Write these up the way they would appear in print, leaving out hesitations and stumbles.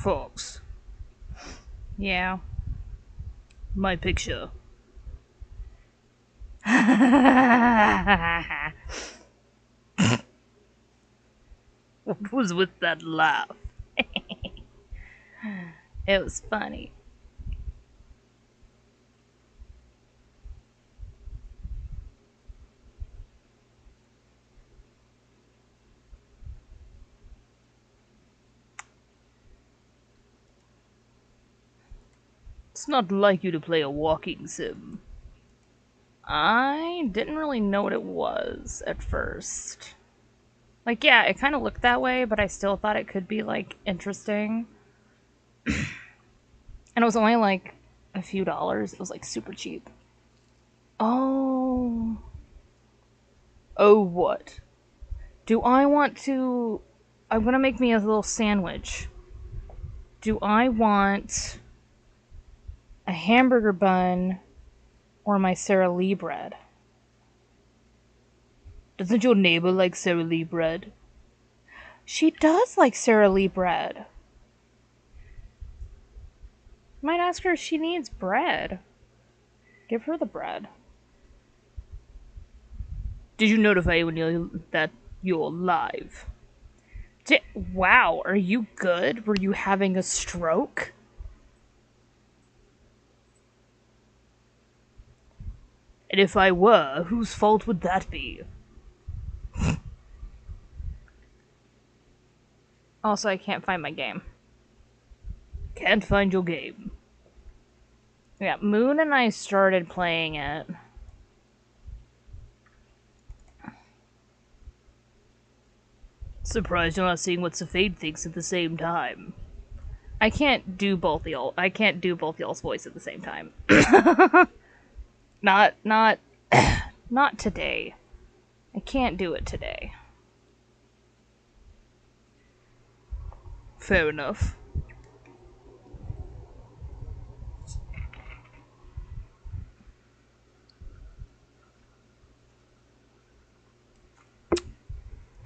Fox, Yeah. my picture. What was with that laugh? It was funny. It's not like you to play a walking sim. I didn't really know what it was at first. Like, yeah, it kind of looked that way, but I still thought it could be, like, interesting. And it was only, like, a few dollars. It was, like, super cheap. Oh. Oh, what? Do I want to. I'm gonna make me a little sandwich. Do I want a hamburger bun or my Sara Lee bread? Doesn't your neighbor like Sara Lee bread? She does like Sara Lee bread. Might ask her if she needs bread. Give her the bread. Did you notify anyone that you're live? Wow, are you good? Were you having a stroke? And if I were, whose fault would that be? Also, I can't find my game. Can't find your game. Yeah, Moon and I started playing it. Surprised you're not seeing what Safade thinks at the same time. I can't do both y'all's voice at the same time. not not today. I can't do it today. Fair enough.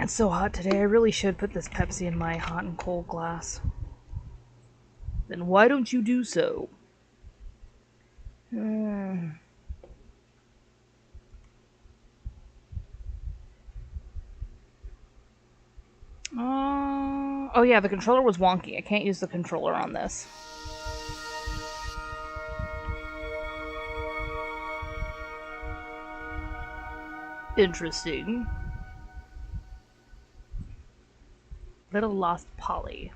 It's so hot today. I really should put this Pepsi in my hot and cold glass. Then why don't you do so? Oh yeah, the controller was wonky. I can't use the controller on this. Interesting. Little Lost Polly.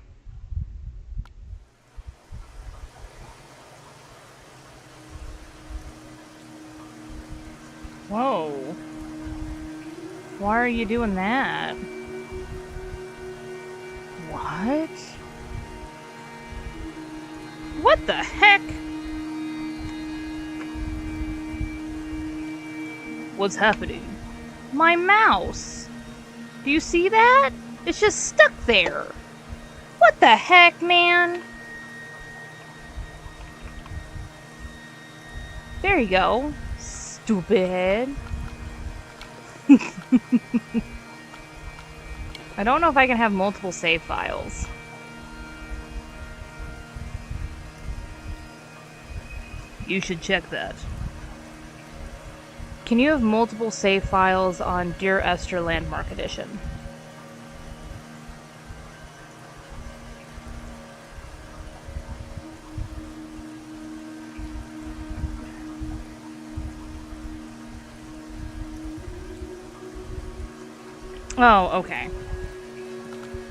Whoa. Why are you doing that? What? What the heck? What's happening? My mouse. Do you see that? It's just stuck there. What the heck, man? There you go. Stupid. I don't know if I can have multiple save files. You should check that. Can you have multiple save files on Dear Esther Landmark Edition? Oh, okay.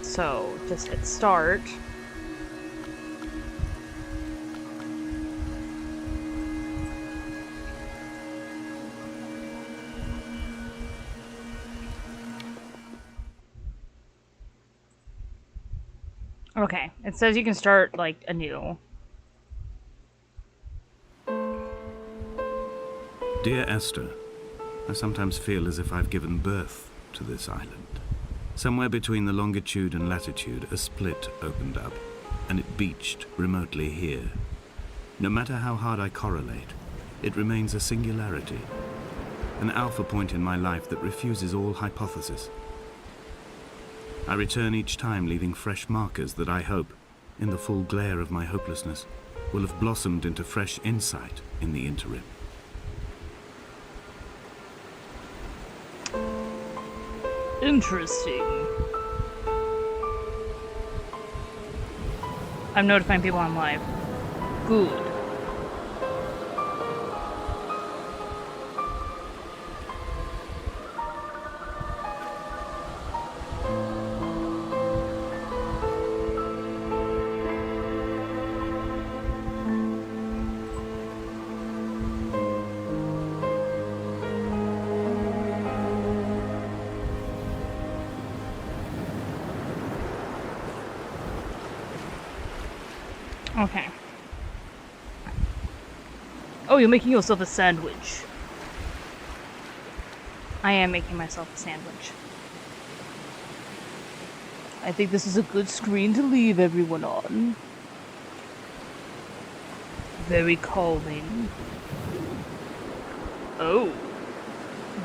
So, just hit start. Okay, it says you can start, like, anew. Dear Esther, I sometimes feel as if I've given birth to this island. Somewhere between the longitude and latitude, a split opened up, and it beached remotely here. No matter how hard I correlate, it remains a singularity, an alpha point in my life that refuses all hypothesis. I return each time leaving fresh markers that I hope in the full glare of my hopelessness, will have blossomed into fresh insight in the interim. Interesting. I'm notifying people I'm live. Good. Okay. Oh, you're making yourself a sandwich. I am making myself a sandwich. I think this is a good screen to leave everyone on. Very calming. Oh.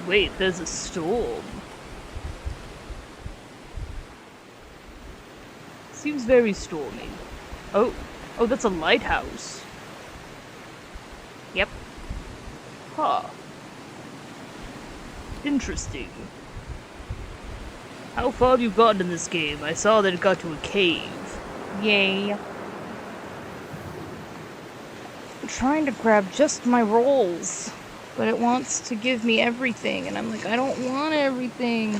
Wait, there's a storm. Seems very stormy. Oh. Oh, that's a lighthouse. Yep. Huh. Interesting. How far have you gotten in this game? I saw that it got to a cave. Yay. I'm trying to grab just my rolls, but it wants to give me everything, and I'm like, I don't want everything.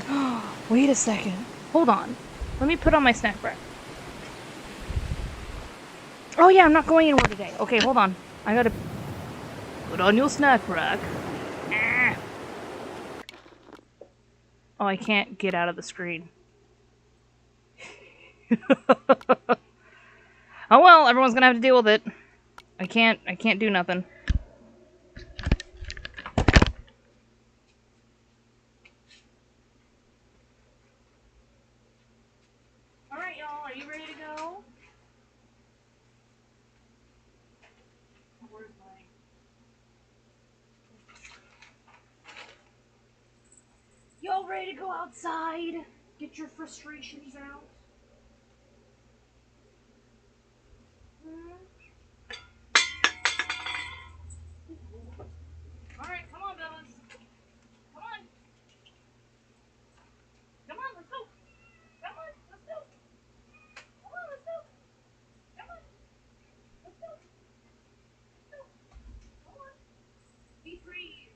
Wait a second. Hold on. Let me put on my snack rack. Oh yeah, I'm not going anywhere today. Okay, hold on. I gotta... Put on your snack rack. Ah. Oh, I can't get out of the screen. Oh well, everyone's gonna have to deal with it. I can't do nothing. Alright, y'all, are you ready to go? Where's my... Y'all ready to go outside? Get your frustrations out? Alright, come on, Bellas. Come on. Come on, let's go. Come on, let's go. Come on, let's go. Come on. Let's go. Let's go. Come on. Be free.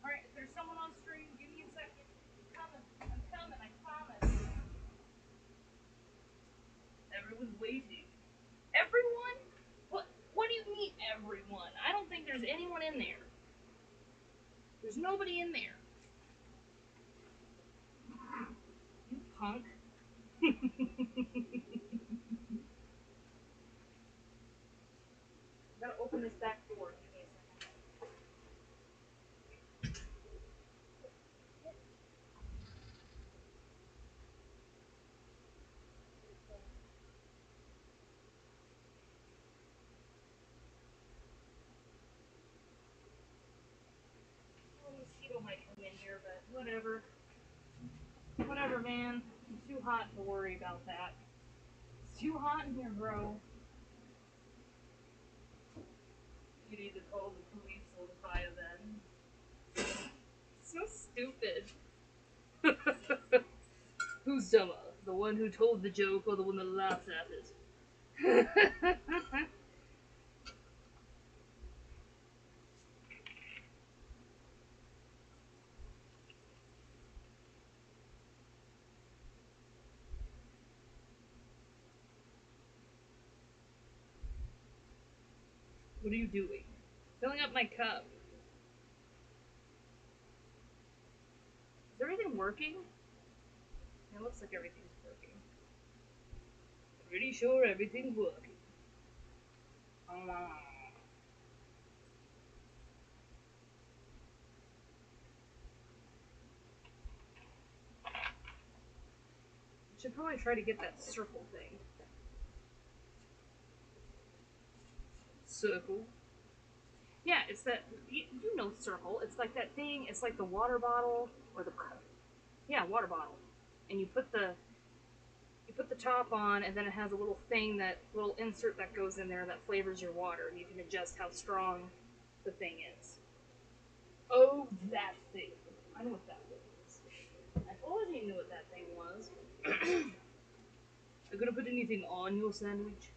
Alright, if there's someone on stream, give me a second. I'm coming, I promise. Everyone's waiting. Everyone? What do you mean, everyone? I don't think there's anyone in there. There's nobody in there. You punk. Gotta open this back door. Give me a second. whatever. Whatever, man. It's too hot to worry about that. It's too hot in here, bro. You need to call the police notify then. So stupid. Who's dumber? The one who told the joke or the one that laughed at it? What are you doing? Filling up my cup. Is everything working? It looks like everything's working. Pretty sure everything's working. Should probably try to get that circle thing. Circle. Yeah, it's that, you know circle. It's like that thing, it's like the water bottle, or the, yeah, water bottle. And you put the top on, and then it has a little thing, that little insert that goes in there that flavors your water, and you can adjust how strong the thing is. Oh, that thing. I know what that thing is. I already knew what that thing was. Are you gonna put anything on your sandwich?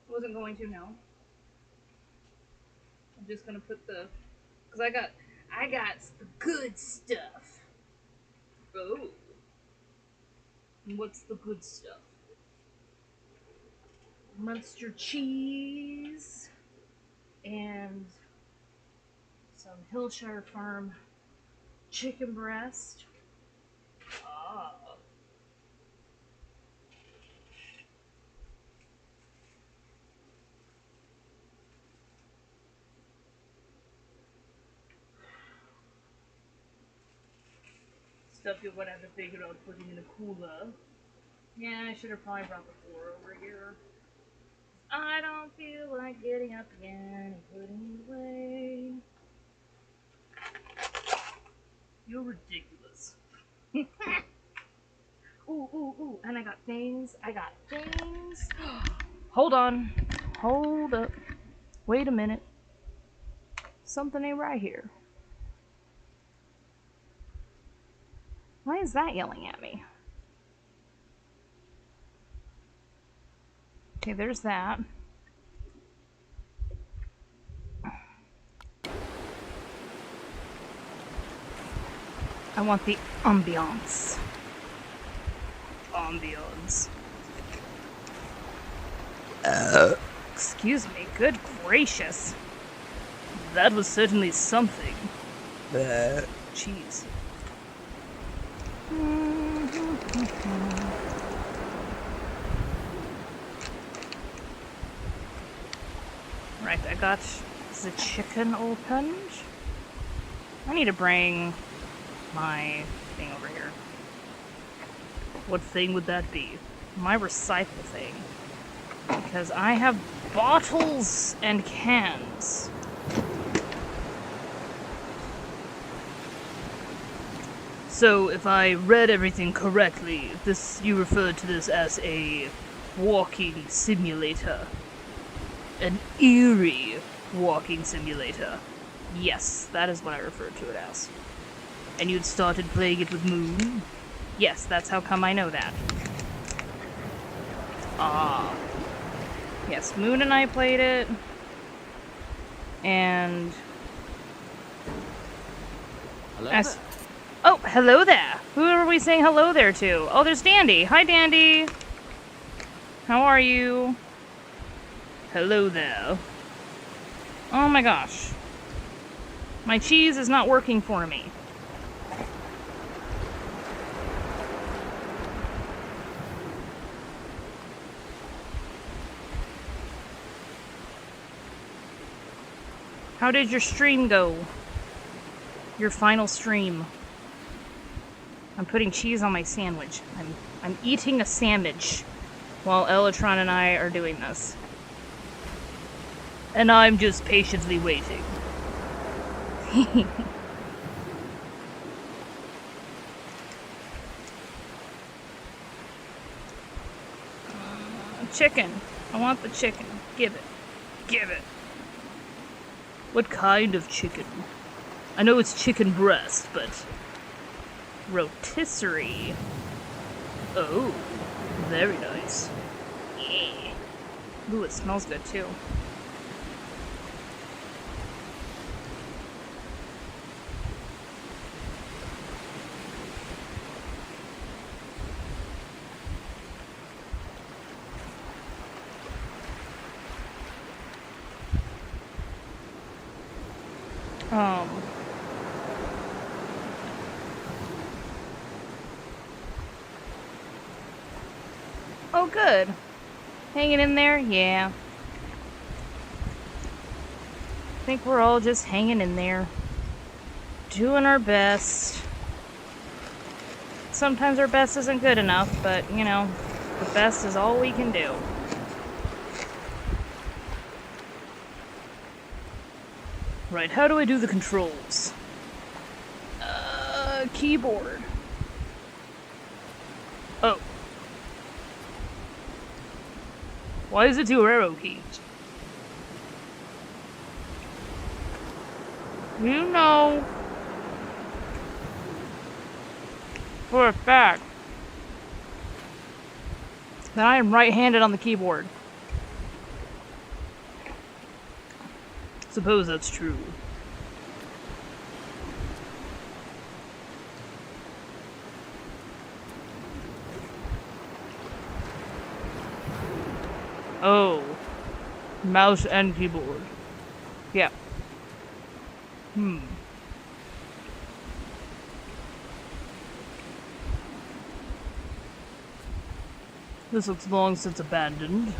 Wasn't going to, no. I'm just gonna put the, cause I got the good stuff. Oh. What's the good stuff? Munster cheese and some Hillshire Farm chicken breast. Ah. Stuff you're gonna have to figure out putting in a cooler. Yeah, I should have probably brought the floor over here. I don't feel like getting up again and putting it away. You're ridiculous. Ooh, and I got things. Hold on. Hold up. Wait a minute. Something ain't right here. Why is that yelling at me? Okay, there's that. I want the ambiance. Ambiance. Excuse me, good gracious. That was certainly something. Cheese. Right, I got the chicken opened. I need to bring my thing over here. What thing would that be? My recycle thing. Because I have bottles and cans. So, if I read everything correctly, you referred to this as a walking simulator. An eerie walking simulator. Yes, that is what I referred to it as. And you'd started playing it with Moon? Yes, that's how come I know that. Ah. Yes, Moon and I played it. And... Hello there. Oh, hello there! Who are we saying hello there to? Oh, there's Dandy. Hi, Dandy! How are you? Hello there. Oh my gosh. My cheese is not working for me. How did your stream go? Your final stream. I'm putting cheese on my sandwich. I'm eating a sandwich while Elatron and I are doing this. And I'm just patiently waiting. Chicken. I want the chicken. Give it. Give it. What kind of chicken? I know it's chicken breast, but... rotisserie. Oh, very nice. Yeah. Ooh, it smells good too. Oh, good. Hanging in there? Yeah. I think we're all just hanging in there. Doing our best. Sometimes our best isn't good enough, but, you know, the best is all we can do. Right, how do I do the controls? Keyboard. Oh. Why is it 2 arrow keys? You know for a fact that I am right-handed on the keyboard. Suppose that's true. Oh. Mouse and keyboard. Yeah. This looks long since abandoned.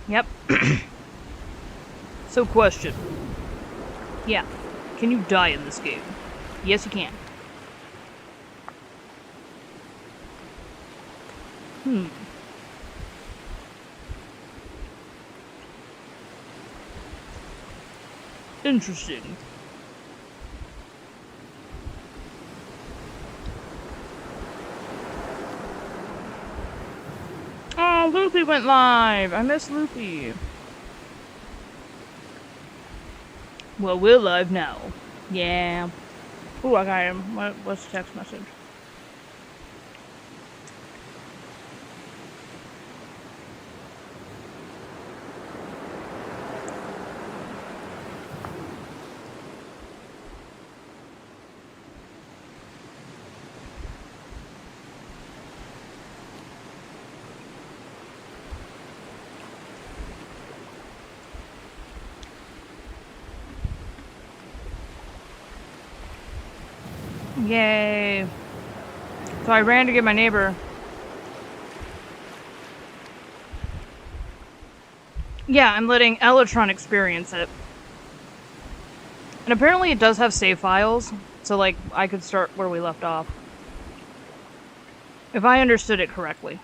Yep. So, question. Yeah. Can you die in this game? Yes, you can. Interesting. Oh, Loopy went live. I miss Loopy. Well, we're live now. Yeah. Ooh, I got him. What's the text message? Yay. So I ran to get my neighbor. Yeah, I'm letting Elatron experience it. And apparently it does have save files, so like I could start where we left off. If I understood it correctly.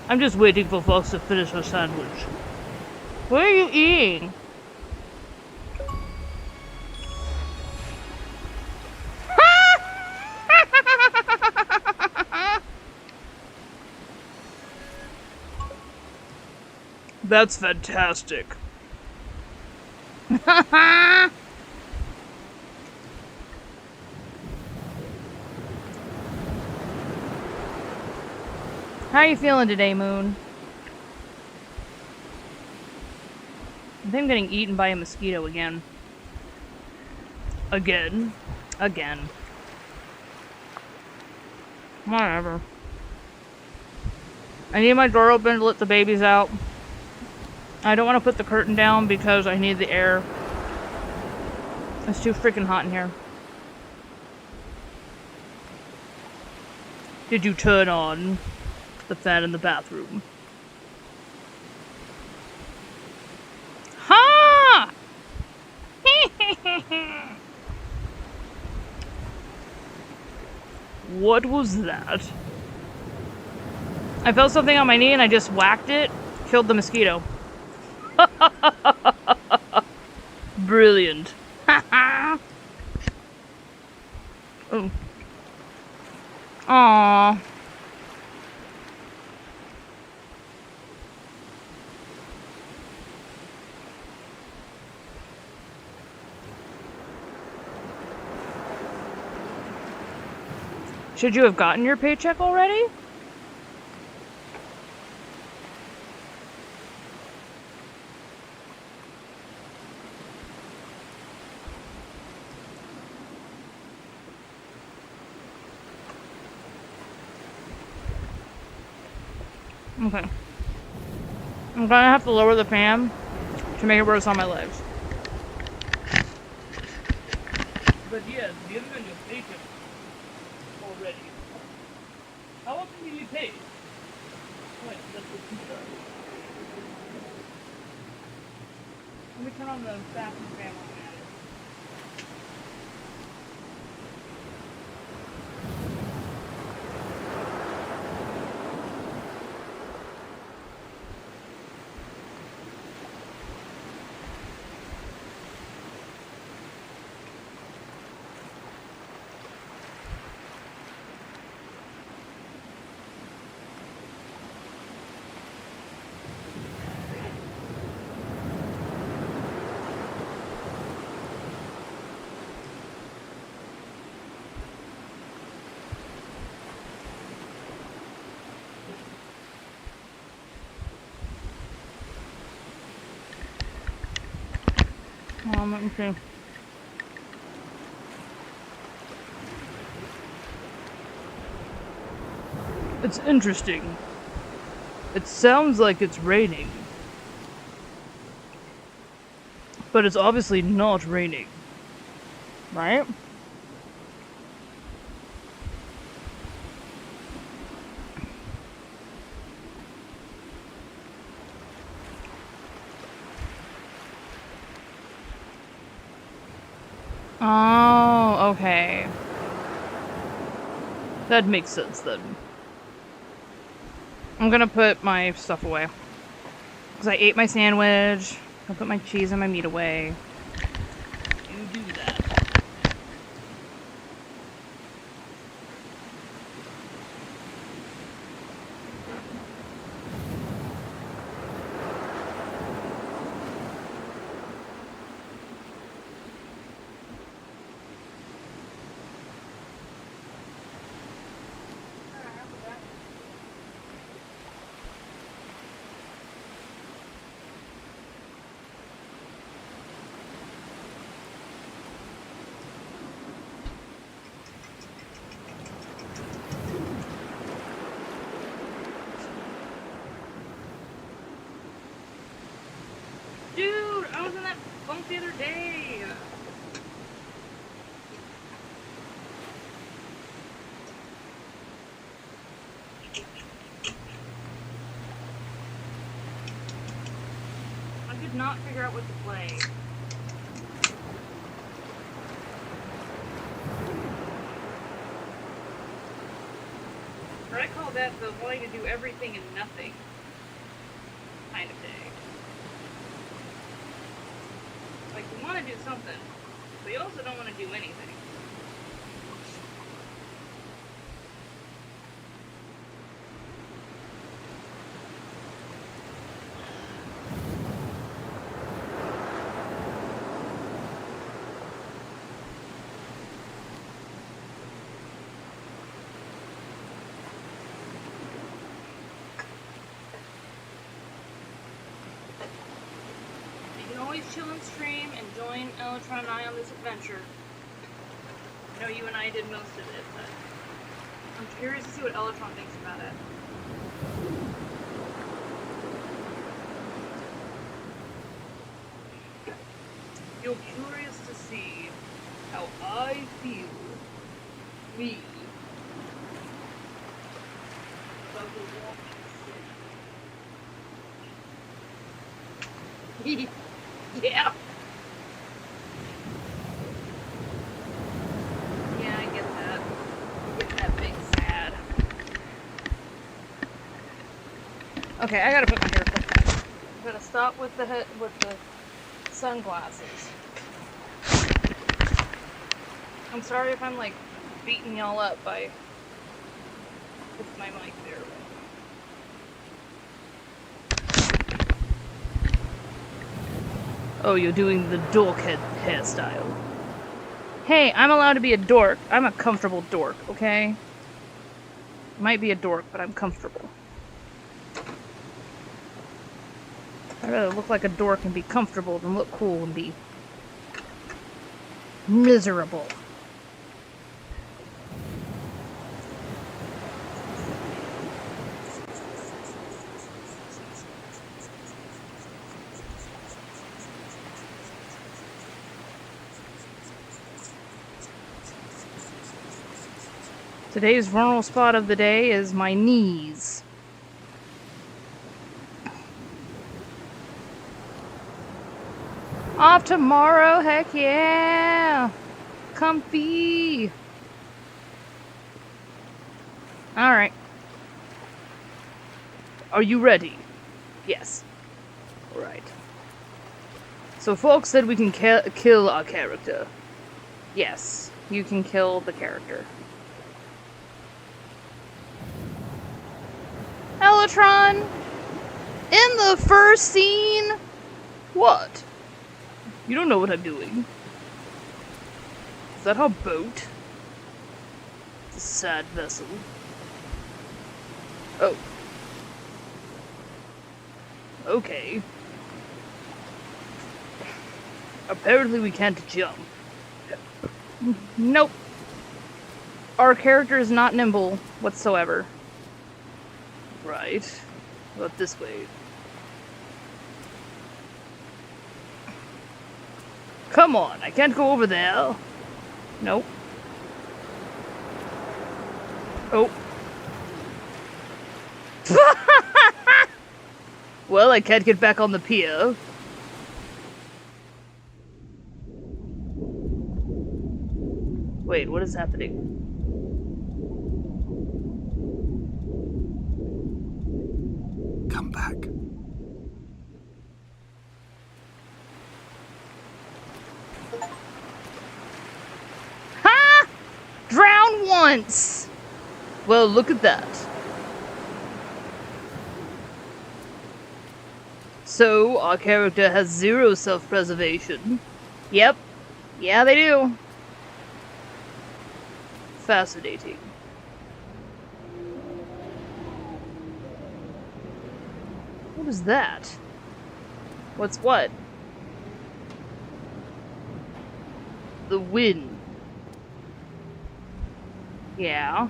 I'm just waiting for Fox to finish her sandwich. What are you eating? That's fantastic. How are you feeling today, Moon? I think I'm getting eaten by a mosquito again. Again. Again. Whatever. I need my door open to let the babies out. I don't want to put the curtain down because I need the air. It's too freaking hot in here. Did you turn on the fan in the bathroom? Ha! What was that? I felt something on my knee and I just whacked it. Killed the mosquito. Brilliant. Oh. Aww. Should you have gotten your paycheck already? Okay. I'm gonna have to lower the fan to make it worse on my legs. But yes, given your paycheck already. How often do you pay? Wait, that's the computer. Let me turn on the bathroom fan while I'm at it. Let me see. It's interesting. It sounds like it's raining. But it's obviously not raining. Right? Oh, okay. That makes sense then. I'm gonna put my stuff away. Because I ate my sandwich. I'll put my cheese and my meat away. You do that. Dude, I was in that bunk the other day. I could not figure out what to play. Or I call that the wanting to do everything and nothing kind of day. Like, you want to do something, but you also don't want to do anything. You can always chill and stream and join Elatron and I on this adventure. I know you and I did most of it, but I'm curious to see what Elatron thinks about it. You're curious to see how I feel. Me. About the walking Yeah. Yeah, I get that. I get that big Okay, I gotta put my hair back. I'm gonna stop with the sunglasses. I'm sorry if I'm like beating y'all up by with my mic there. Oh, you're doing the dork hairstyle. Hey, I'm allowed to be a dork. I'm a comfortable dork, okay? Might be a dork, but I'm comfortable. I'd rather look like a dork and be comfortable than look cool and be miserable. Today's vulnerable spot of the day is my knees. Off tomorrow, heck yeah! Comfy! Alright. Are you ready? Yes. Alright. So Falk said we can kill our character. Yes. You can kill the character. Elytron! In the first scene! What? You don't know what I'm doing. Is that our boat? It's a sad vessel. Oh. Okay. Apparently we can't jump. Nope. Our character is not nimble whatsoever. Right. What about this way? Come on, I can't go over there. Nope. Oh. Well, I can't get back on the pier. Wait, what is happening? Come back. Ha! Drown once! Well, look at that. So, our character has 0 self-preservation. Yep. Yeah, they do. Fascinating. What is that? What's what? The wind. Yeah.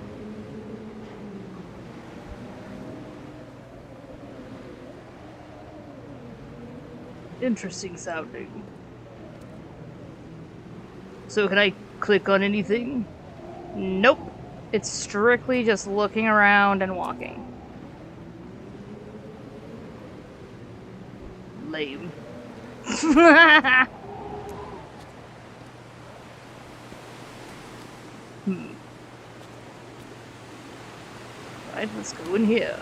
Interesting sounding. So can I click on anything? Nope. It's strictly just looking around and walking. Lame. Right, let's go in here.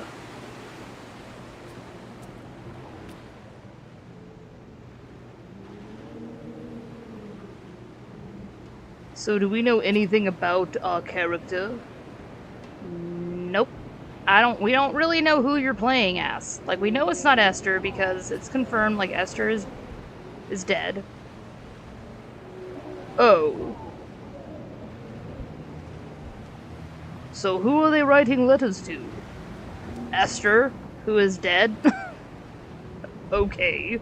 So do we know anything about our character? Nope. We don't really know who you're playing as. Like, we know it's not Esther because it's confirmed, like, Esther is dead. Oh. So who are they writing letters to? Esther, who is dead. Okay.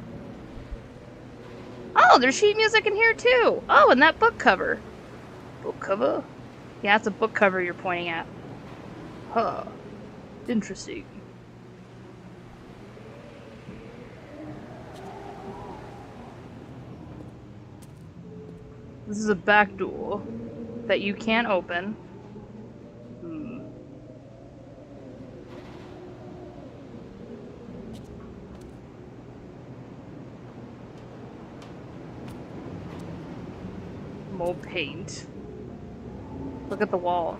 Oh, there's sheet music in here too. Oh, and that book cover. Book cover? Yeah, it's a book cover you're pointing at. Huh. Interesting. This is a back door. That you can't open. More paint. Look at the wall.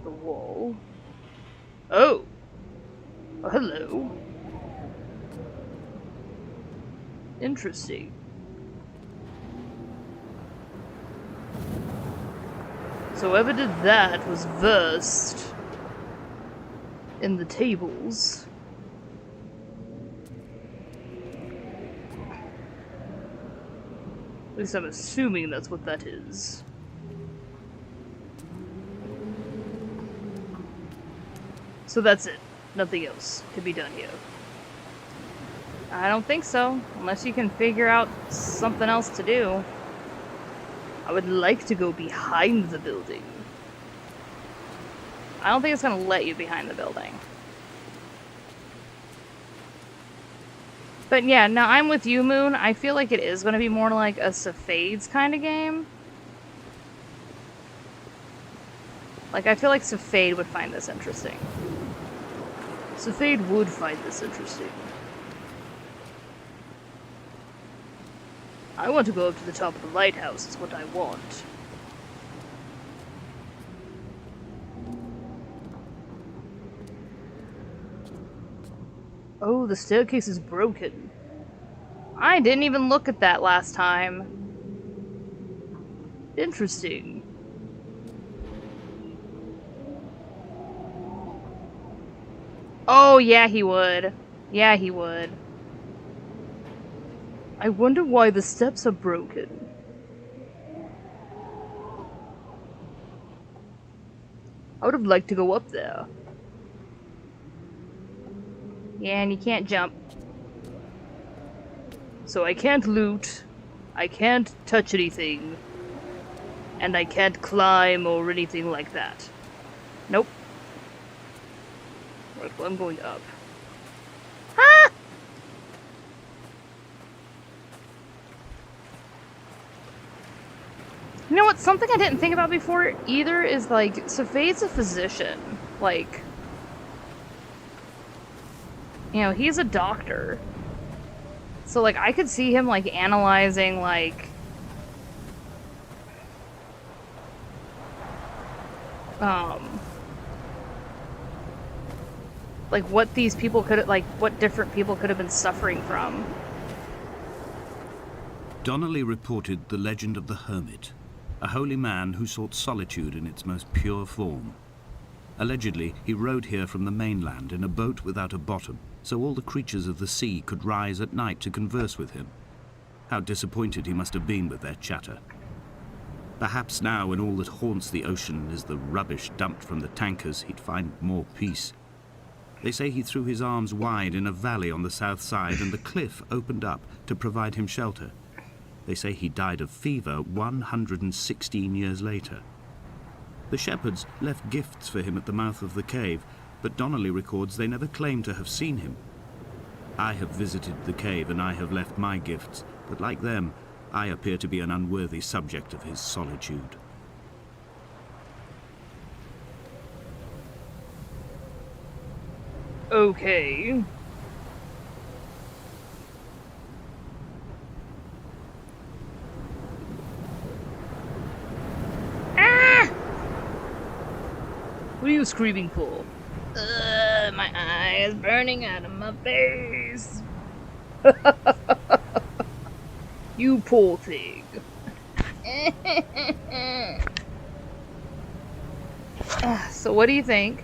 The wall. Oh! Oh, hello. Interesting. So whoever did that was versed in the tables. At least I'm assuming that's what that is. So that's it. Nothing else can be done here. I don't think so, unless you can figure out something else to do. I would like to go behind the building. I don't think it's gonna let you behind the building. But yeah, no, I'm with you, Moon. I feel like it is gonna be more like a Safade's kind of game. Like, I feel like Safade would find this interesting. Safade would find this interesting. I want to go up to the top of the lighthouse, is what I want. Oh, the staircase is broken. I didn't even look at that last time. Interesting. Oh, yeah, he would. Yeah, he would. I wonder why the steps are broken. I would have liked to go up there. Yeah, and you can't jump. So I can't loot, I can't touch anything, and I can't climb or anything like that. Nope. Right, well, I'm going up. Ah! You know what? Something I didn't think about before either is, like, Safade's a physician. Like, you know, he's a doctor. So, like, I could see him, like, analyzing, like, like, what these people could, like, what different people could have been suffering from. Donnelly reported the legend of the hermit, a holy man who sought solitude in its most pure form. Allegedly, he rode here from the mainland in a boat without a bottom, so all the creatures of the sea could rise at night to converse with him. How disappointed he must have been with their chatter. Perhaps now, when all that haunts the ocean is the rubbish dumped from the tankers, he'd find more peace. They say he threw his arms wide in a valley on the south side, and the cliff opened up to provide him shelter. They say he died of fever 116 years later. The shepherds left gifts for him at the mouth of the cave, but Donnelly records they never claimed to have seen him. I have visited the cave and I have left my gifts, but like them, I appear to be an unworthy subject of his solitude. Okay. What are you screaming for? My eye is burning out of my face. You poor thing. So what do you think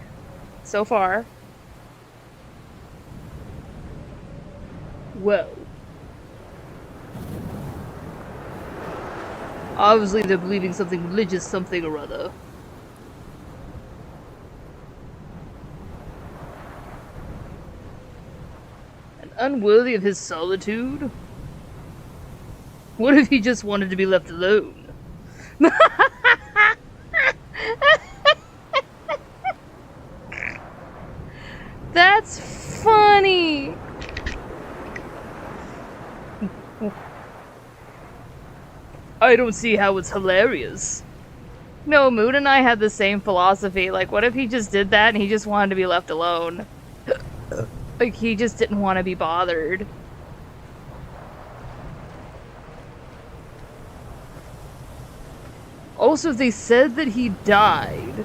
so far? Well, obviously they're believing something religious, something or other. And unworthy of his solitude? What if he just wanted to be left alone? That's funny. I don't see how it's hilarious. No, Moon and I had the same philosophy. Like, what if he just did that and he just wanted to be left alone? Like, he just didn't want to be bothered. Also, they said that he died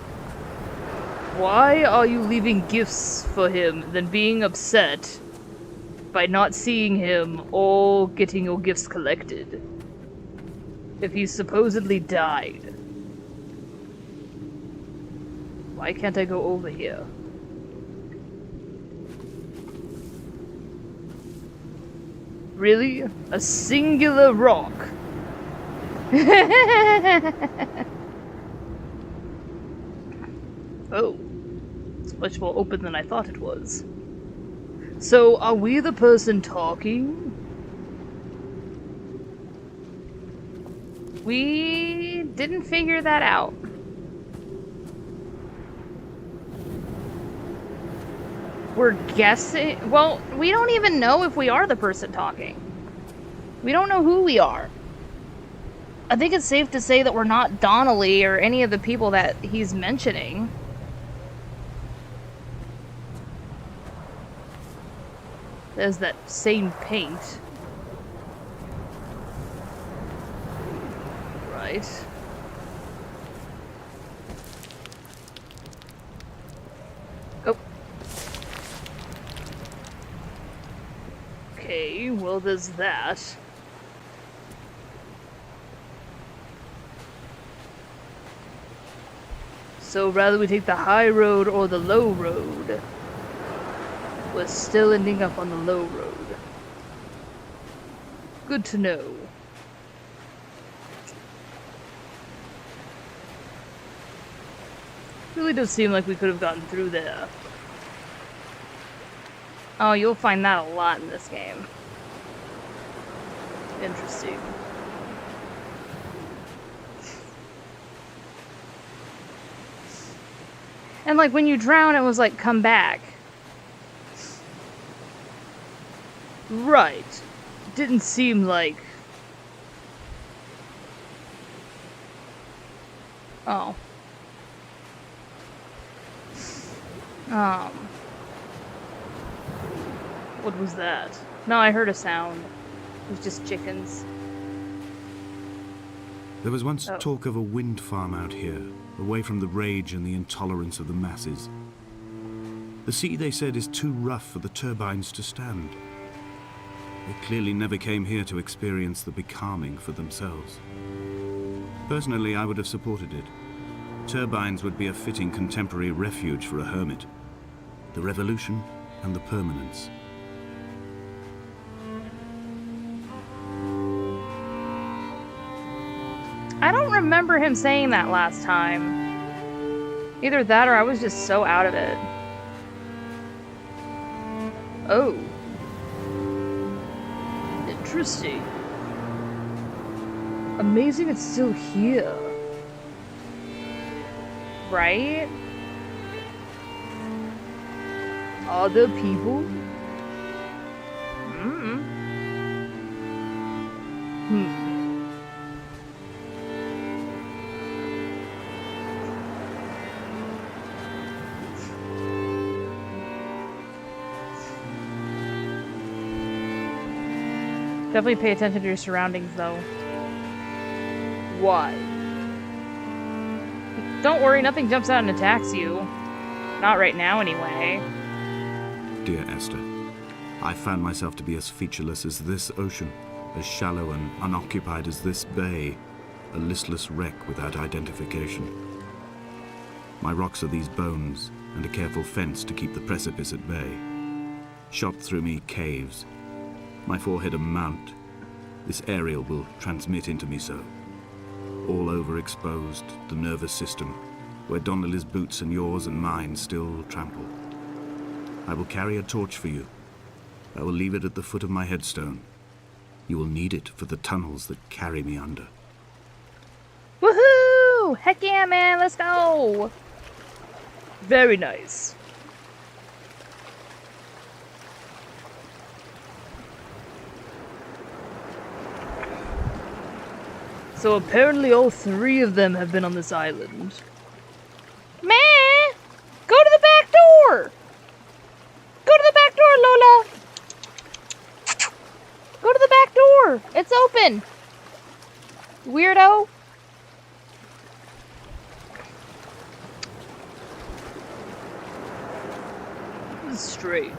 Why are you leaving gifts for him, then being upset by not seeing him or getting your gifts collected? If he supposedly died. Why can't I go over here? Really? A singular rock? Oh. It's much more open than I thought it was. So, are we the person talking? We didn't figure that out. We're guessing. Well, we don't even know if we are the person talking. We don't know who we are. I think it's safe to say that we're not Donnelly or any of the people that he's mentioning. There's that same paint. Right. Oh. Okay, well there's that. So rather we take the high road or the low road, we're still ending up on the low road. Good to know. Really does seem like we could have gotten through there. Oh, you'll find that a lot in this game. Interesting. And like when you drown, it was like, come back. Right. Didn't seem like... Oh. What was that? No, I heard a sound. It was just chickens. There was once Oh. talk of a wind farm out here, away from the rage and the intolerance of the masses. The sea, they said, is too rough for the turbines to stand. They clearly never came here to experience the becalming for themselves. Personally, I would have supported it. Turbines would be a fitting contemporary refuge for a hermit. The revolution and the permanence. I don't remember him saying that last time. Either that or I was just so out of it. Oh. Interesting. Amazing it's still here. Right? Are there people? Definitely pay attention to your surroundings, though. Why? Don't worry, nothing jumps out and attacks you. Not right now, anyway. Dear Esther, I found myself to be as featureless as this ocean, as shallow and unoccupied as this bay, a listless wreck without identification. My rocks are these bones, and a careful fence to keep the precipice at bay. Shot through me caves, my forehead a mount. This aerial will transmit into me so. All overexposed, the nervous system, where Donnelly's boots and yours and mine still trample. I will carry a torch for you. I will leave it at the foot of my headstone. You will need it for the tunnels that carry me under. Woohoo! Heck yeah, man, let's go! Very nice. So apparently all three of them have been on this island. Man! Go to the back door! Go to the back door, Lola! Go to the back door! It's open! Weirdo! is strange.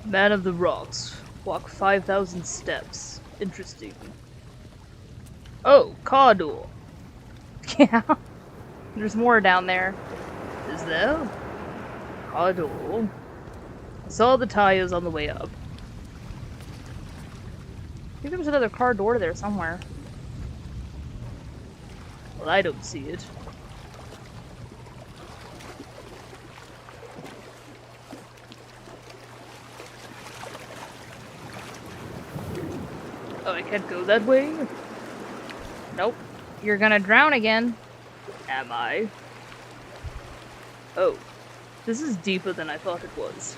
Man of the Rocks. Walk 5,000 steps. Interesting. Oh, car door. Yeah. There's more down there. Is there? Car door. I saw the tires on the way up. I think there was another car door there somewhere. Well, I don't see it. Oh, I can't go that way? Nope. You're gonna drown again. Am I? Oh, this is deeper than I thought it was.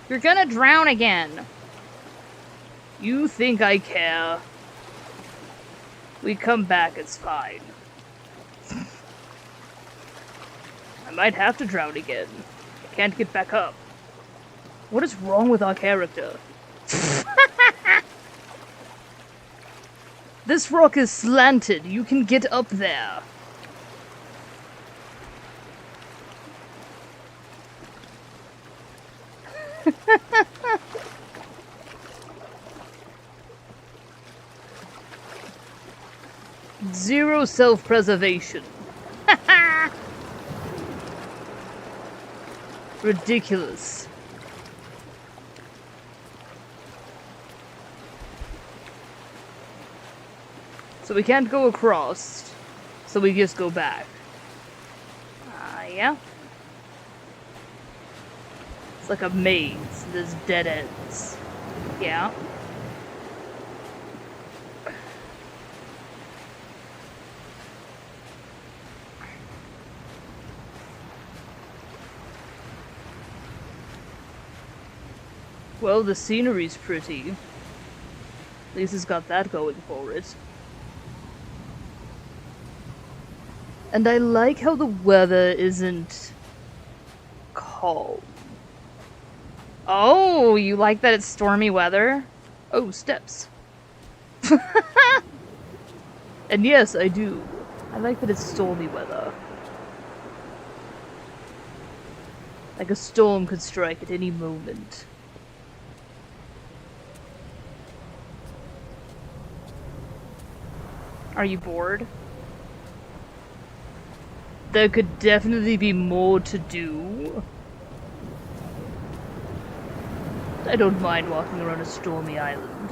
You're gonna drown again. You think I care? We come back, it's fine. I might have to drown again. I can't get back up. What is wrong with our character? This rock is slanted. You can get up there. Zero self-preservation. Ridiculous. So we can't go across, so we just go back. Yeah. It's like a maze. There's dead ends. Yeah. Well, the scenery's pretty. At least it's got that going for it. And I like how the weather isn't calm. Oh, you like that it's stormy weather? Oh, steps. And yes, I do. I like that it's stormy weather. Like a storm could strike at any moment. Are you bored? There could definitely be more to do. I don't mind walking around a stormy island.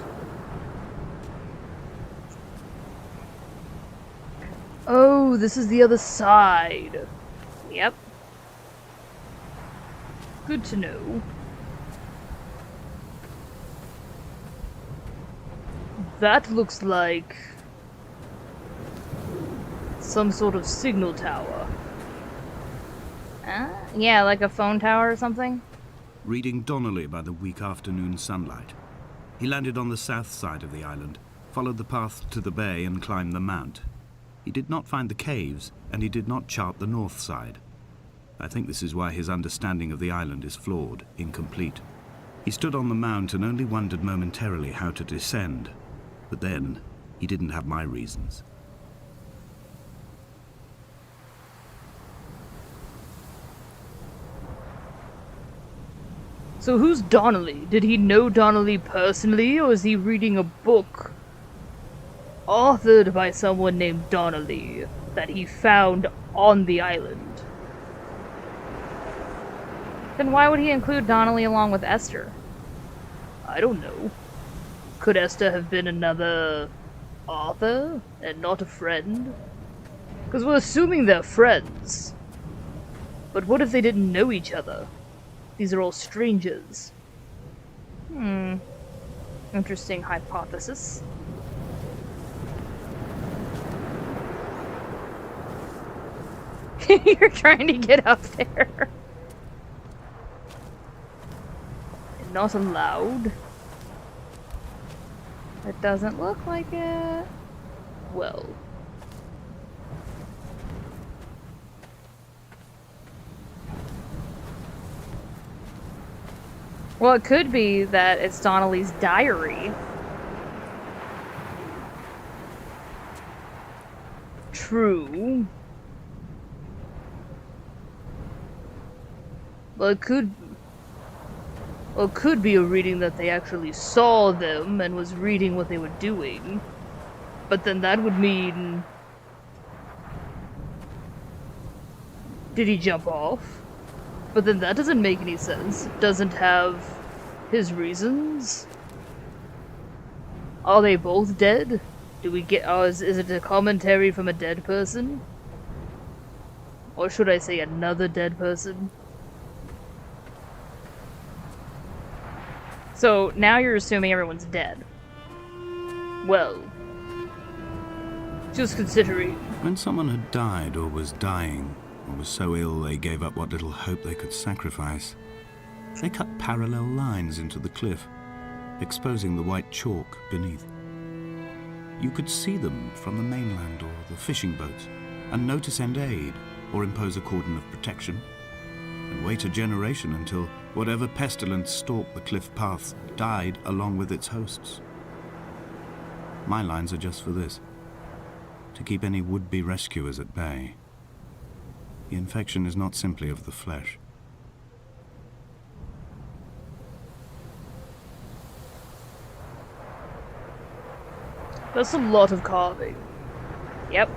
Oh, this is the other side. Yep. Good to know. That looks like some sort of signal tower. Yeah, like a phone tower or something? Reading Donnelly by the weak afternoon sunlight. He landed on the south side of the island, followed the path to the bay and climbed the mount. He did not find the caves, and he did not chart the north side. I think this is why his understanding of the island is flawed, incomplete. He stood on the mount and only wondered momentarily how to descend. But then, he didn't have my reasons. So who's Donnelly? Did he know Donnelly personally, or is he reading a book authored by someone named Donnelly that he found on the island? Then why would he include Donnelly along with Esther? I don't know. Could Esther have been another author and not a friend? Because we're assuming they're friends. But what if they didn't know each other? These are all strangers. Interesting hypothesis. You're trying to get up there. Not allowed? It doesn't look like it. Well. Well, it could be that it's Donnelly's diary. True. Well, it could be a reading that they actually saw them and was reading what they were doing. But then that would mean... Did he jump off? But then that doesn't make any sense. It doesn't have his reasons. Are they both dead? Do we get... Oh, is it a commentary from a dead person? Or should I say another dead person? So now you're assuming everyone's dead. Well... Just considering... When someone had died or was dying, or was so ill they gave up what little hope they could sacrifice, they cut parallel lines into the cliff, exposing the white chalk beneath. You could see them from the mainland or the fishing boats, and know to send aid or impose a cordon of protection, and wait a generation until whatever pestilence stalked the cliff paths died along with its hosts. My lines are just for this, to keep any would-be rescuers at bay. The infection is not simply of the flesh. That's a lot of carving. Yep.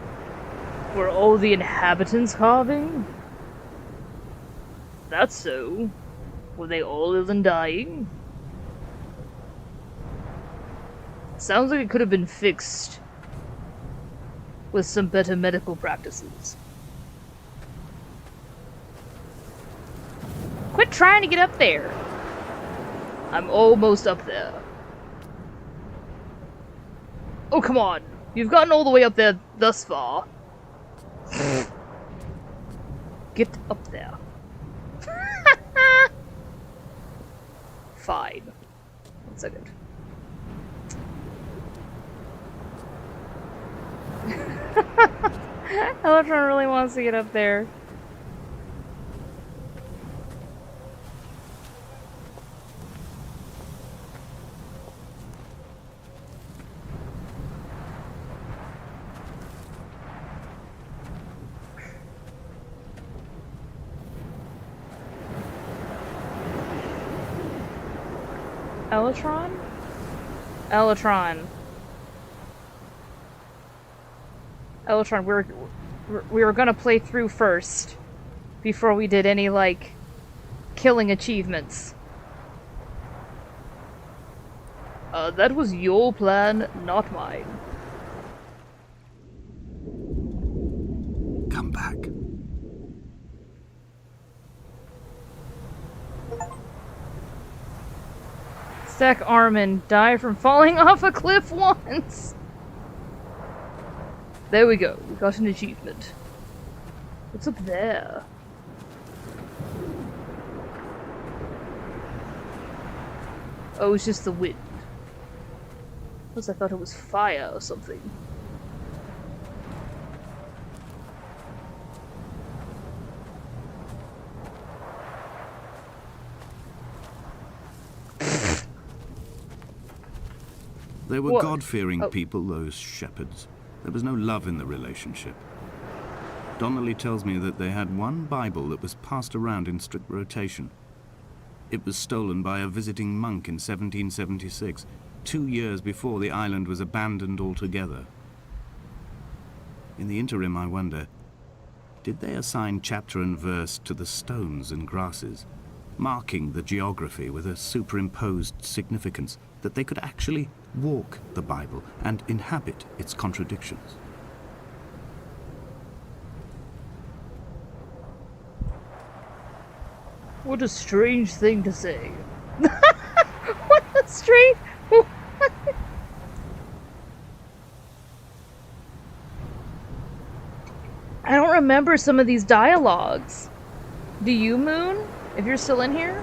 Were all the inhabitants carving? That's so. Were they all ill and dying? Sounds like it could have been fixed with some better medical practices. Quit trying to get up there. I'm almost up there. Oh, come on. You've gotten all the way up there thus far. Get up there. Fine. 1 second. Electron really wants to get up there. Elytron? Elytron. Elytron, we were gonna play through first before we did any, like, killing achievements. That was your plan, not mine. Come back. Zach Armin died from falling off a cliff once. There we go. We got an achievement. What's up there? Oh, it's just the wind. Plus I thought it was fire or something. They were What? God-fearing Oh. people, those shepherds. There was no love in the relationship. Donnelly tells me that they had one Bible that was passed around in strict rotation. It was stolen by a visiting monk in 1776, 2 years before the island was abandoned altogether. In the interim, I wonder, did they assign chapter and verse to the stones and grasses, marking the geography with a superimposed significance that they could actually walk the Bible and inhabit its contradictions? What a strange thing to say. What a strange... I don't remember some of these dialogues. Do you, Moon? If you're still in here?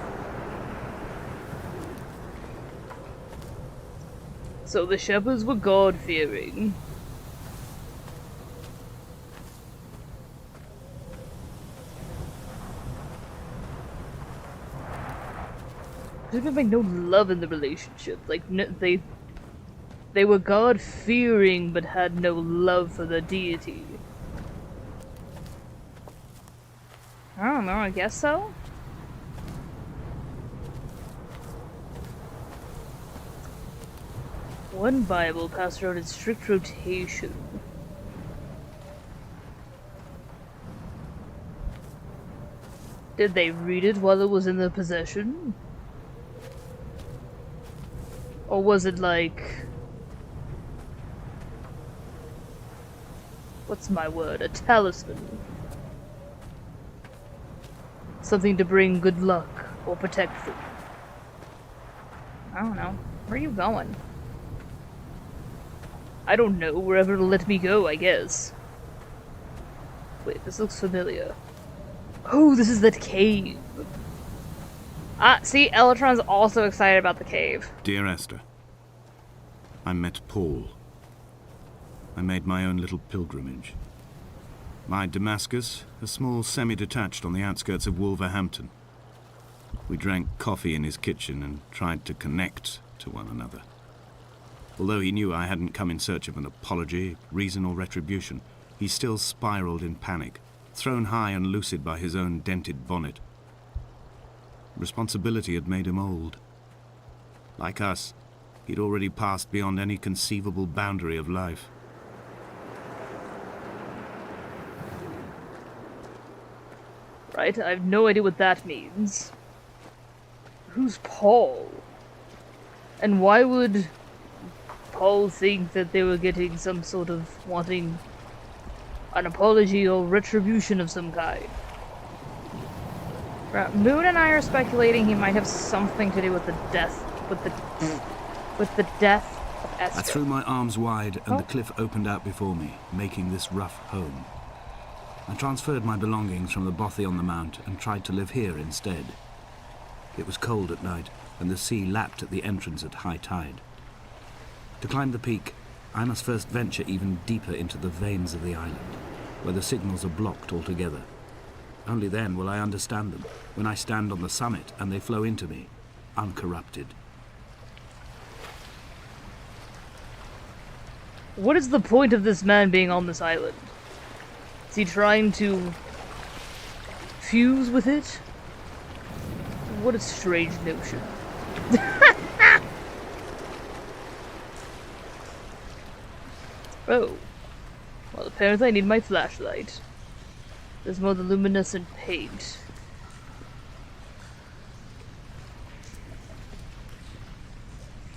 So the shepherds were God-fearing. There's been like no love in the relationship. Like they were God fearing but had no love for the deity. I don't know, I guess so. One Bible passed around in strict rotation. Did they read it while it was in their possession? Or was it like... what's my word? A talisman? Something to bring good luck or protect them. I don't know. Where are you going? I don't know, wherever it'll let me go, I guess. Wait, this looks familiar. Oh, this is that cave! See, Elatron's also excited about the cave. Dear Esther, I met Paul. I made my own little pilgrimage. My Damascus, a small semi-detached on the outskirts of Wolverhampton. We drank coffee in his kitchen and tried to connect to one another. Although he knew I hadn't come in search of an apology, reason or retribution, he still spiraled in panic, thrown high and lucid by his own dented bonnet. Responsibility had made him old. Like us, he'd already passed beyond any conceivable boundary of life. Right, I have no idea what that means. Who's Paul? And why would Paul think that they were getting some sort of wanting an apology or retribution of some kind? Moon and I are speculating he might have something to do with the death, with the death of Esther. I threw my arms wide and the cliff opened out before me, making this rough home. I transferred my belongings from the bothy on the mount and tried to live here instead. It was cold at night, and the sea lapped at the entrance at high tide. To climb the peak, I must first venture even deeper into the veins of the island, where the signals are blocked altogether. Only then will I understand them, when I stand on the summit and they flow into me, uncorrupted. What is the point of this man being on this island? Is he trying to fuse with it? What a strange notion. Oh. Well, apparently I need my flashlight. There's more than luminescent paint.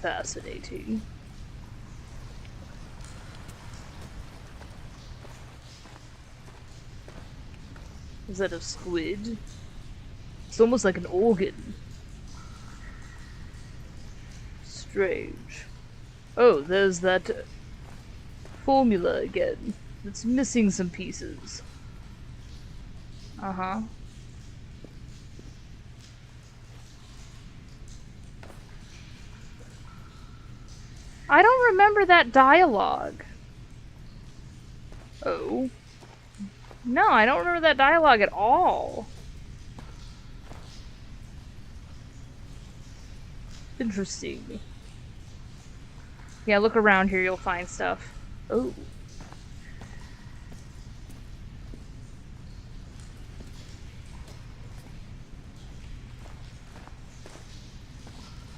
Fascinating. Is that a squid? It's almost like an organ. Strange. Oh, there's that formula again. It's missing some pieces. Uh-huh. I don't remember that dialogue. Oh. No, I don't remember that dialogue at all. Interesting. Yeah, look around here, you'll find stuff. Oh.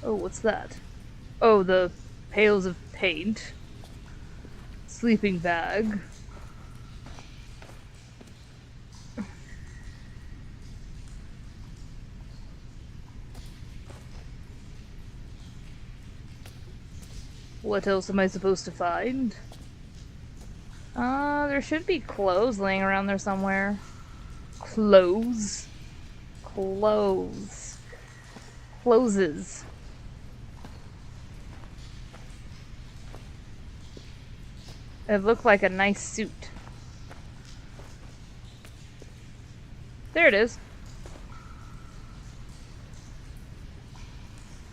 Oh, what's that? Oh, the pails of paint. Sleeping bag. What else am I supposed to find? There should be clothes laying around there somewhere. Clothes? Clothes. Closes. It looked like a nice suit. There it is.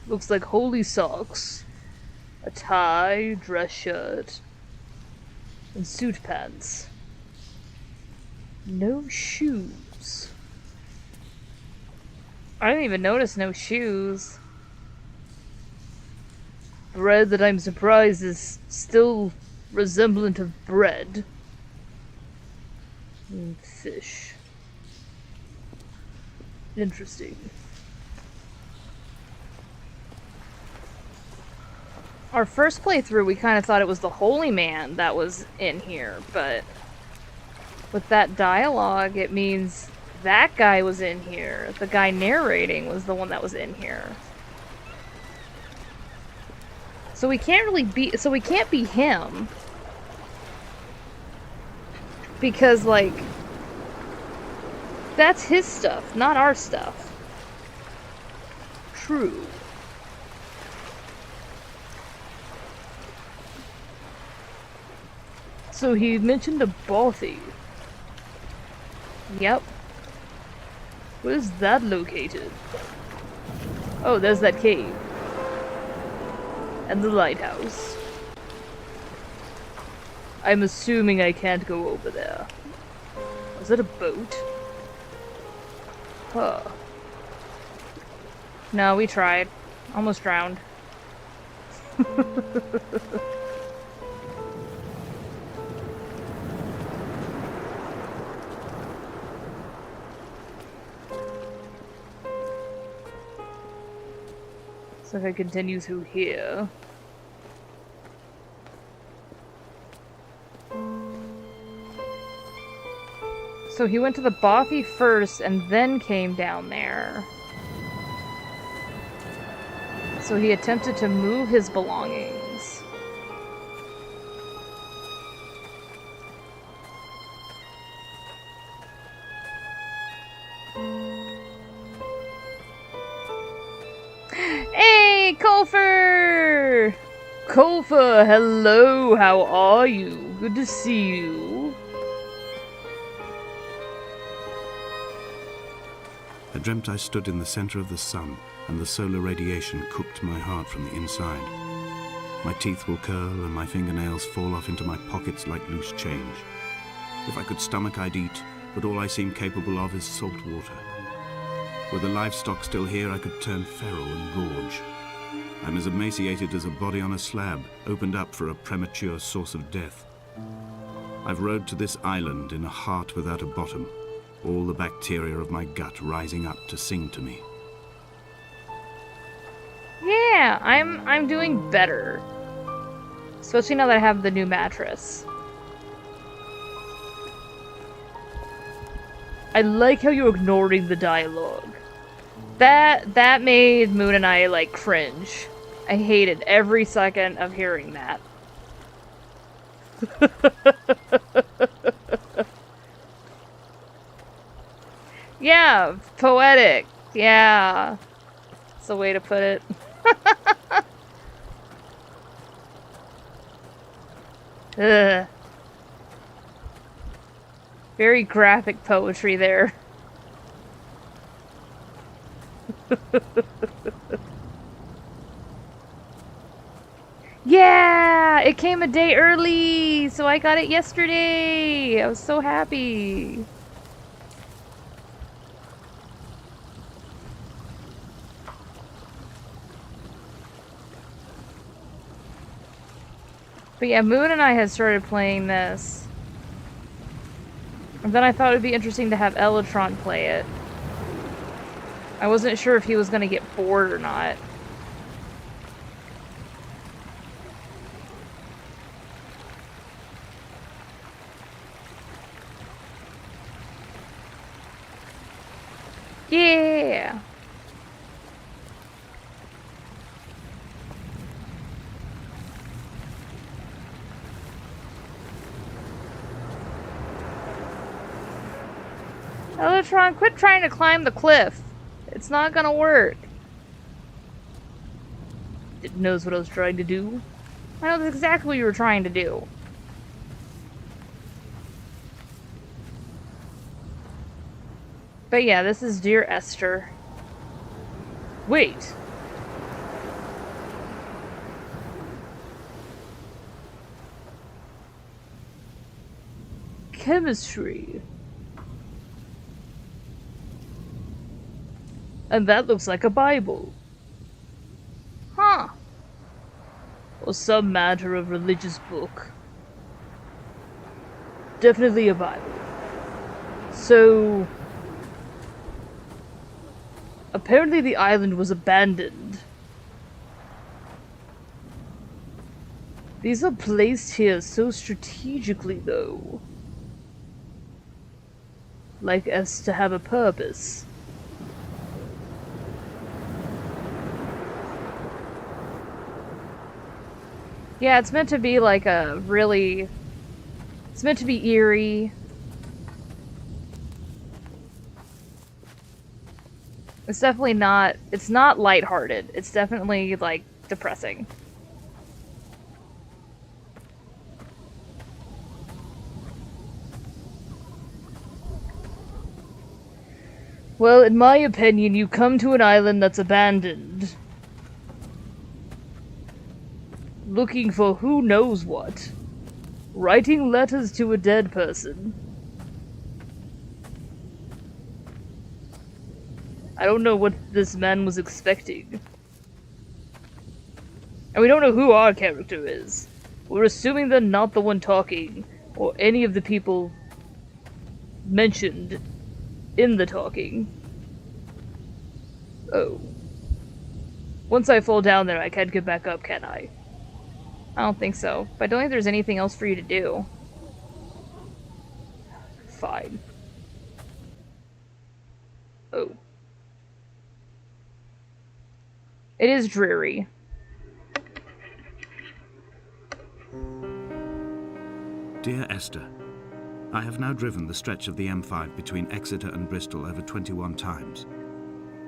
Looks like holy socks, a tie, dress shirt, and suit pants. No shoes. I didn't even notice no shoes. bread that I'm surprised is still resemblant of bread. Fish. Interesting. Our first playthrough, we kind of thought it was the Holy Man that was in here, but with that dialogue, it means that guy was in here. The guy narrating was the one that was in here. So we can't really be, so we can't be him. Because, like, that's his stuff, not our stuff. True. So he mentioned a bothy. Yep. Where's that located? Oh, there's that cave. And the lighthouse. I'm assuming I can't go over there. Was it a boat? Huh. No, we tried. Almost drowned. So if I continue through here. So he went to the bothy first and then came down there. So he attempted to move his belongings. Hey, Kulfer! Kulfer, hello, how are you? Good to see you. I dreamt I stood in the center of the sun, and the solar radiation cooked my heart from the inside. My teeth will curl, and my fingernails fall off into my pockets like loose change. If I could stomach, I'd eat, but all I seem capable of is salt water. Were the livestock still here, I could turn feral and gorge. I'm as emaciated as a body on a slab, opened up for a premature source of death. I've rowed to this island in a heart without a bottom, all the bacteria of my gut rising up to sing to me. Yeah, I'm doing better. Especially now that I have the new mattress. I like how you're ignoring the dialogue. That made Moon and I, like, cringe. I hated every second of hearing that. Yeah, poetic. Yeah. That's the way to put it. Ugh. Very graphic poetry there. Yeah! It came a day early! So I got it yesterday! I was so happy. But yeah, Moon and I had started playing this. And then I thought it would be interesting to have Elytron play it. I wasn't sure if he was going to get bored or not. Yeah! Elytron, quit trying to climb the cliff. It's not gonna work. It knows what I was trying to do. I know that's exactly what you were trying to do. But yeah, this is Dear Esther. Wait. Chemistry. And that looks like a Bible. Huh. or some matter of religious book. Definitely a Bible. So, apparently the island was abandoned. These are placed here so strategically, though. Like as to have a purpose. Yeah, it's meant to be like a really... It's meant to be eerie. It's definitely not... It's not lighthearted. It's definitely, like, depressing. Well, in my opinion, you come to an island that's abandoned. Looking for who knows what. Writing letters to a dead person. I don't know what this man was expecting. And we don't know who our character is. We're assuming they're not the one talking, or any of the people mentioned in the talking. Oh. Once I fall down there, I can't get back up, can I? I don't think so. But I don't think there's anything else for you to do. Fine. Oh. It is dreary. Dear Esther, I have now driven the stretch of the M5 between Exeter and Bristol over 21 times.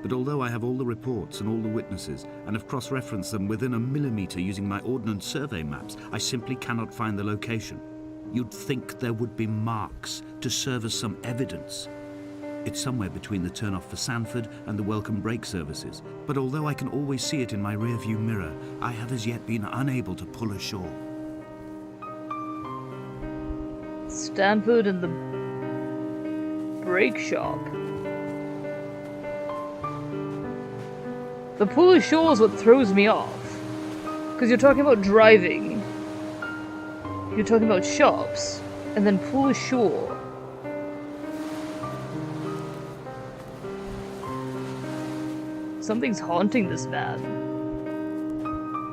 But although I have all the reports and all the witnesses, and have cross-referenced them within a millimetre using my Ordnance Survey maps, I simply cannot find the location. You'd think there would be marks to serve as some evidence. It's somewhere between the turn-off for Sanford and the welcome brake services, but although I can always see it in my rear-view mirror, I have as yet been unable to pull ashore. Stanford and the brake shop. The pull ashore is what throws me off. Because you're talking about driving. You're talking about shops. And then pull ashore. Something's haunting this man.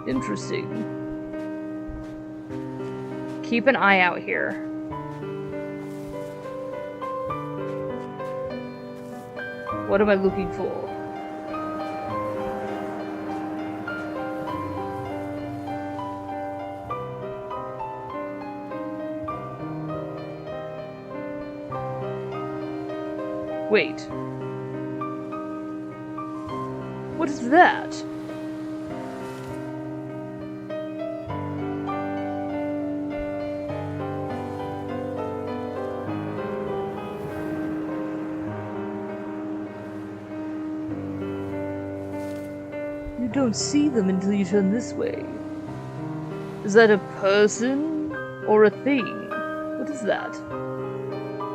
Interesting. Keep an eye out here. What am I looking for? Wait. What is that? You don't see them until you turn this way. Is that a person or a thing? What is that?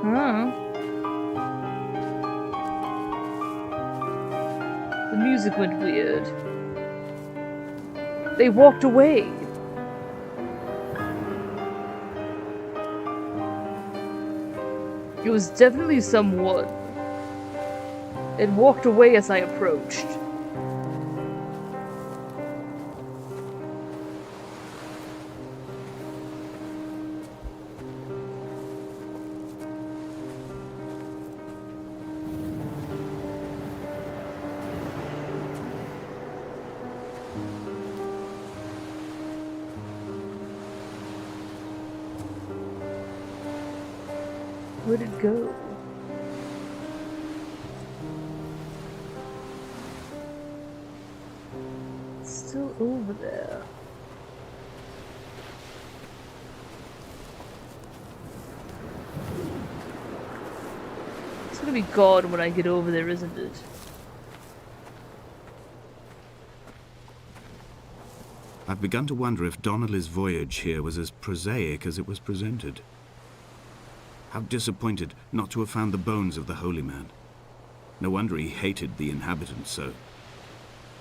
Hmm. The music went weird. They walked away. It was definitely someone. It walked away as I approached. Where'd it go? It's still over there. It's gonna be gone when I get over there, isn't it? I've begun to wonder if Donnelly's voyage here was as prosaic as it was presented. How disappointed not to have found the bones of the holy man. No wonder he hated the inhabitants so.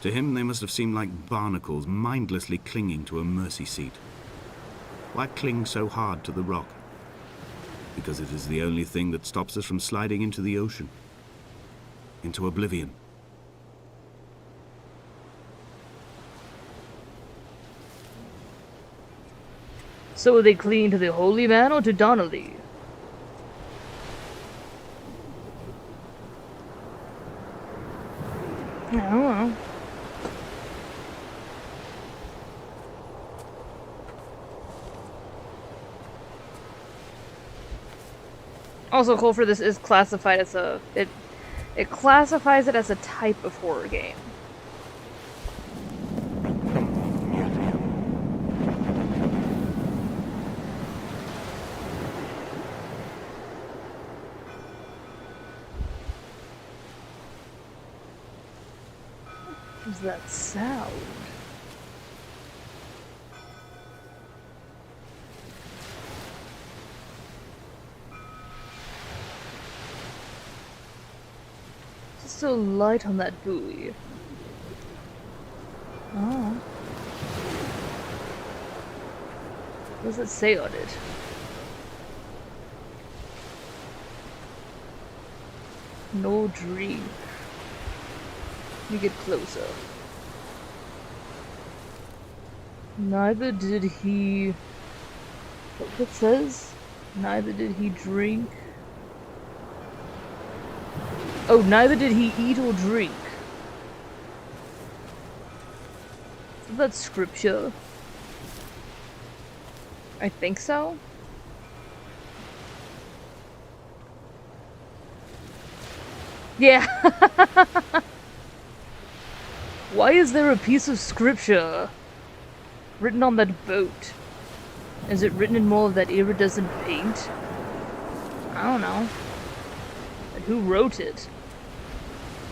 To him, they must have seemed like barnacles mindlessly clinging to a mercy seat. Why cling so hard to the rock? Because it is the only thing that stops us from sliding into the ocean, into oblivion. So are they clinging to the holy man or to Donnelly? I don't know. Also, Cole, for this is classified as it classifies it as a type of horror game. What is that sound? It's so light on that buoy. Oh. What does it say on it? No dream. Let me get closer. Neither did he... What it says? Neither did he drink. Oh, neither did he eat or drink. Is that scripture? I think so. Yeah. Why is there a piece of scripture written on that boat? Is it written in more of that iridescent paint? I don't know. And who wrote it?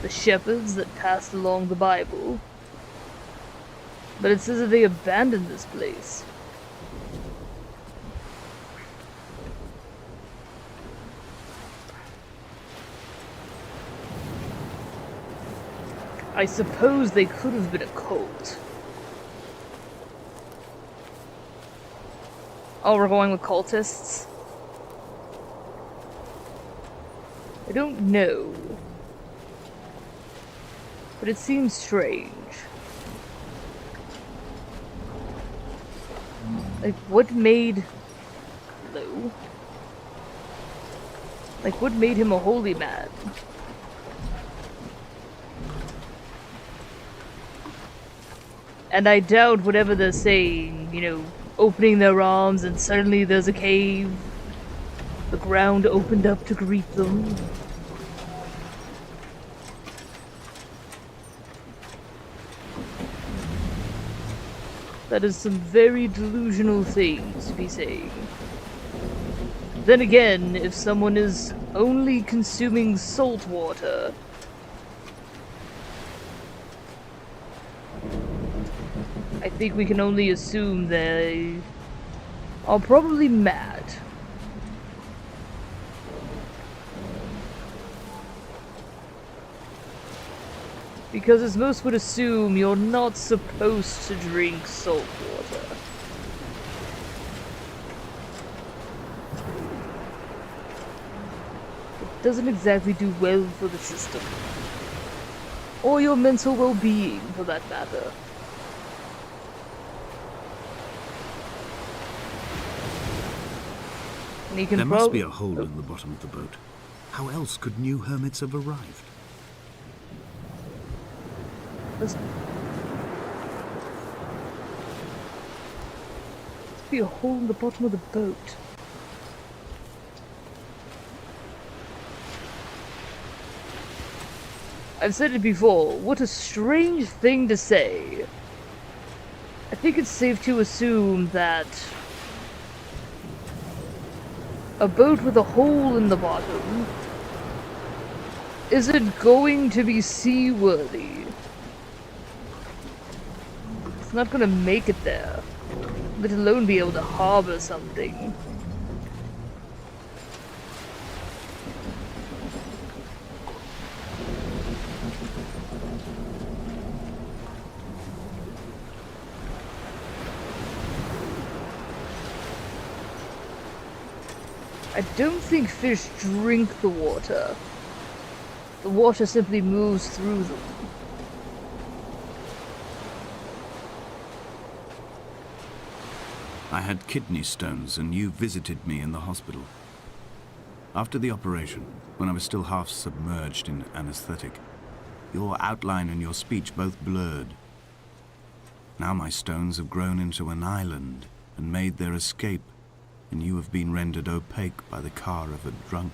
The shepherds that passed along the Bible. But it says that they abandoned this place. I suppose they could have been a cult. Oh, we're going with cultists? I don't know. But it seems strange. Like, what made... Hello? Like, what made him a holy man? And I doubt whatever they're saying, you know, opening their arms and suddenly there's a cave. The ground opened up to greet them. That is some very delusional things to be saying. Then again, if someone is only consuming salt water, I think we can only assume they are probably mad. Because as most would assume, you're not supposed to drink salt water. It doesn't exactly do well for the system. Or your mental well-being, for that matter. And you can There must be a hole in the bottom of the boat. How else could new hermits have arrived? Must be a hole in the bottom of the boat. I've said it before, what a strange thing to say. I think it's safe to assume that a boat with a hole in the bottom isn't going to be seaworthy. It's not gonna make it there, let alone be able to harbor something. I don't think fish drink the water. The water simply moves through them. I had kidney stones, and you visited me in the hospital. After the operation, when I was still half submerged in anesthetic, your outline and your speech both blurred. Now my stones have grown into an island and made their escape, and you have been rendered opaque by the car of a drunk.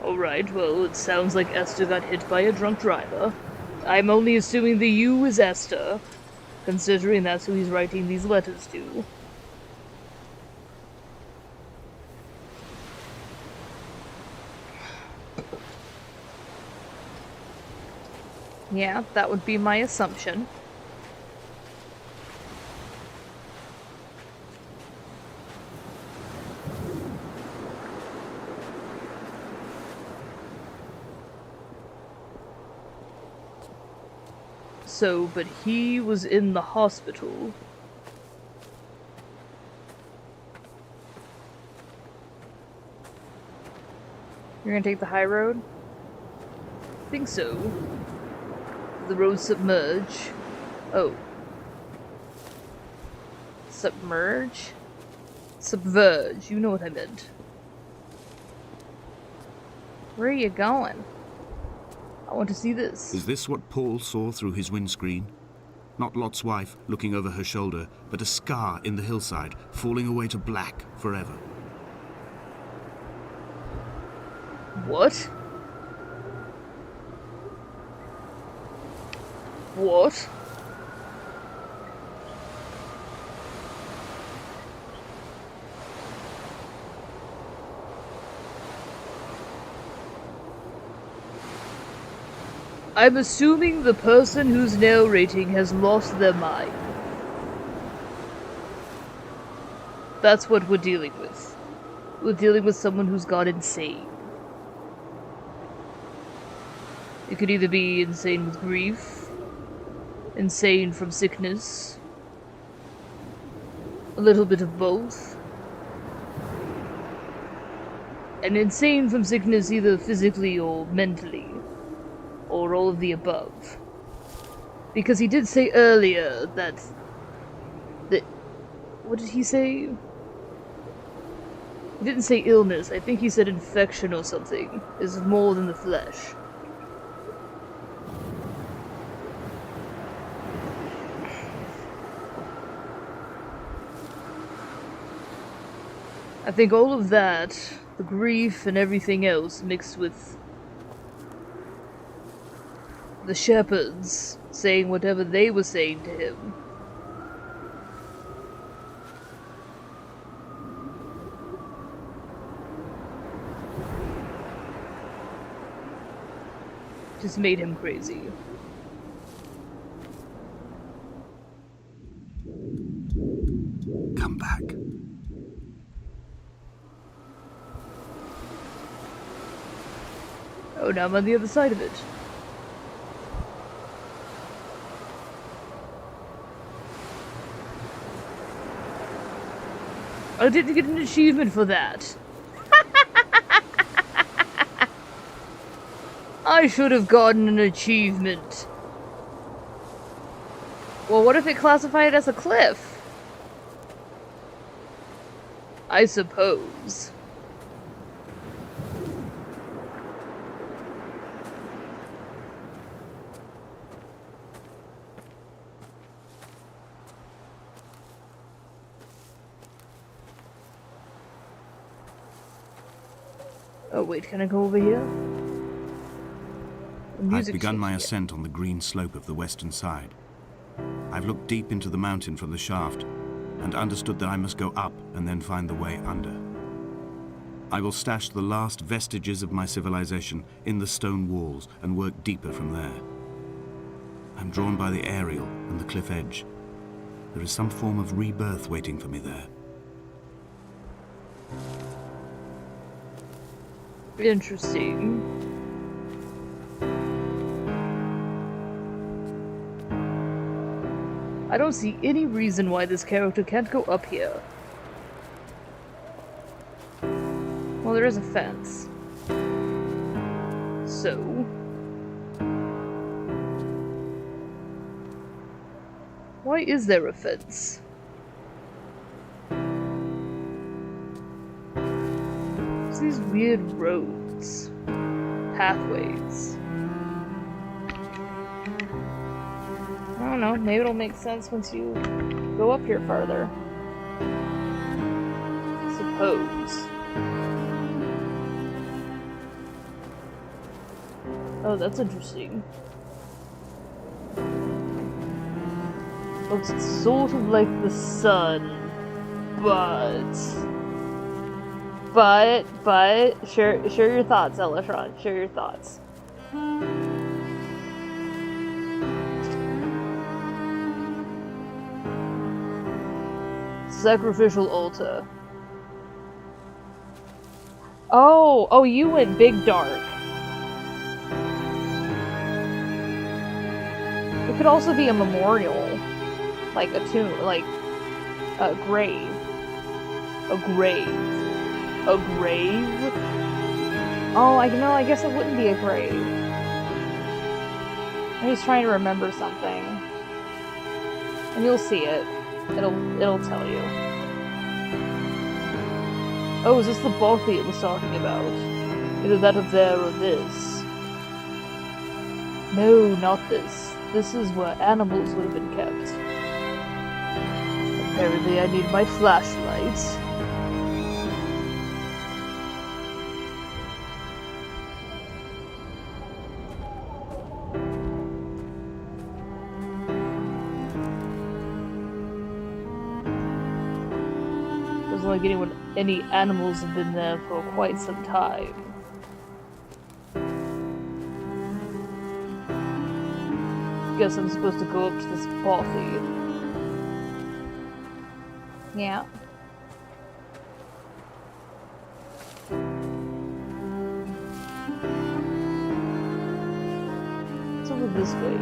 Alright, well, it sounds like Esther got hit by a drunk driver. I'm only assuming the you is Esther, considering that's who he's writing these letters to. Yeah, that would be my assumption. So, but he was in the hospital. You're gonna take the high road? I think so. The road submerge. Oh. Submerge? Subverge, you know what I meant. Where are you going? I want to see this. Is this what Paul saw through his windscreen? Not Lot's wife looking over her shoulder, but a scar in the hillside, falling away to black forever. What? What? I'm assuming the person who's narrating has lost their mind. That's what we're dealing with. We're dealing with someone who's gone insane. It could either be insane with grief, insane from sickness, a little bit of both. And insane from sickness either physically or mentally, or all of the above. Because he did say earlier that... What did he say? He didn't say illness, I think he said infection or something, is more than the flesh. I think all of that, the grief and everything else, mixed with the shepherds saying whatever they were saying to him, just made him crazy. Come back. Oh, now I'm on the other side of it. I didn't get an achievement for that. I should have gotten an achievement. Well, what if it classified as a cliff? I suppose. Oh wait, can I go over here? I've begun my ascent on the green slope of the western side. I've looked deep into the mountain from the shaft and understood that I must go up and then find the way under. I will stash the last vestiges of my civilization in the stone walls and work deeper from there. I'm drawn by the aerial and the cliff edge. There is some form of rebirth waiting for me there. Interesting. I don't see any reason why this character can't go up here. Well, there is a fence. So? Why is there a fence? It's these weird roads. Pathways. I don't know, maybe it'll make sense once you go up here farther. Suppose. Oh, that's interesting. Looks sort of like the sun, but share your thoughts, Elatron. Share your thoughts. Sacrificial altar. Oh, you went big dark. It could also be a memorial. Like a tomb, like a grave. A grave. A grave? Oh, I guess it wouldn't be a grave. I'm just trying to remember something. And you'll see it. It'll tell you. Oh, is this the bothy it was talking about? Either that up there or this. No, not this. This is where animals would have been kept. Apparently I need my flashlight. Doesn't look like any animals have been there for quite some time. Guess I'm supposed to go up to this bothy. Yeah. It's over this way.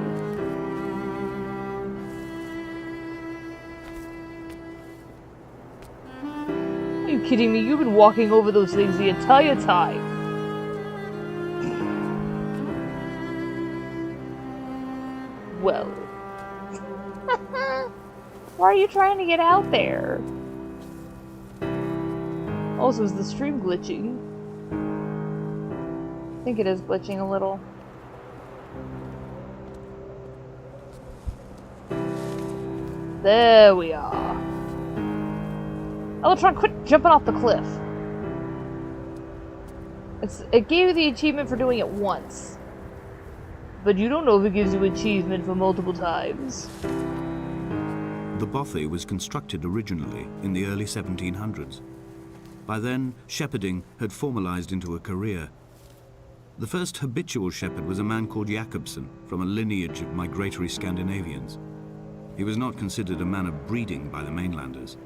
Are you kidding me? You've been walking over those things the entire time. Well. Why are you trying to get out there? Also, is the stream glitching? I think it is glitching a little. There we are. Elatron, quit jumping off the cliff. It gave you the achievement for doing it once. But you don't know if it gives you achievement for multiple times. The bothy was constructed originally in the early 1700s. By then, shepherding had formalized into a career. The first habitual shepherd was a man called Jakobsen, from a lineage of migratory Scandinavians. He was not considered a man of breeding by the mainlanders.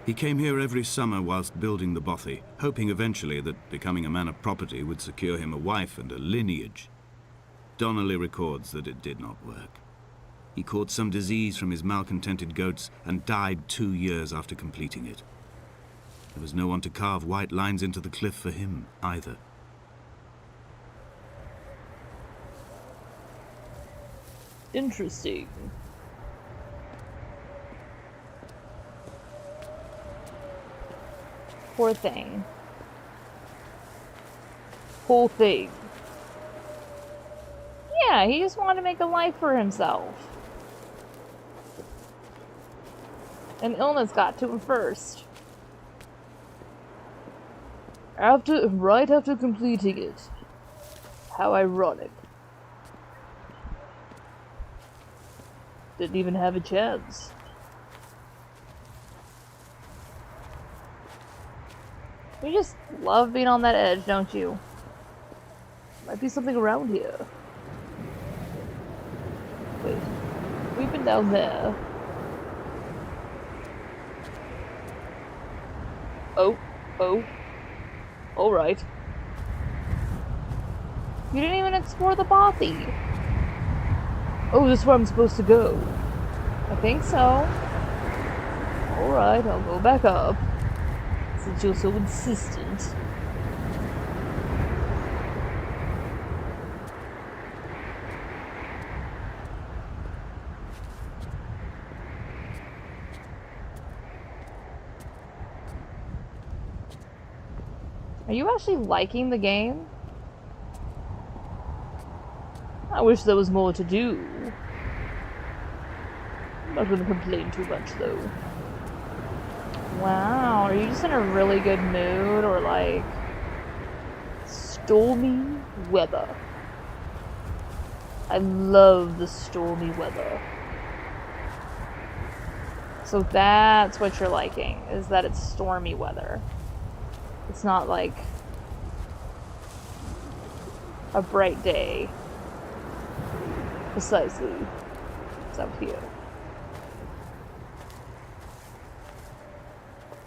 He came here every summer whilst building the bothy, hoping eventually that becoming a man of property would secure him a wife and a lineage. Donnelly records that it did not work. He caught some disease from his malcontented goats and died 2 years after completing it. There was no one to carve white lines into the cliff for him, either. Interesting. Poor thing. Whole thing. Yeah, he just wanted to make a life for himself. And illness got to him first. Right after completing it. How ironic. Didn't even have a chance. You just love being on that edge, don't you? Might be something around here. Wait. We've been down there. Oh. Alright. You didn't even explore the bothy. Oh, this is where I'm supposed to go. I think so. Alright, I'll go back up. Since you're so insistent. Are you actually liking the game? I wish there was more to do. I'm not gonna complain too much, though. Wow, are you just in a really good mood, or like... Stormy weather. I love the stormy weather. So that's what you're liking, is that it's stormy weather. It's not like a bright day. Precisely. It's out here.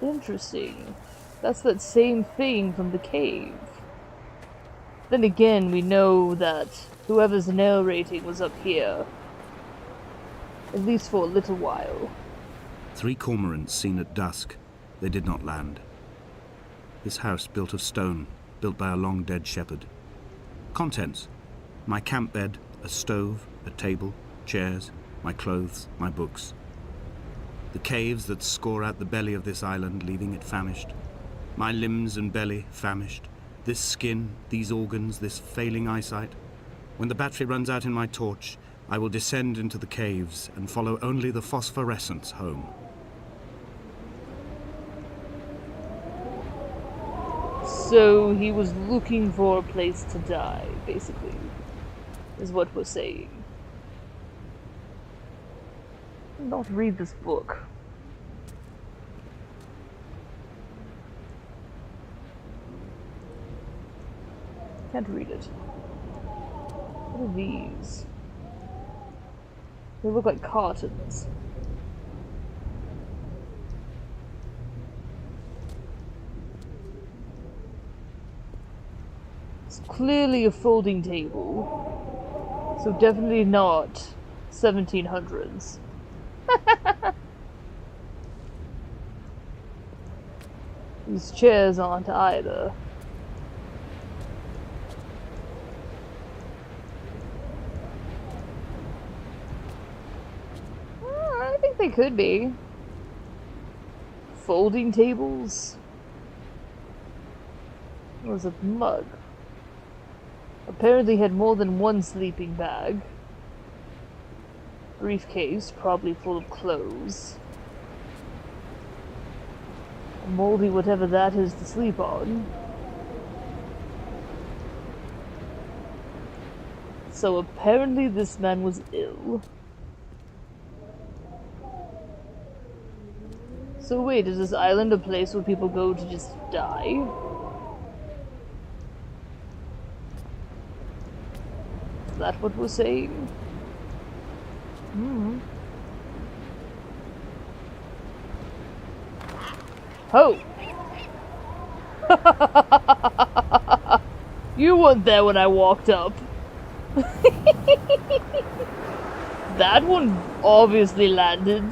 Interesting. That's that same thing from the cave. Then again, we know that whoever's narrating was up here. At least for a little while. 3 cormorants seen at dusk. They did not land. This house built of stone, built by a long-dead shepherd. Contents: my camp bed, a stove, a table, chairs, my clothes, my books. The caves that score out the belly of this island, leaving it famished. My limbs and belly famished. This skin, these organs, this failing eyesight. When the battery runs out in my torch, I will descend into the caves and follow only the phosphorescence home. So he was looking for a place to die, basically, is what we're saying. Not read this book. Can't read it. What are these? They look like cartons. It's clearly a folding table. So definitely not 1700s. These chairs aren't either. I think they could be. Folding tables? It was a mug. Apparently had more than one sleeping bag. Briefcase, probably full of clothes. A moldy whatever that is to sleep on. So apparently this man was ill. So wait, is this island a place where people go to just die? Is that what we're saying? Oh! You weren't there when I walked up. That one obviously landed.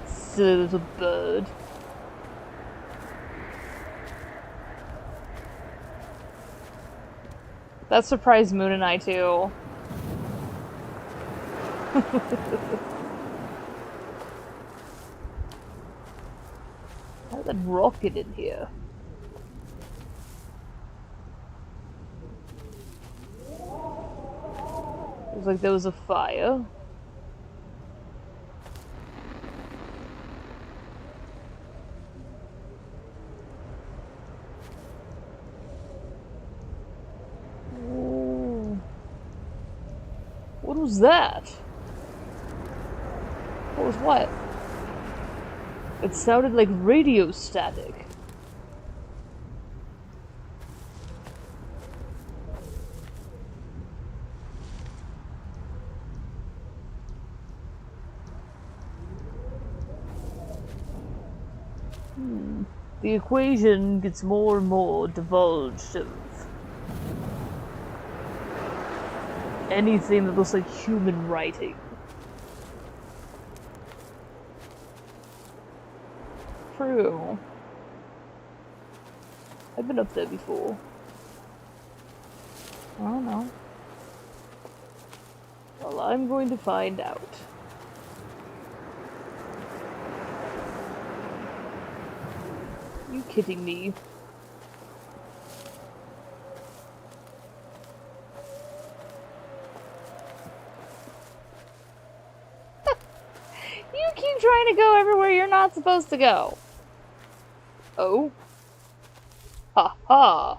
Silly little bird. That surprised Moon and I too. How did that rocket in here? It was like there was a fire. Ooh. What was that? What was what? It sounded like radio static. The equation gets more and more divulged of anything that looks like human writing. True. I've been up there before. I don't know. Well, I'm going to find out. You kidding me? You keep trying to go everywhere you're not supposed to go. Oh? Ha ha!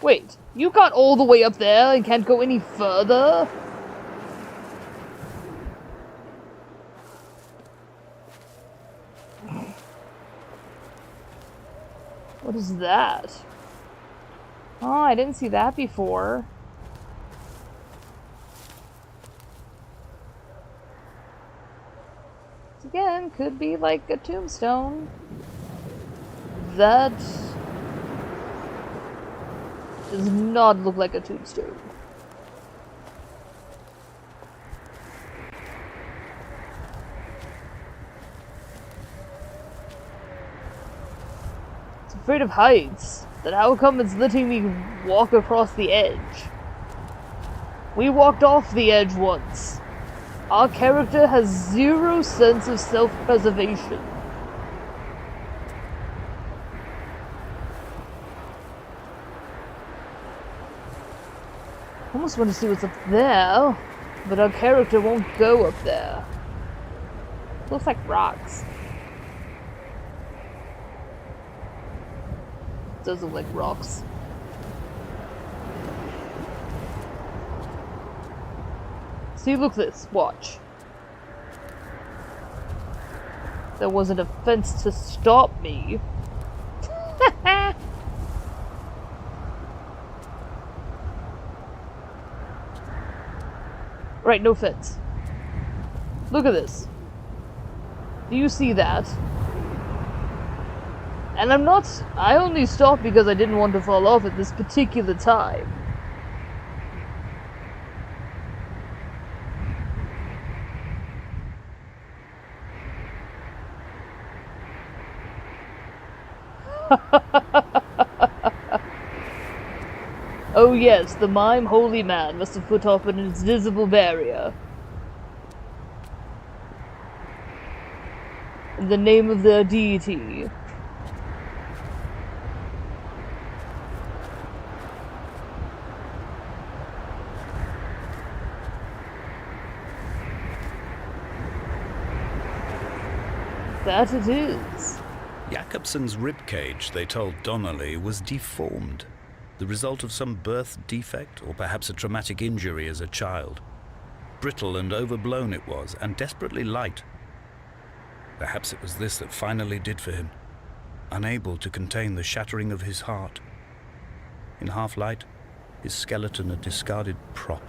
Wait, you got all the way up there and can't go any further? What is that? Oh, I didn't see that before. Again, could be like a tombstone. That does not look like a tombstone. It's afraid of heights. Then how come it's letting me walk across the edge? We walked off the edge once. Our character has zero sense of self-preservation. I almost want to see what's up there, but our character won't go up there. Looks like rocks. Does look like rocks. See, look this. Watch. There wasn't a fence to stop me. Right, no fence. Look at this. Do you see that? And I only stopped because I didn't want to fall off at this particular time. Oh yes, the mime holy man must have put up an invisible barrier. In the name of their deity. That it is. Jakobsen's ribcage, they told Donnelly, was deformed, the result of some birth defect or perhaps a traumatic injury as a child. Brittle and overblown it was, and desperately light. Perhaps it was this that finally did for him, unable to contain the shattering of his heart. In half-light, his skeleton a discarded prop,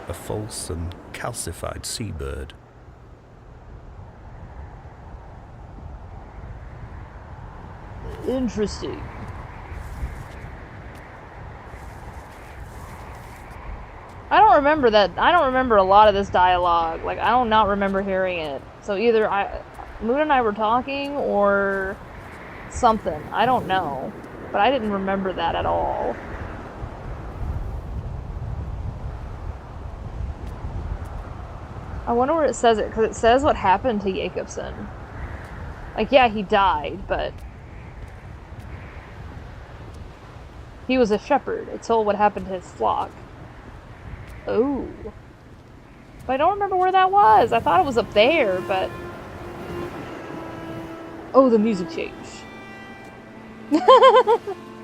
a false and calcified seabird. Interesting. I don't remember that. I don't remember a lot of this dialogue. Like, I don't not remember hearing it. So either Moon and I were talking or something. I don't know. But I didn't remember that at all. I wonder where it says it, because it says what happened to Jakobsen. Like, yeah, he died, but he was a shepherd. It told what happened to his flock. Oh. But I don't remember where that was. I thought it was up there, but... Oh, the music changed.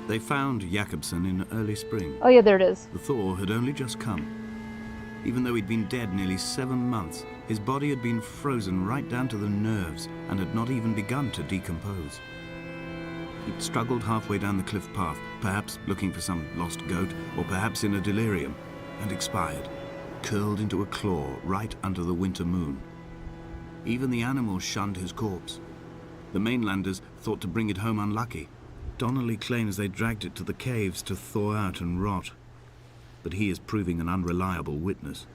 They found Jakobsen in early spring. Oh yeah, there it is. The thaw had only just come. Even though he'd been dead nearly 7 months, his body had been frozen right down to the nerves and had not even begun to decompose. He'd struggled halfway down the cliff path, perhaps looking for some lost goat, or perhaps in a delirium, and expired, curled into a claw right under the winter moon. Even the animals shunned his corpse. The mainlanders thought to bring it home unlucky. Donnelly claims they dragged it to the caves to thaw out and rot. but he is proving an unreliable witness.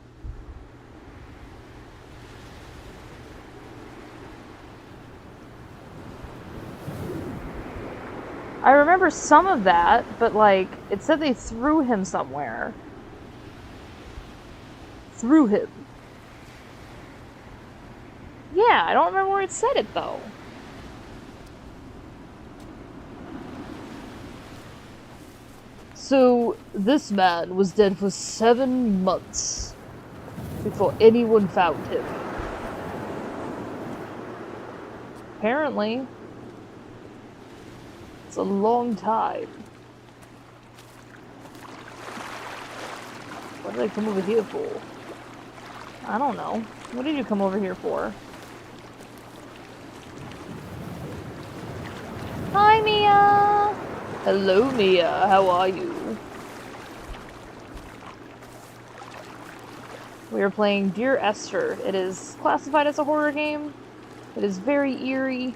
I remember some of that, but like, it said they threw him somewhere. Threw him. Yeah, I don't remember where it said it though. So, this man was dead for 7 months before anyone found him. Apparently. It's a long time. What did I come over here for? I don't know. What did you come over here for? Hi, Mia! Hello, Mia. How are you? We are playing Dear Esther. It is classified as a horror game. It is very eerie.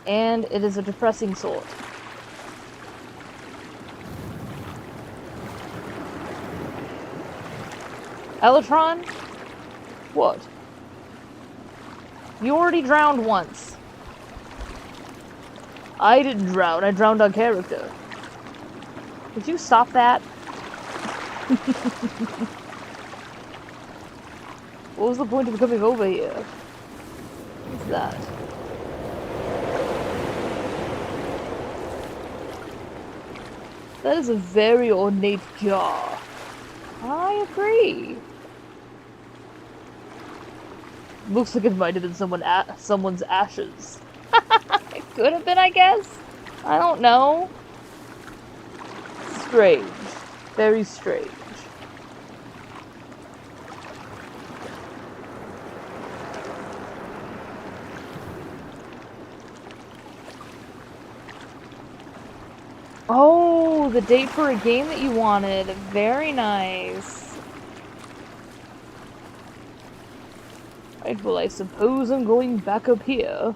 And it is a depressing sort. Elytron? What? You already drowned once. I didn't drown. I drowned on character. Could you stop that? What was the point of coming over here? What's that? That is a very ornate jar. I agree. Looks like it might have been someone's ashes. It could have been, I guess. I don't know. Strange. Very strange. Oh, the date for a game that you wanted. Very nice. Right, well, I suppose I'm going back up here.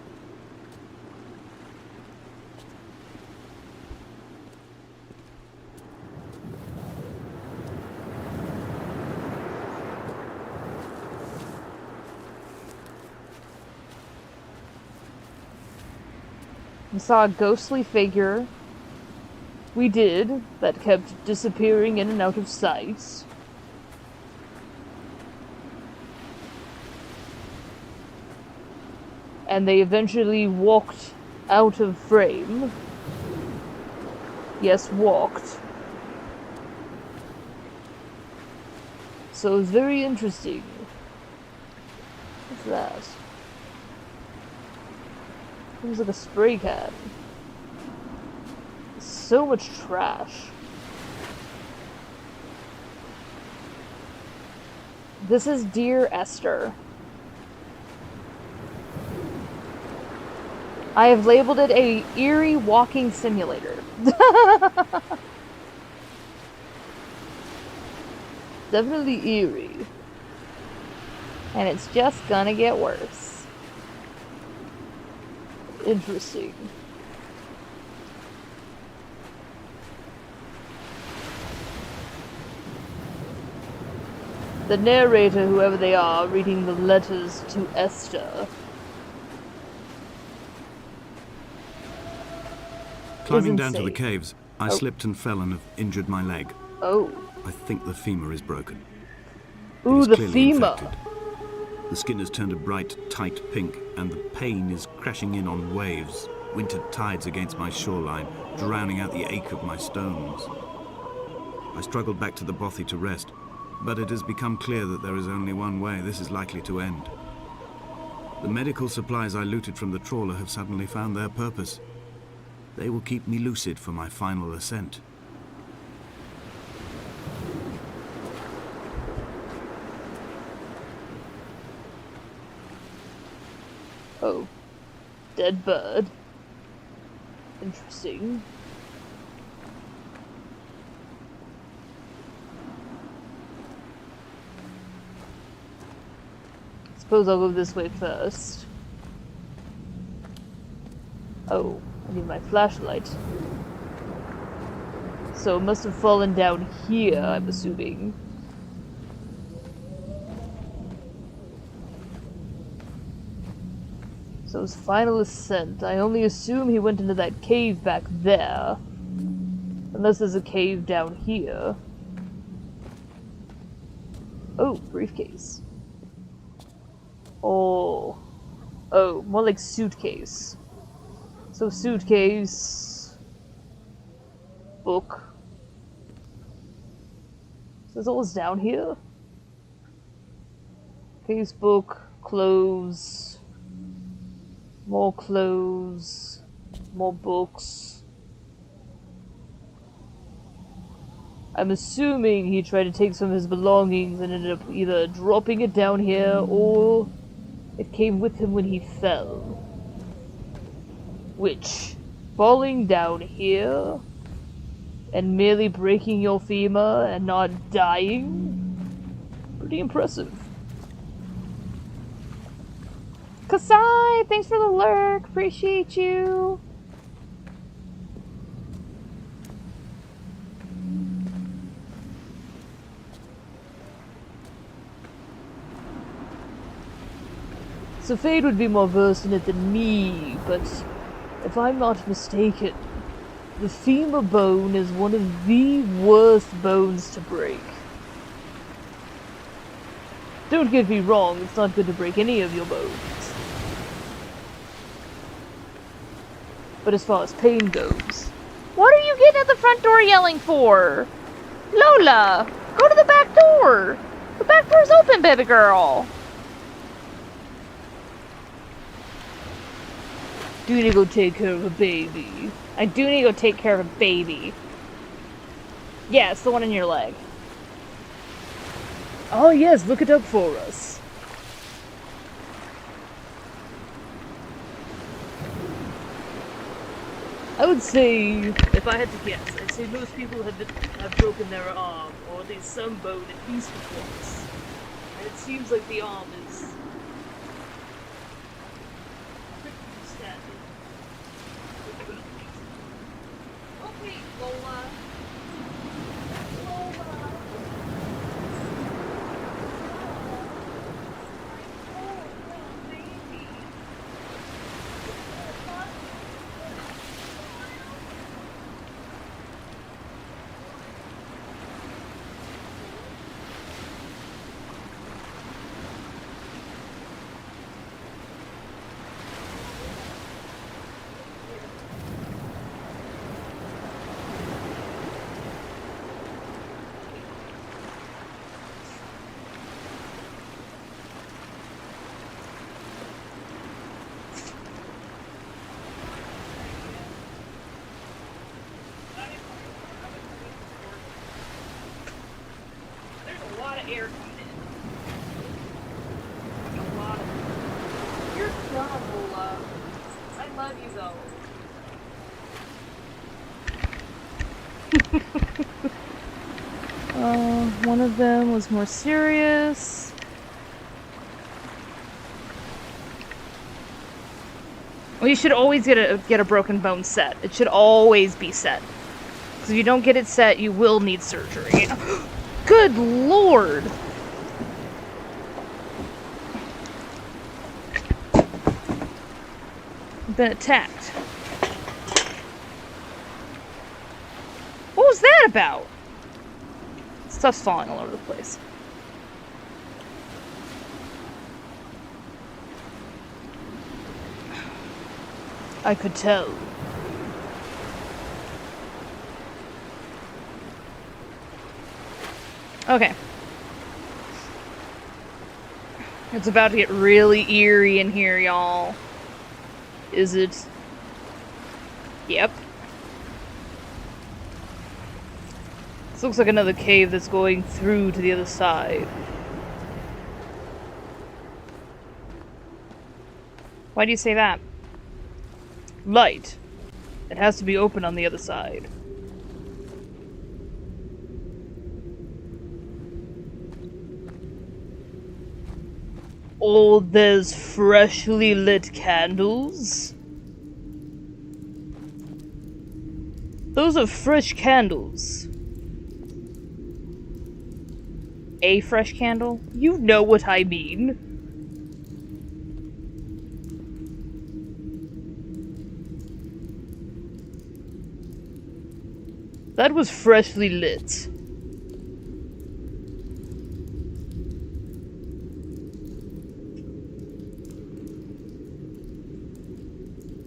We saw a ghostly figure. We did. That kept disappearing in and out of sight. And they eventually walked out of frame. Yes, walked. So it was very interesting. What's that? Seems like a spray can. So much trash. This is Dear Esther. I have labeled it a eerie walking simulator. Definitely eerie. And it's just gonna get worse. Interesting. The narrator, whoever they are, reading the letters to Esther. Climbing down to the insane. caves, I slipped and fell and have injured my leg. Oh. I think the femur is broken. It Ooh, is the clearly femur. infected. The skin has turned a bright, tight pink, and the pain is crashing in on waves, winter tides against my shoreline, drowning out the ache of my stones. I struggled back to the bothy to rest, but it has become clear that there is only one way this is likely to end. The medical supplies I looted from the trawler have suddenly found their purpose. They will keep me lucid for my final ascent. Oh. Dead bird. Interesting. Suppose I'll go this way first. Oh, I need my flashlight. So it must have fallen down here, I'm assuming. So his final ascent. I only assume he went into that cave back there. Unless there's a cave down here. Oh, briefcase. Oh. Oh, more like suitcase. So suitcase. Book. So is all this down here? Case, book, clothes. More clothes. More books. I'm assuming he tried to take some of his belongings and ended up either dropping it down here or it came with him when he fell. Which, falling down here and merely breaking your femur and not dying, pretty impressive. Kasai, thanks for the lurk. Appreciate you. So Fade would be more versed in it than me, but if I'm not mistaken, the femur bone is one of the worst bones to break. Don't get me wrong, it's not good to break any of your bones. But as far as pain goes... What are you getting at the front door yelling for? Lola, go to the back door. The back door's open, baby girl. Do you need to go take care of a baby? I do need to go take care of a baby. Yeah, it's the one in your leg. Oh yes, look it up for us. I would say, if I had to guess, I'd say most people have broken their arm, or at least some bone at least once. And it seems like the arm is pretty standard. Okay, Lola. Air coming in. A lot of... You're dumb, Lola. I love you, though. One of them was more serious. Well, you should always get a broken bone set. It should always be set. Because if you don't get it set, you will need surgery. Good lord! Been attacked. What was that about? Stuff's falling all over the place. I could tell. Okay. It's about to get really eerie in here, y'all. Is it? Yep. This looks like another cave that's going through to the other side. Why do you say that? Light. It has to be open on the other side. Oh, there's freshly lit candles? Those are fresh candles. A fresh candle? You know what I mean. That was freshly lit.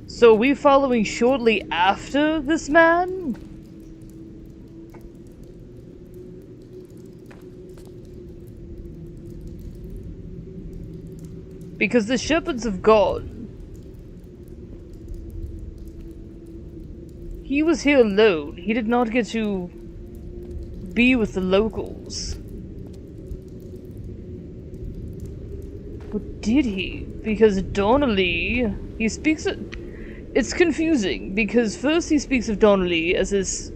So are we following shortly after this man? Because the shepherds have gone. He was here alone. He did not get to be with the locals. But did he? Because Donnelly, he speaks of... It's confusing, because first he speaks of Donnelly as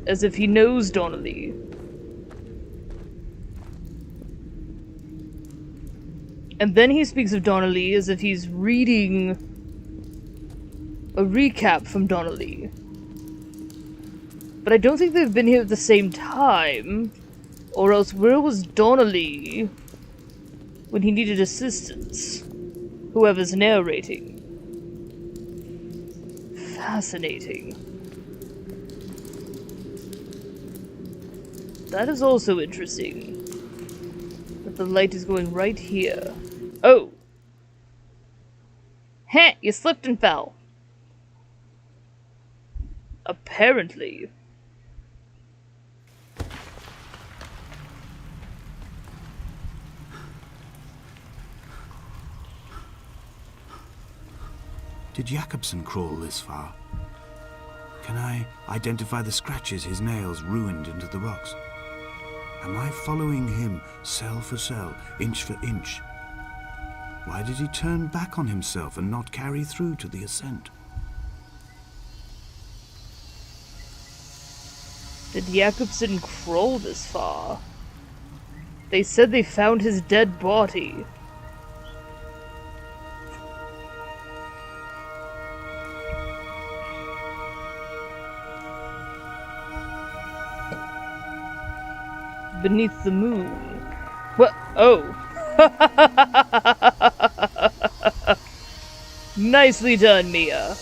if he knows Donnelly. And then he speaks of Donnelly as if he's reading a recap from Donnelly. But I don't think they've been here at the same time, or else where was Donnelly when he needed assistance? Whoever's narrating. Fascinating. That is also interesting. That the light is going right here. Oh! Heh! You slipped and fell. Apparently. Did Jakobsen crawl this far? Can I identify the scratches his nails ruined into the rocks? Am I following him cell for cell, inch for inch? Why did he turn back on himself and not carry through to the ascent? Did Jakobsen crawl this far? They said they found his dead body. Beneath the moon. What? Oh. Nicely done, Mia.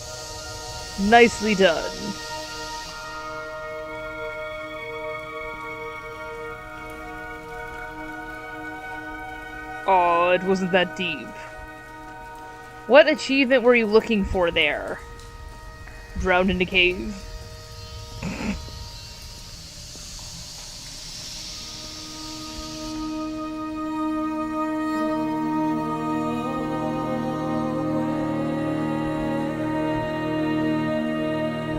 Nicely done. Oh, it wasn't that deep. What achievement were you looking for there? Drowned in a cave?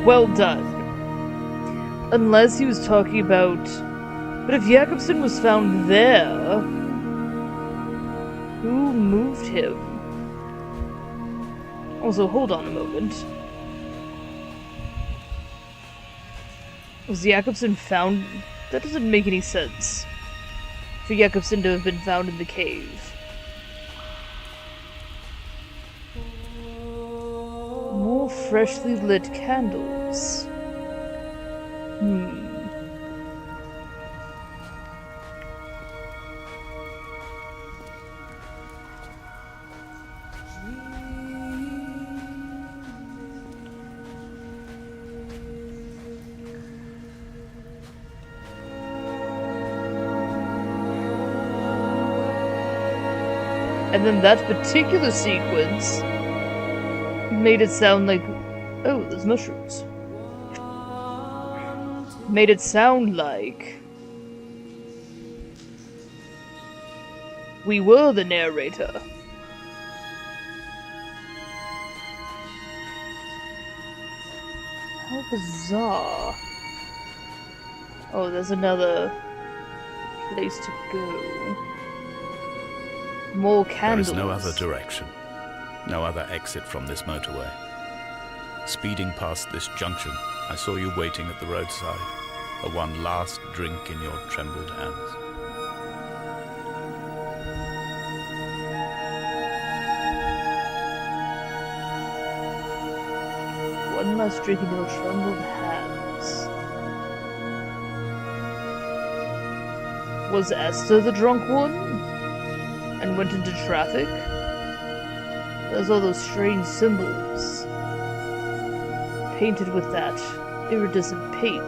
Well done. Unless he was talking about... But if Jakobsen was found there... Who moved him? Also, hold on a moment. Was Jakobsen found... That doesn't make any sense. For Jakobsen to have been found in the cave. More freshly lit candles. And then that particular sequence made it sound like, oh, there's mushrooms. Made it sound like we were the narrator. How bizarre. Oh, there's another place to go. More candles. There is no other direction, no other exit from this motorway. Speeding past this junction, I saw you waiting at the roadside, a one last drink in your trembled hands. One last drink in your trembled hands. Was Esther the drunk one? And went into traffic? There's all those strange symbols. Painted with that iridescent paint.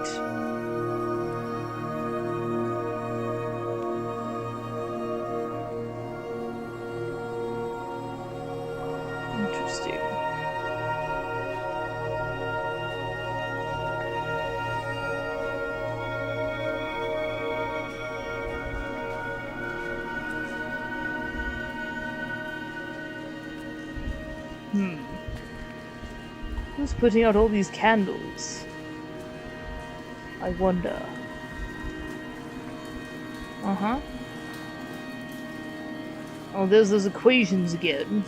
Interesting. Who's putting out all these candles? I wonder. Uh-huh. Oh, there's those equations again.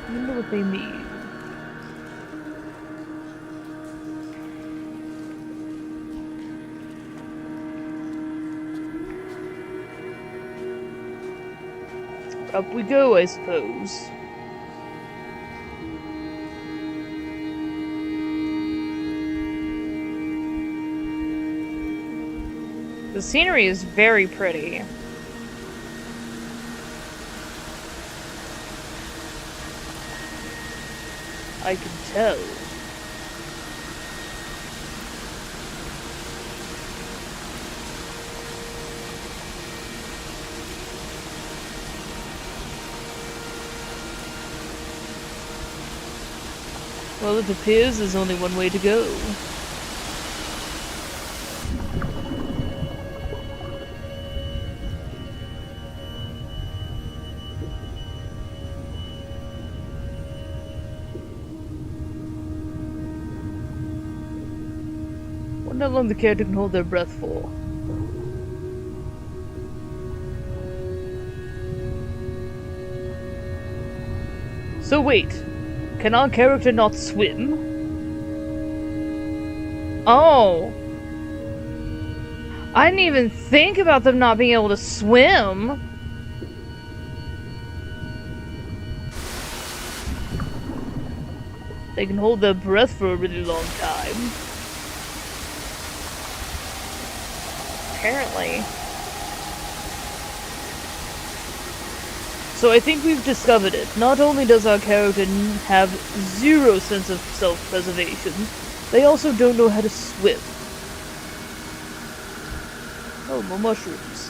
I wonder what they mean. Up we go, I suppose. The scenery is very pretty. I can tell. Well, it appears there's only one way to go. Wonder how long the character can hold their breath for. So wait. Can our character not swim? Oh! I didn't even think about them not being able to swim! They can hold their breath for a really long time. Apparently. So I think we've discovered it. Not only does our character have zero sense of self-preservation, they also don't know how to swim. Oh, more mushrooms.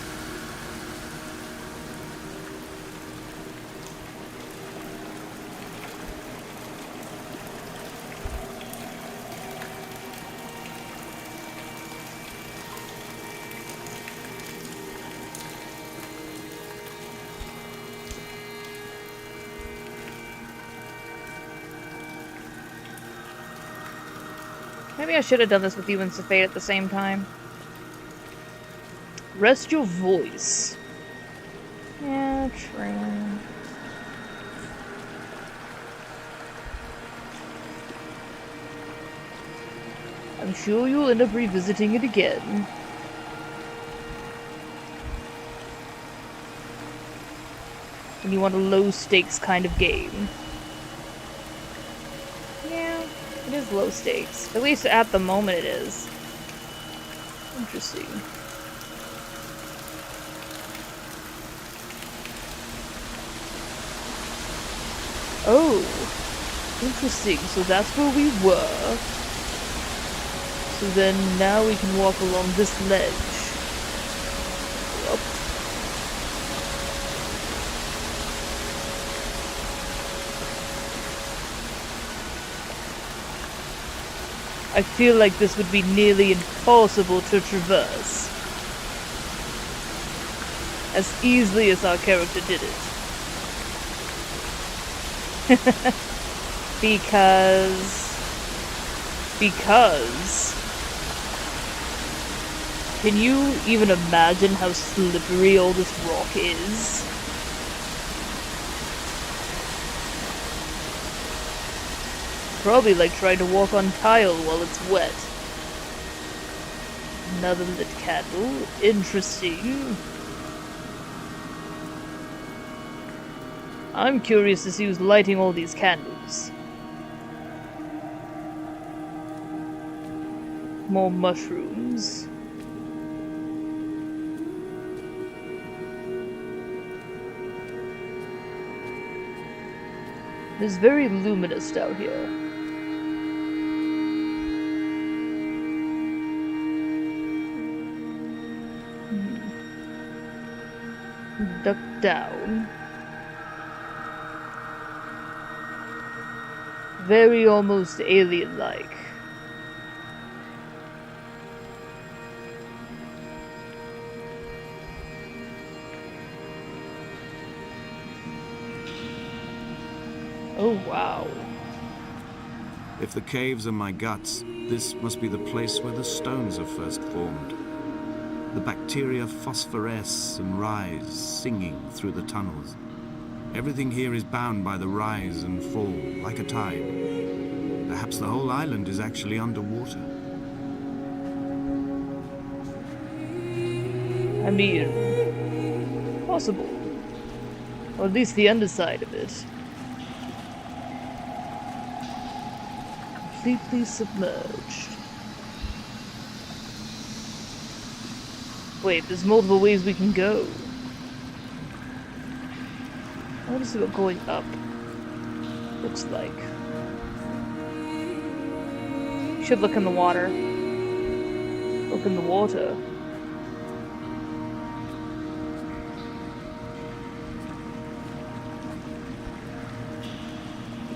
Maybe I should have done this with you and Safade at the same time. Rest your voice. Yeah, true. I'm sure you'll end up revisiting it again. When you want a low-stakes kind of game. Yeah, it is low stakes. At least at the moment it is. Interesting. Oh, interesting. So that's where we were. So then now we can walk along this ledge. Up. I feel like this would be nearly impossible to traverse. As easily as our character did it. Because... Can you even imagine how slippery all this rock is? Probably like trying to walk on tile while it's wet. Another lit candle. Interesting. I'm curious to see who's lighting all these candles. More mushrooms. It's very luminous out here. Duck down. Very almost alien-like. Oh, wow. If the caves are my guts, this must be the place where the stones are first formed. The bacteria phosphoresce and rise, singing through the tunnels. Everything here is bound by the rise and fall, like a tide. Perhaps the whole island is actually underwater. I mean, possible. Or at least the underside of it. Completely submerged. Wait, there's multiple ways we can go. What is it going up? Looks like. Should look in the water. Look in the water.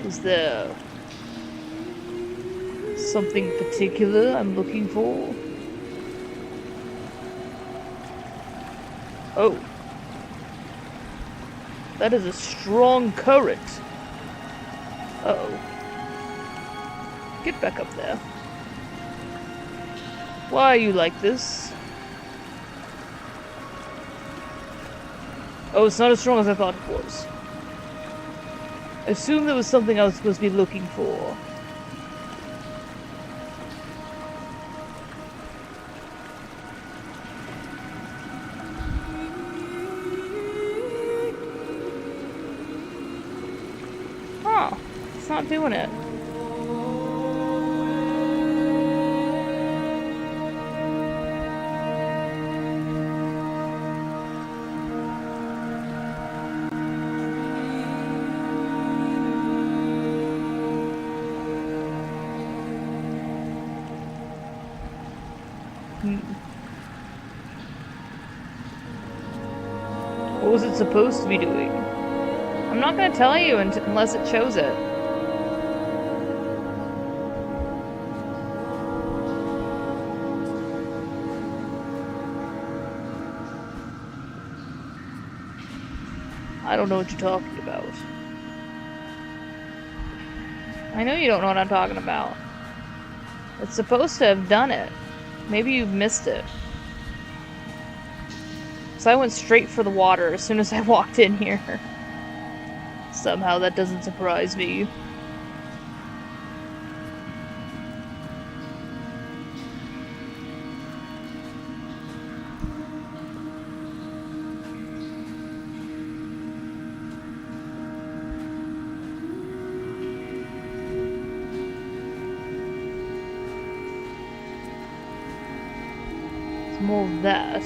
Is there something particular I'm looking for? Oh. That is a strong current. Uh-oh. Get back up there. Why are you like this? Oh, it's not as strong as I thought it was. I assumed there was something I was supposed to be looking for. Oh, it's not doing it. What was it supposed to be doing? I'm not gonna tell you unless it shows it. I don't know what you're talking about. I know you don't know what I'm talking about. It's supposed to have done it. Maybe you missed it. So I went straight for the water as soon as I walked in here. Somehow that doesn't surprise me. It's more of that.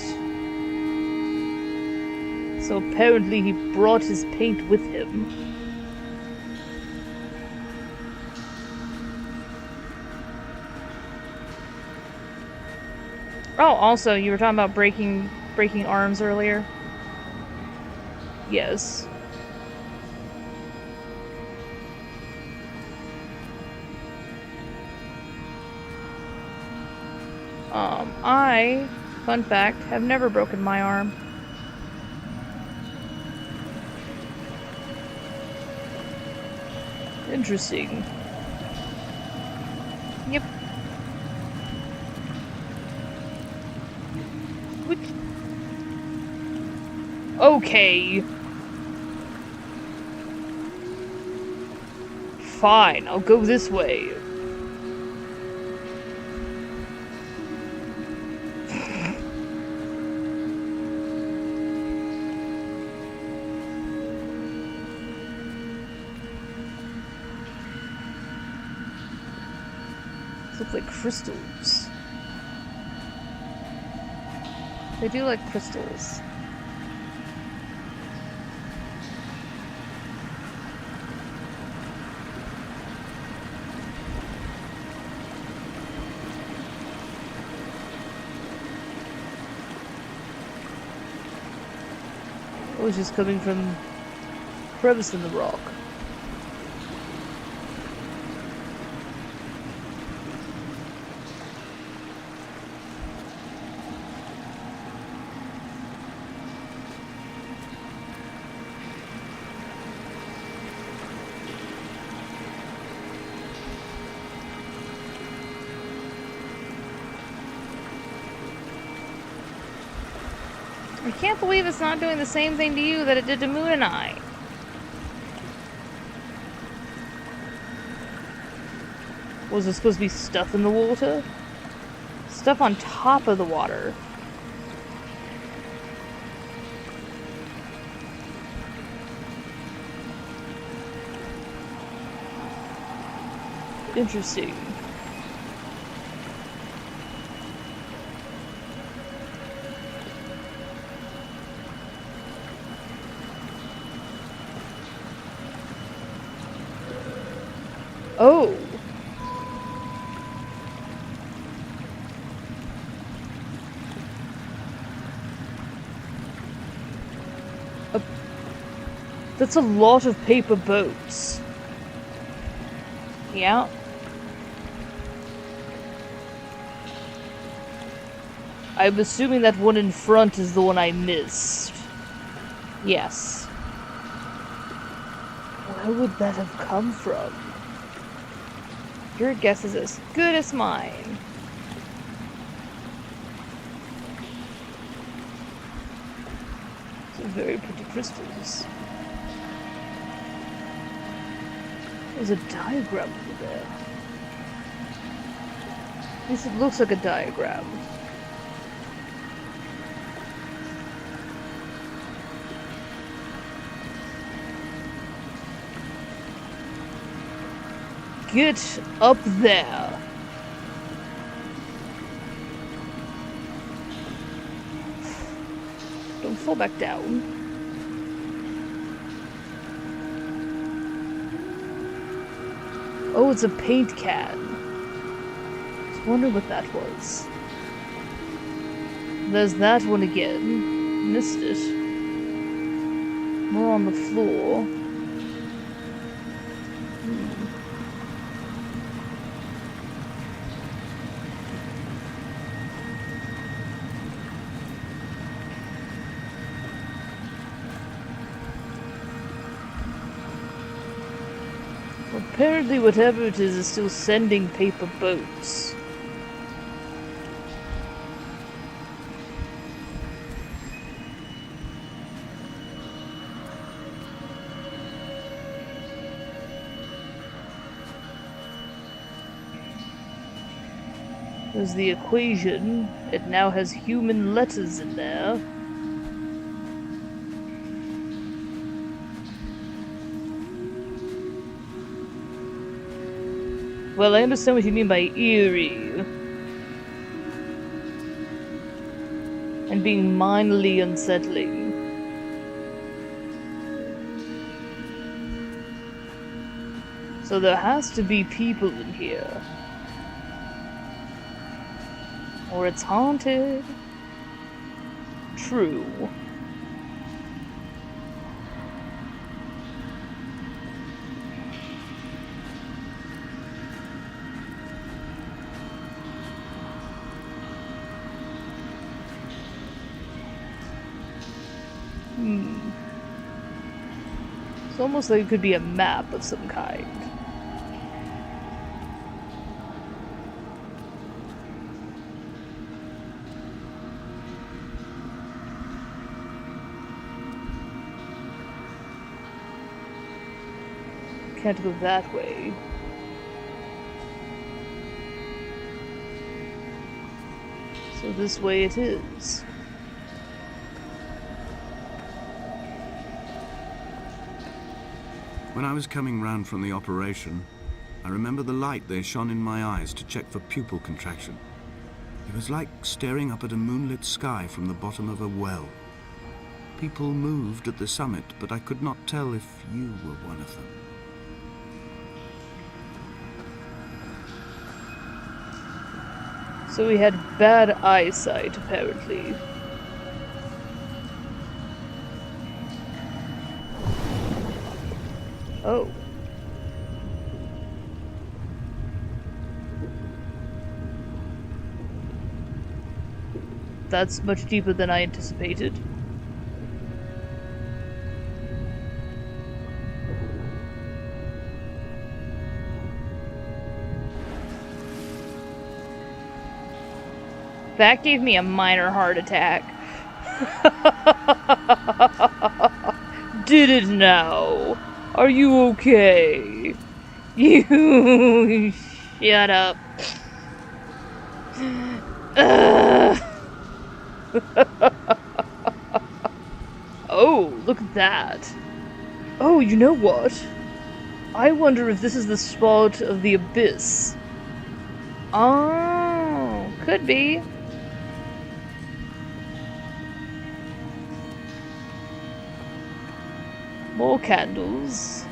So apparently he brought his paint with him. Oh, also, you were talking about breaking arms earlier? Yes. Fun fact, have never broken my arm. Interesting. Yep. Which... Okay. Fine, I'll go this way. Look like crystals. They do like crystals. It was just coming from crevice in the rock. I can't believe it's not doing the same thing to you that it did to Moon and I. Was there supposed to be stuff in the water? Stuff on top of the water. Interesting. Oh! That's a lot of paper boats. Yeah. I'm assuming that one in front is the one I missed. Yes. Where would that have come from? Your guess is as good as mine. Some very pretty crystals. There's a diagram over there. At least it looks like a diagram. Get up there! Don't fall back down. Oh, it's a paint can. I was wondering what that was. There's that one again. Missed it. More on the floor. Apparently whatever it is still sending paper boats. There's the equation. It now has human letters in there. Well, I understand what you mean by eerie. And being mildly unsettling. So there has to be people in here. Or it's haunted. True. It's almost like it could be a map of some kind. Can't go that way. So this way it is. When I was coming round from the operation, I remember the light they shone in my eyes to check for pupil contraction. It was like staring up at a moonlit sky from the bottom of a well. People moved at the summit, but I could not tell if you were one of them. So we had bad eyesight, apparently. Oh. That's much deeper than I anticipated. That gave me a minor heart attack. Did it now? Are you okay? You shut up. Oh, look at that. Oh, you know what? I wonder if this is the spot of the abyss. Oh, could be. More candles.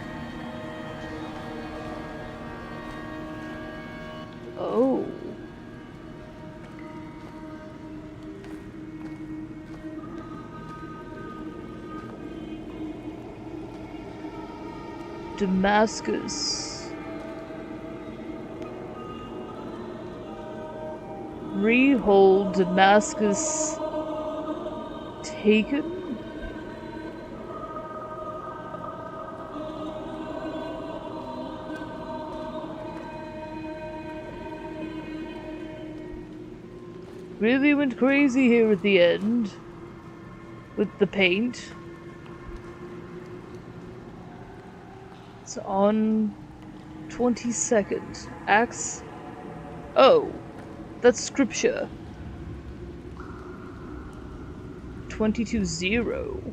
Oh. Damascus. Rehold Damascus taken? Really went crazy here at the end. With the paint. It's on 22nd. Acts. Oh, that's scripture. 22-0.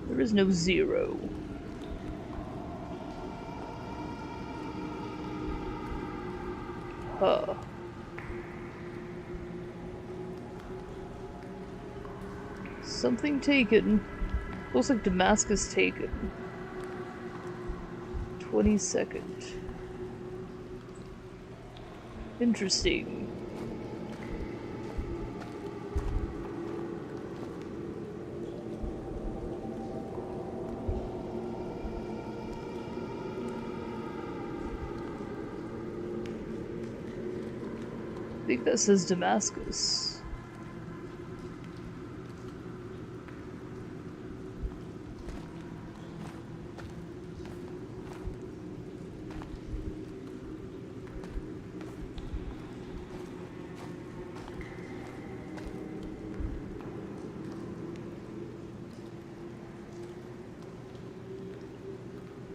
There is no 0. Huh. Something taken. Looks like Damascus taken. 22nd. Interesting. I think that says Damascus.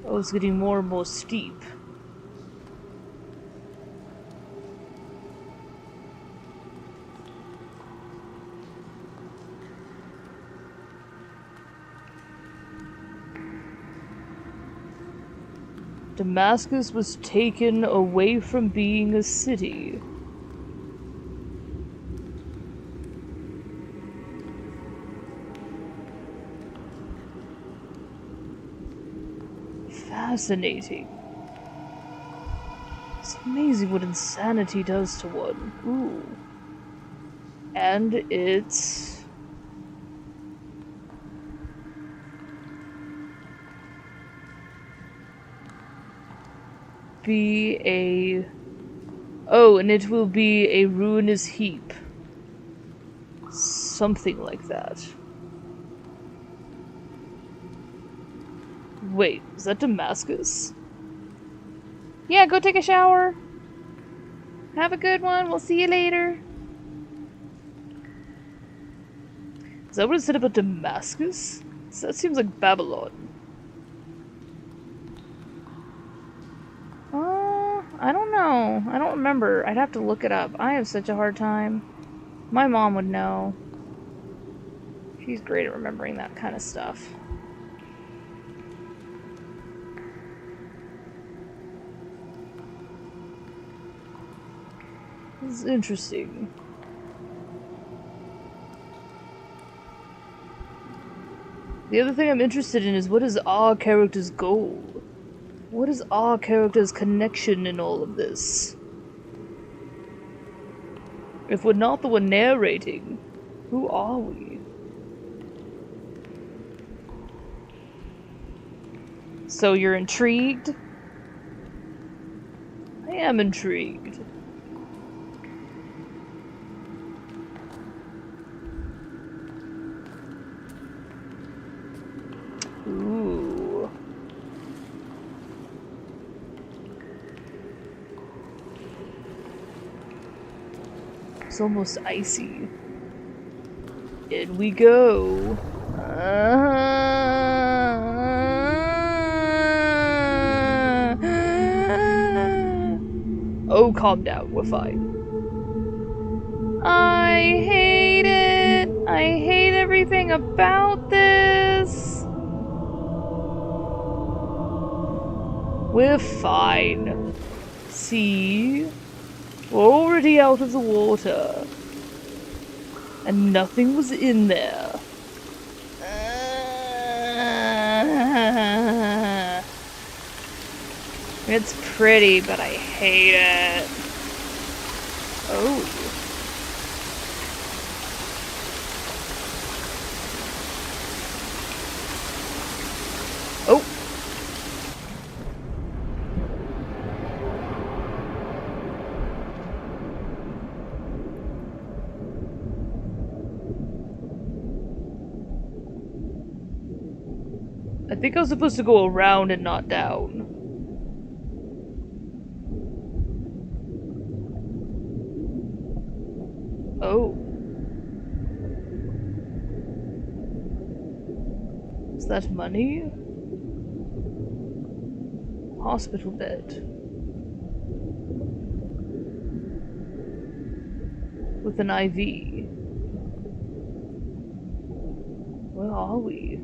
Oh, it's getting more and more steep. Damascus was taken away from being a city. Fascinating. It's amazing what insanity does to one. Ooh. And it's... be a... Oh, and it will be a ruinous heap. Something like that. Wait, is that Damascus? Yeah, go take a shower. Have a good one. We'll see you later. Is that what it said about Damascus? That seems like Babylon. I don't know. I don't remember. I'd have to look it up. I have such a hard time. My mom would know. She's great at remembering that kind of stuff. This is interesting. The other thing I'm interested in is what is our character's goal? What is our character's connection in all of this? If we're not the one narrating, who are we? So you're intrigued? I am intrigued. Ooh. It's almost icy. In we go. Oh, calm down. We're fine. I hate it. I hate everything about this. We're fine. See? We're already out of the water. And nothing was in there. It's pretty, but I hate it. Oh. Oh. I think I was supposed to go around and not down. Oh. Is that money? Hospital bed. With an IV. Where are we?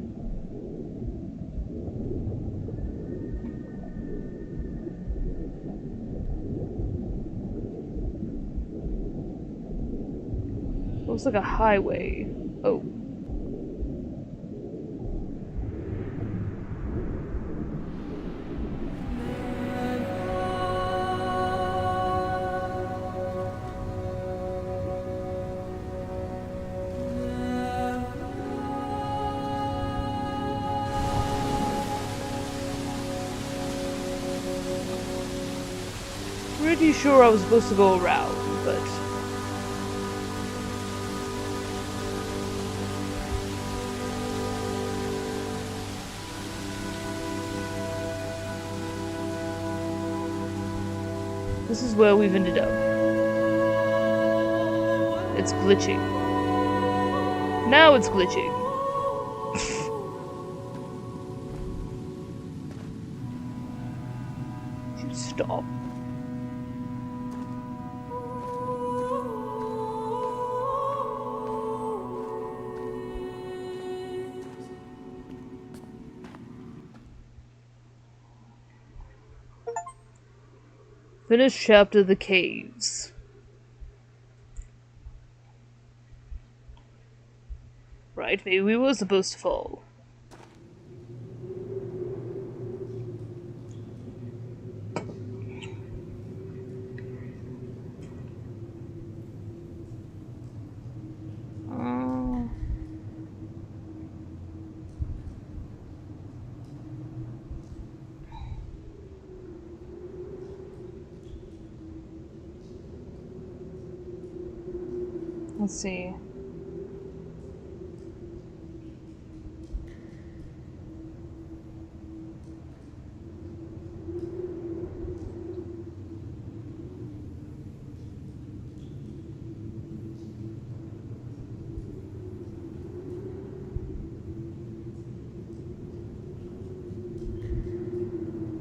Looks like a highway. Oh. Pretty sure I was supposed to go around, but... this is where we've ended up. It's glitching. Now it's glitching. Would you stop? Finish chapter The Caves. Right, maybe we were supposed to fall. Let's see.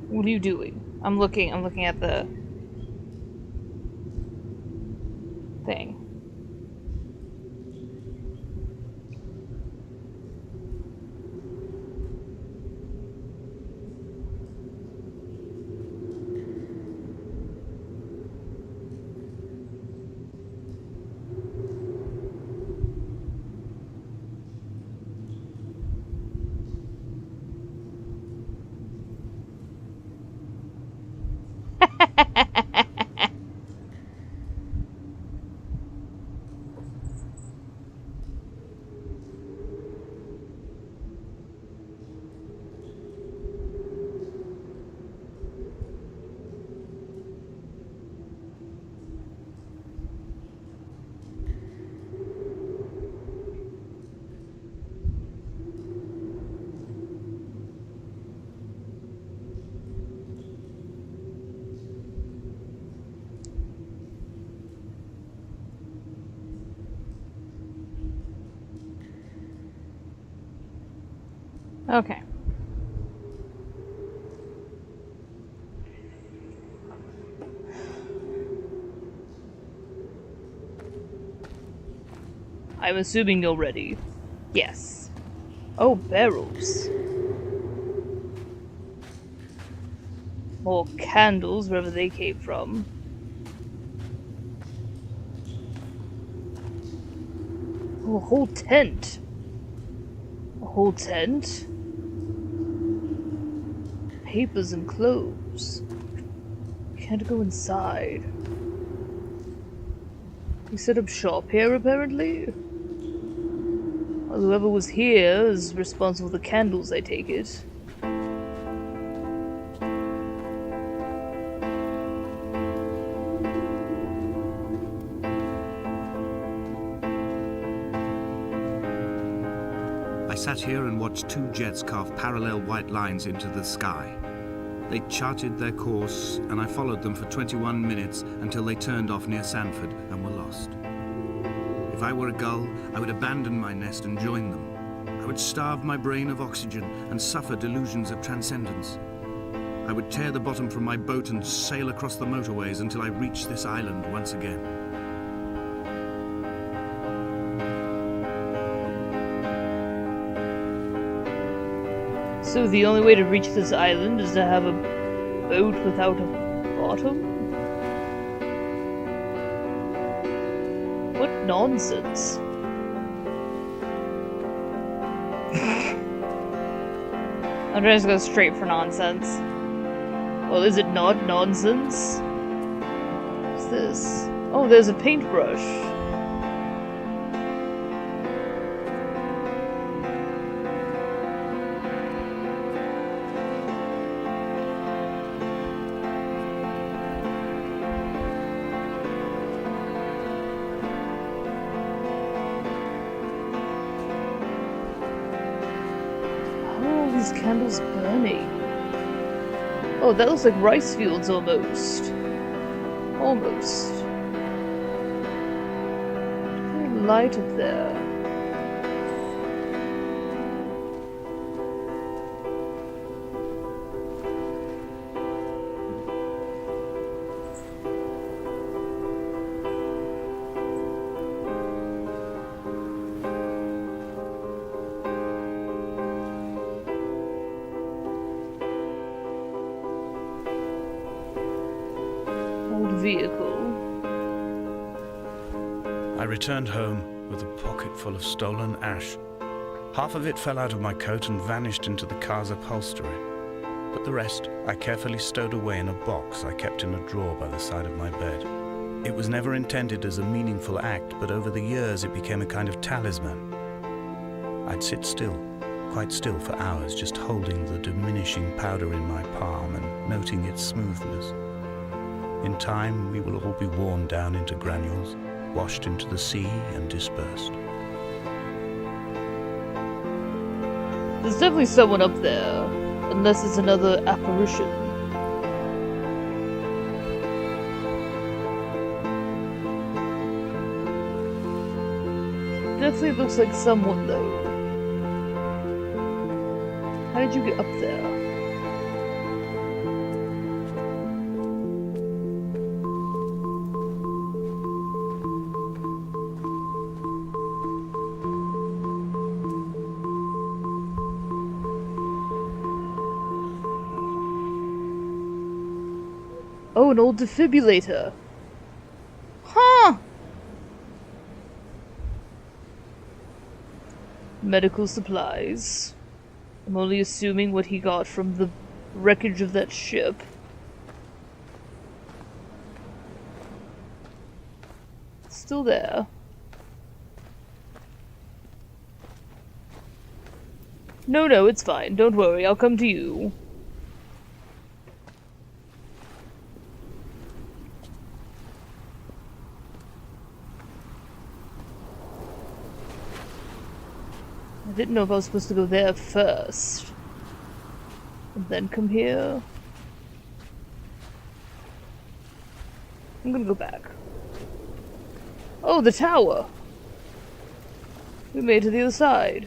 What are you doing? I'm looking at the thing. Okay. I'm assuming you're ready. Yes. Oh, barrels. More candles, wherever they came from. Oh, a whole tent. A whole tent? Papers and clothes. Can't go inside. He set up shop here, apparently? Well, whoever was here is responsible for the candles, I take it. I sat here and watched two jets carve parallel white lines into the sky. They charted their course, and I followed them for 21 minutes until they turned off near Sanford and were lost. If I were a gull, I would abandon my nest and join them. I would starve my brain of oxygen and suffer delusions of transcendence. I would tear the bottom from my boat and sail across the motorways until I reached this island once again. So the only way to reach this island is to have a boat without a bottom? What nonsense. I'm just gonna go straight for nonsense. Well, is it not nonsense? What's this? Oh, there's a paintbrush. These candles burning. Oh, that looks like rice fields almost. Almost. Very light up there. Vehicle. I returned home with a pocket full of stolen ash. Half of it fell out of my coat and vanished into the car's upholstery. But the rest I carefully stowed away in a box I kept in a drawer by the side of my bed. It was never intended as a meaningful act, but over the years it became a kind of talisman. I'd sit still, quite still for hours, just holding the diminishing powder in my palm and noting its smoothness. In time, we will all be worn down into granules, washed into the sea and dispersed. There's definitely someone up there, unless it's another apparition. Definitely looks like someone, though. How did you get up there? Oh, an old defibrillator. Huh! Medical supplies. I'm only assuming what he got from the wreckage of that ship. Still there. No, it's fine. Don't worry, I'll come to you. I didn't know if I was supposed to go there first. And then come here. I'm gonna go back. Oh, the tower! We made it to the other side.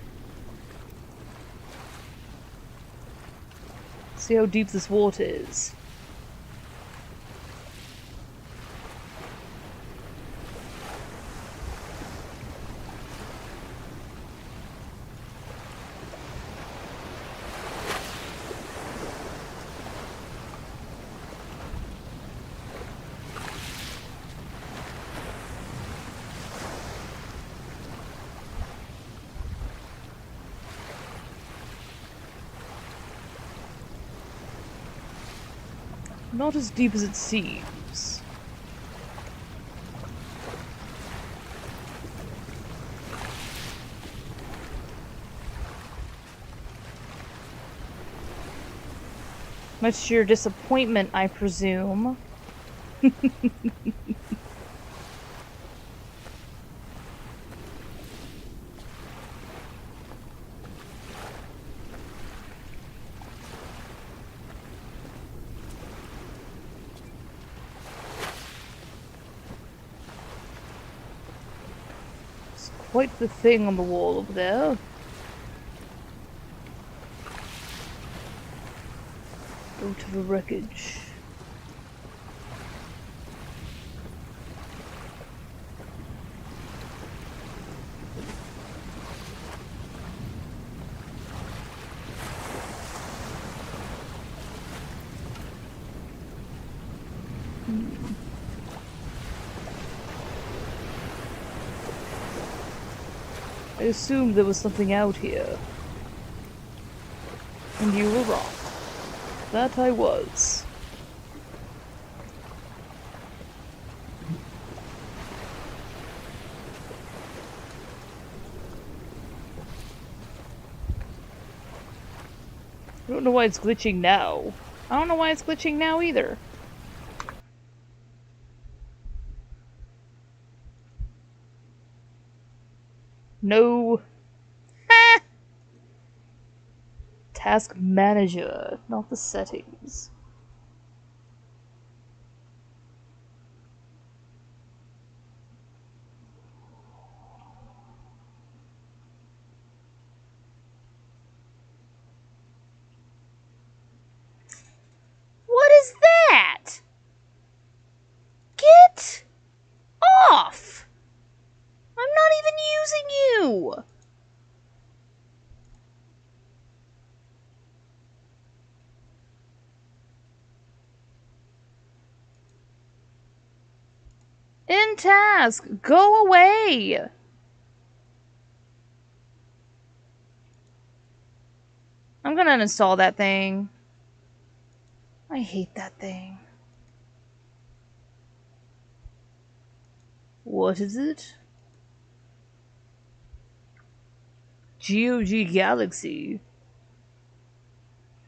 See how deep this water is. Not as deep as it seems. Much to your disappointment, I presume. Quite the thing on the wall over there. Go to the wreckage. I assumed there was something out here. And you were wrong. That I was. I don't know why it's glitching now. I don't know why it's glitching now either. No. Ah! Task manager, not the settings. What is that? Get off! I'm not even using you! In task, go away! I'm gonna uninstall that thing. I hate that thing. What is it? GOG Galaxy.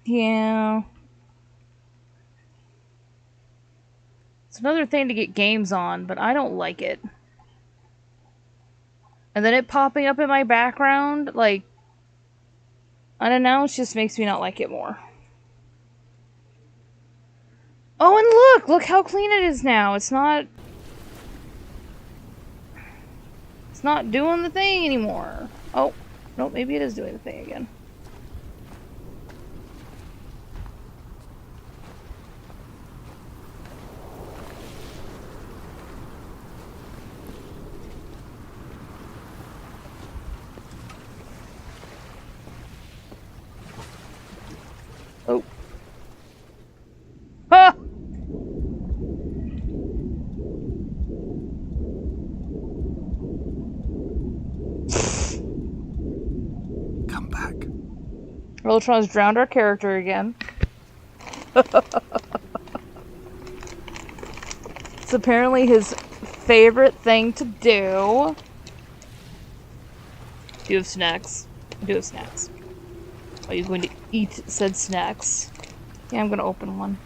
Yeah. It's another thing to get games on, but I don't like it. And then it popping up in my background, like, unannounced, just makes me not like it more. Oh, and look how clean it is now. It's not doing the thing anymore. Oh, no, maybe it is doing the thing again. Oh. Ah! Come back. Reltron's drowned our character again. It's apparently his favorite thing to do. Do you have snacks? I do have snacks. Are you going to eat said snacks? Yeah, I'm going to open one.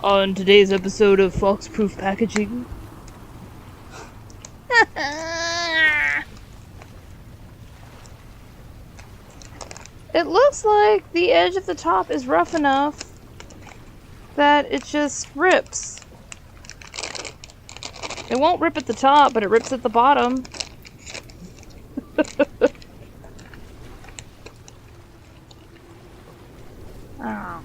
On today's episode of Foxproof Packaging. It looks like the edge of the top is rough enough that it just rips. It won't rip at the top, but it rips at the bottom. Oh.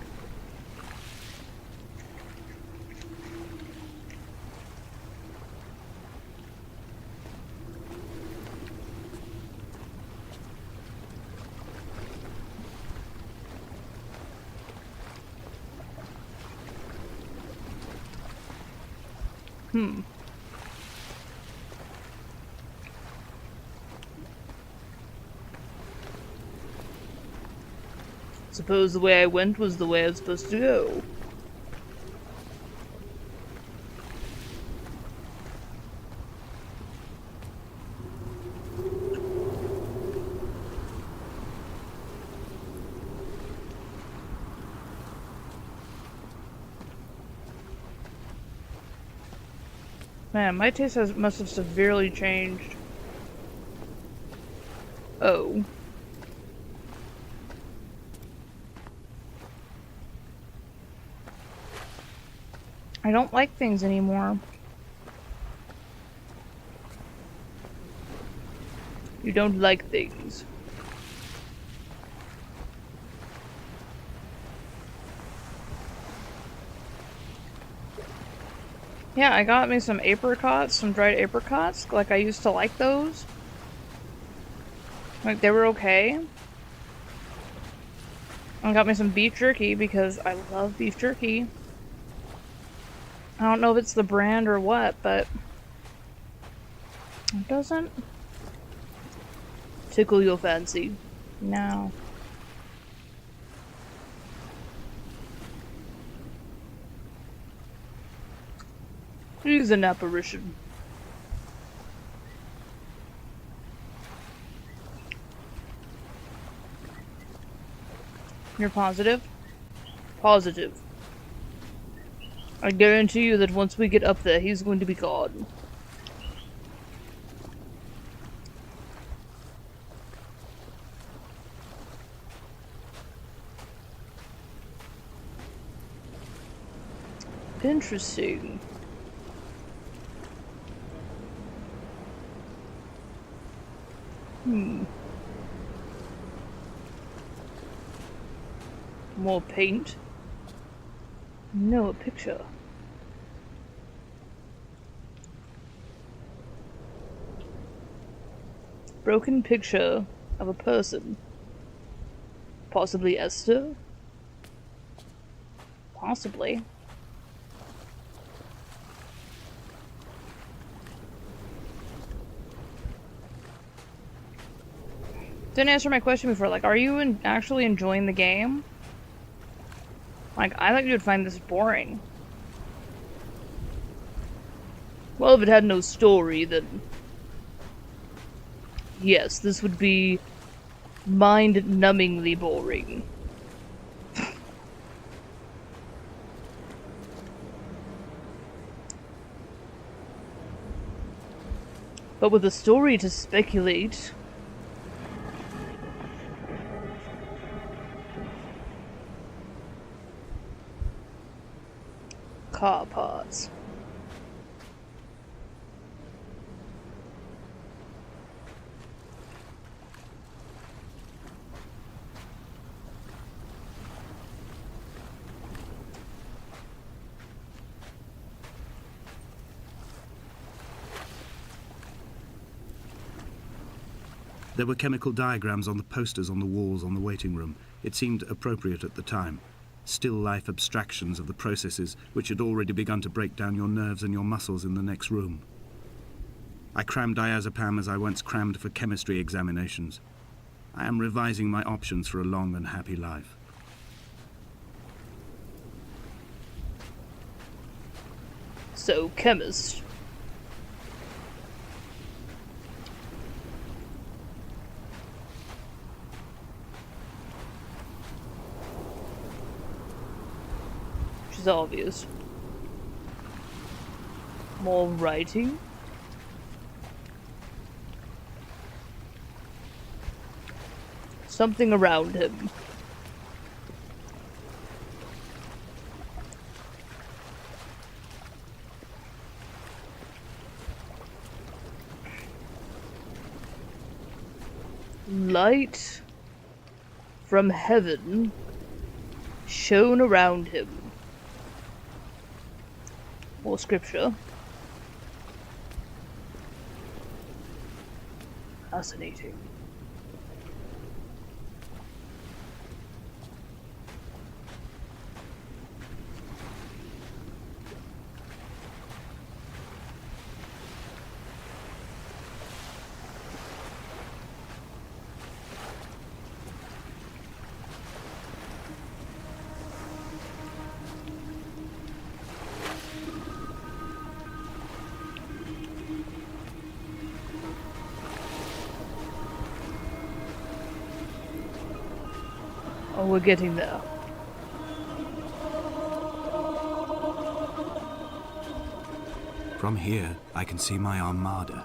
Suppose the way I went was the way I was supposed to go. Man, my taste must have severely changed. Oh. I don't like things anymore. You don't like things. Yeah, I got me some apricots, some dried apricots. Like, I used to like those. Like, they were okay. I got me some beef jerky because I love beef jerky. I don't know if it's the brand or what, but it doesn't Tickle your fancy. No. He's an apparition. You're positive? Positive. I guarantee you that once we get up there, he's going to be gone. Interesting. More paint? No, a picture. Broken picture of a person. Possibly Esther? Possibly. Didn't answer my question before. Like, are you actually enjoying the game? Like, I thought you would find this boring. Well, if it had no story, then yes, this would be mind-numbingly boring. But with a story to speculate... Car parts. There were chemical diagrams on the posters on the walls on the waiting room. It seemed appropriate at the time. Still life abstractions of the processes which had already begun to break down your nerves and your muscles in the next room. I crammed diazepam as I once crammed for chemistry examinations. I am revising my options for a long and happy life. So, chemist. Which is obvious. More writing. Something around him. Light from heaven shone around him. More scripture. Fascinating. Oh, we're getting there. From here, I can see my armada.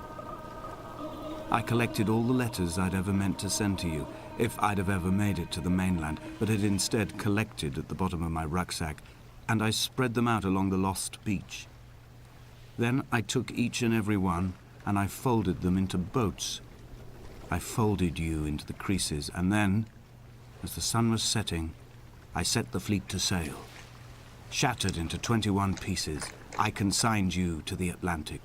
I collected all the letters I'd ever meant to send to you, if I'd have ever made it to the mainland, but had instead collected at the bottom of my rucksack, and I spread them out along the lost beach. Then I took each and every one, and I folded them into boats. I folded you into the creases, and then, as the sun was setting, I set the fleet to sail. Shattered into 21 pieces, I consigned you to the Atlantic,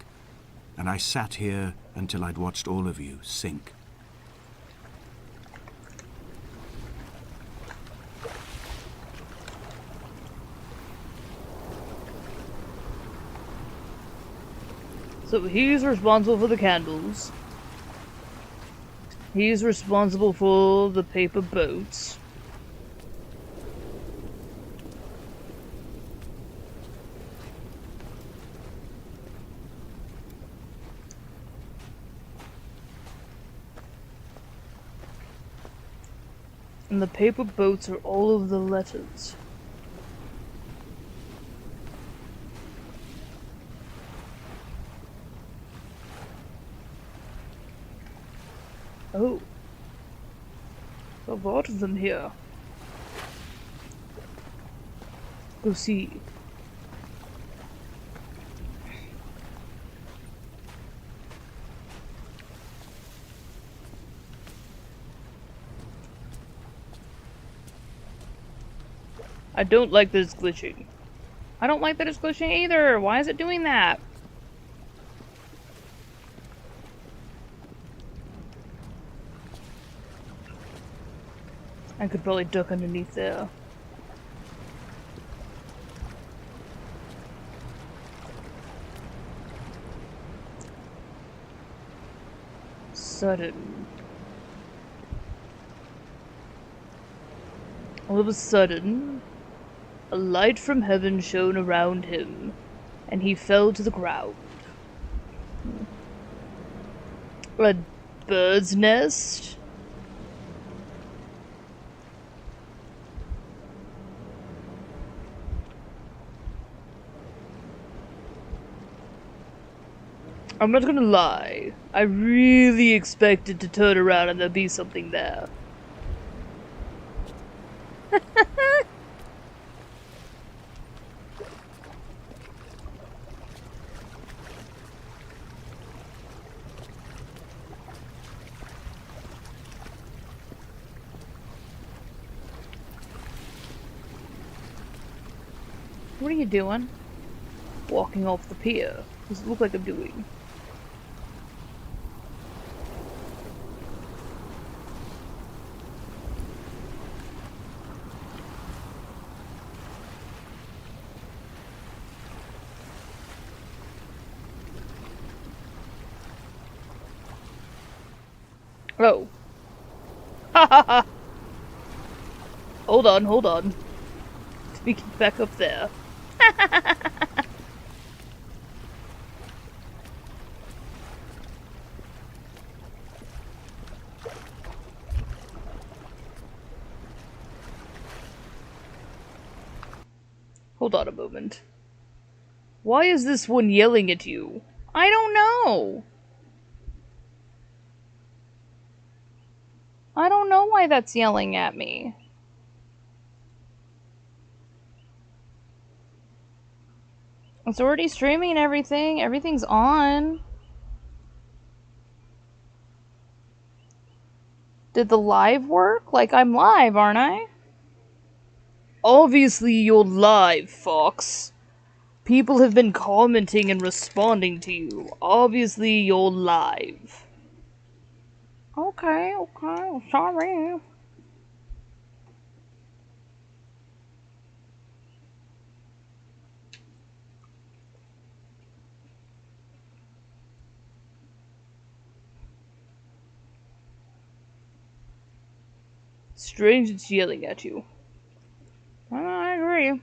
and I sat here until I'd watched all of you sink. So he's responsible for the candles. He's responsible for the paper boats. And the paper boats are all of the letters. Oh. A lot of them here. Go see. I don't like this glitching. I don't like that it's glitching either. Why is it doing that? I could probably duck underneath there. Sudden. All of a sudden, a light from heaven shone around him, and he fell to the ground. A bird's nest? I'm not gonna lie, I really expected to turn around and there'd be something there. What are you doing? Walking off the pier. What does it look like I'm doing? Oh. Ha ha ha! Hold on, hold on. We get back up there. Hold on a moment. Why is this one yelling at you? I don't know. I don't know why that's yelling at me. It's already streaming and everything. Everything's on. Did the live work? Like, I'm live, aren't I? Obviously, you're live, Fox. People have been commenting and responding to you. Obviously, you're live. Okay, sorry. Strange it's yelling at you. I agree.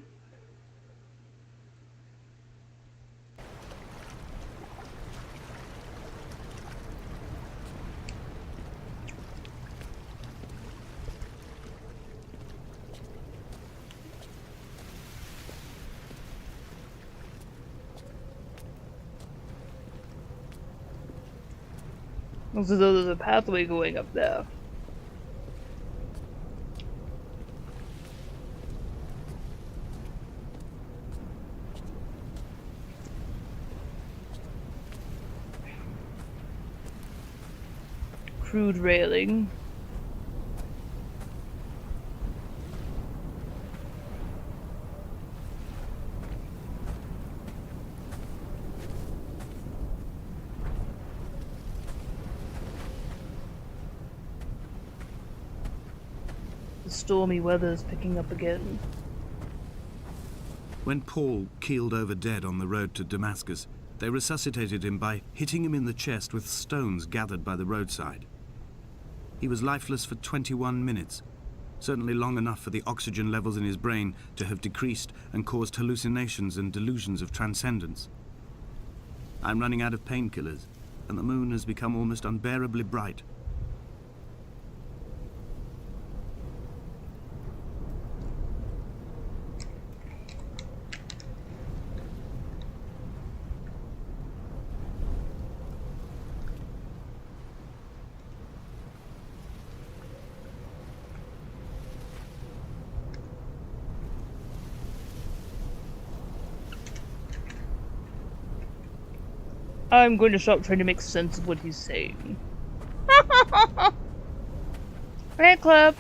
Looks as though there's a pathway going up there. Crude railing. The stormy weather's picking up again. When Paul keeled over dead on the road to Damascus, they resuscitated him by hitting him in the chest with stones gathered by the roadside. He was lifeless for 21 minutes, certainly long enough for the oxygen levels in his brain to have decreased and caused hallucinations and delusions of transcendence. I'm running out of painkillers, and the moon has become almost unbearably bright. I'm going to stop trying to make sense of what he's saying. Right, Club.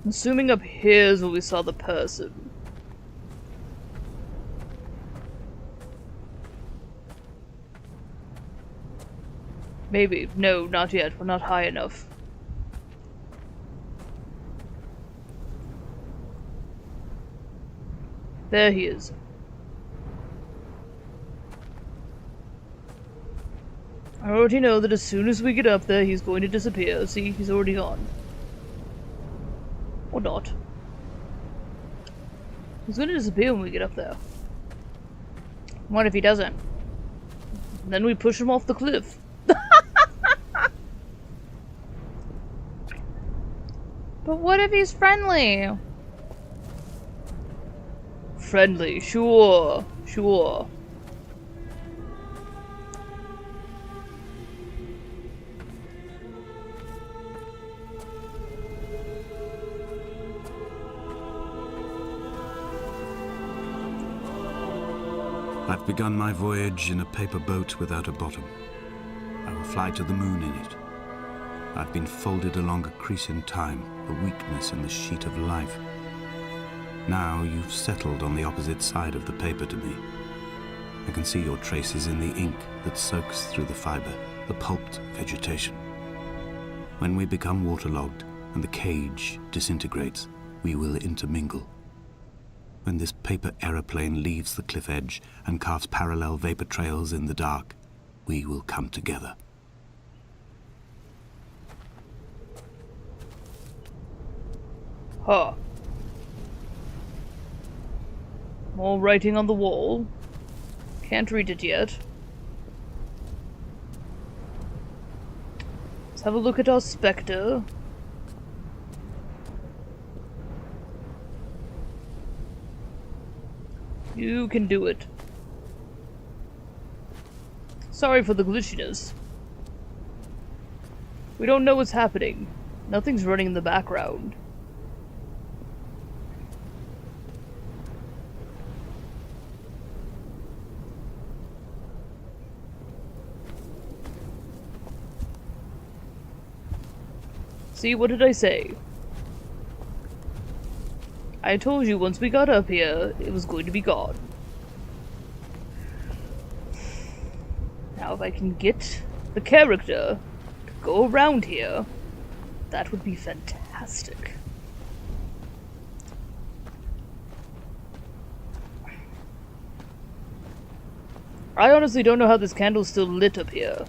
Assuming up here's where we saw the person. Maybe. No, not yet. We're not high enough. There he is. I already know that as soon as we get up there, he's going to disappear. See, he's already gone. Or not. He's going to disappear when we get up there. What if he doesn't? Then we push him off the cliff. But what if he's friendly? Friendly, sure, sure. I've begun my voyage in a paper boat without a bottom. I will fly to the moon in it. I've been folded along a crease in time, a weakness in the sheet of life. Now you've settled on the opposite side of the paper to me. I can see your traces in the ink that soaks through the fiber, the pulped vegetation. When we become waterlogged and the cage disintegrates, we will intermingle. When this paper aeroplane leaves the cliff edge and carves parallel vapor trails in the dark, we will come together. Huh. More writing on the wall. Can't read it yet. Let's have a look at our spectre. You can do it. Sorry for the glitchiness. We don't know what's happening. Nothing's running in the background. See, what did I say? I told you once we got up here, it was going to be gone. Now if I can get the character to go around here, that would be fantastic. I honestly don't know how this candle's still lit up here.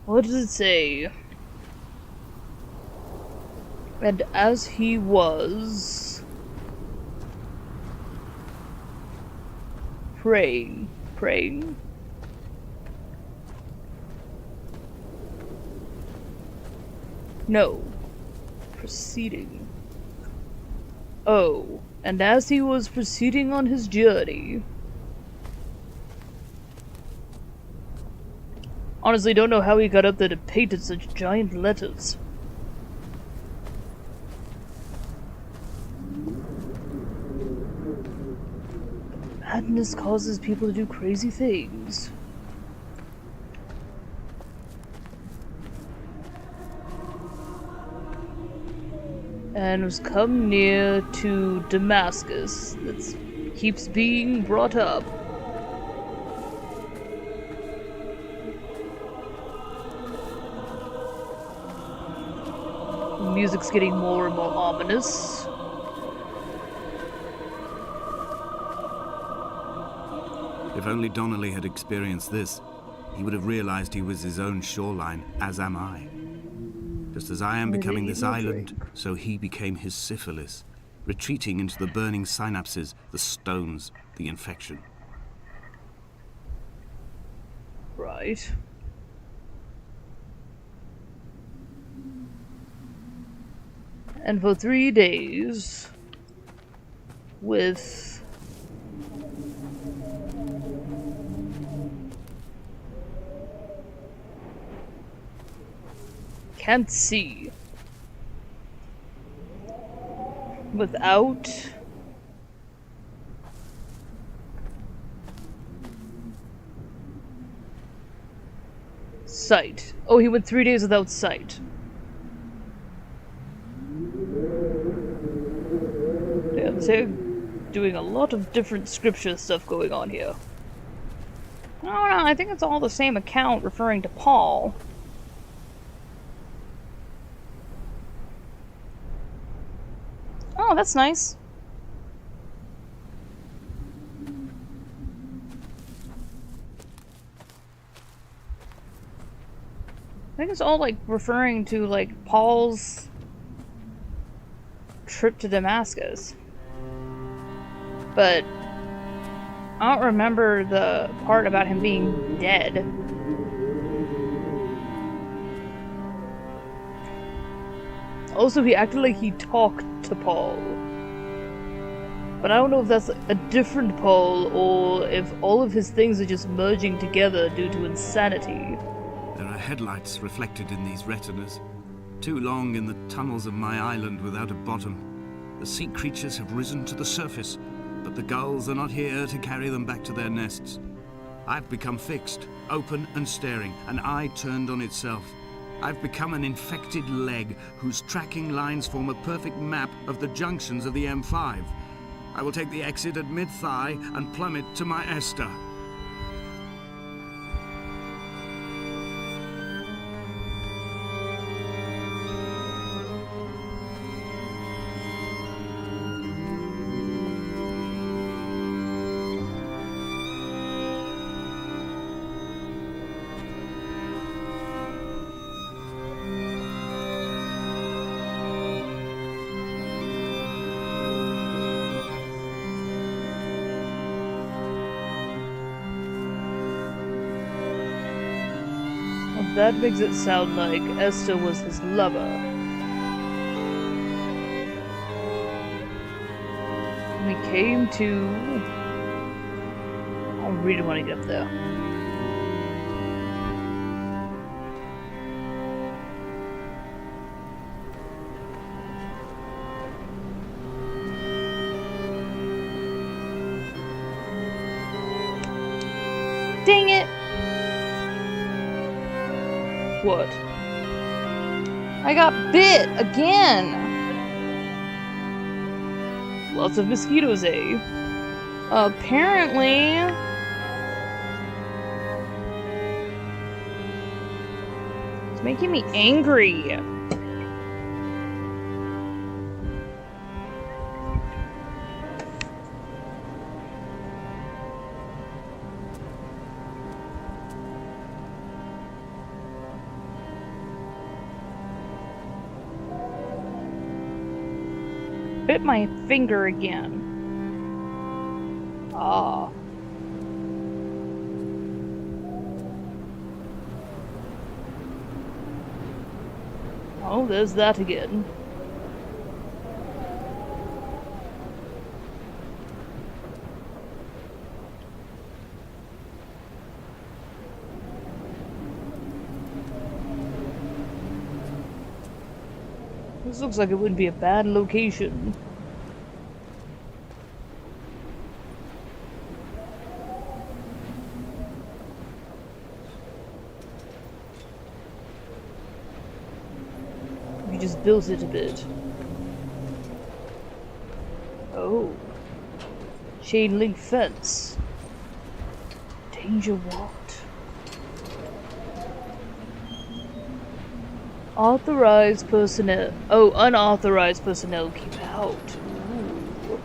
What does it say? And as he was praying. No. Proceeding. Oh, and as he was proceeding on his journey. Honestly, don't know how he got up there to paint such giant letters. Madness causes people to do crazy things. And was come near to Damascus. That keeps being brought up. The music's getting more and more ominous. If only Donnelly had experienced this, he would have realized he was his own shoreline, as am I. Just as I am becoming this island, so he became his syphilis, retreating into the burning synapses, the stones, the infection. Right. And for 3 days, with can't see. Without sight. Oh, he went 3 days without sight. Yeah, they're doing a lot of different scripture stuff going on here. I don't know, I think it's all the same account referring to Paul. Oh, that's nice. I think it's all like referring to like Paul's trip to Damascus. But I don't remember the part about him being dead. Also, he acted like he talked to Paul. But I don't know if that's a different Paul or if all of his things are just merging together due to insanity. There are headlights reflected in these retinas. Too long in the tunnels of my island without a bottom. The sea creatures have risen to the surface, but the gulls are not here to carry them back to their nests. I've become fixed, open and staring, an eye turned on itself. I've become an infected leg whose tracking lines form a perfect map of the junctions of the M5. I will take the exit at mid-thigh and plummet to my Esther. That makes it sound like Esther was his lover. We came to... I really want to get up there. Dang it! What? I got bit again! Lots of mosquitoes, eh? Apparently... It's making me angry. Bit my finger again. Ah. Oh, there's that again. This looks like it would be a bad location. We just built it a bit. Oh. Chain link fence. Danger walked. Authorized personnel. Oh, unauthorized personnel keep out. Ooh.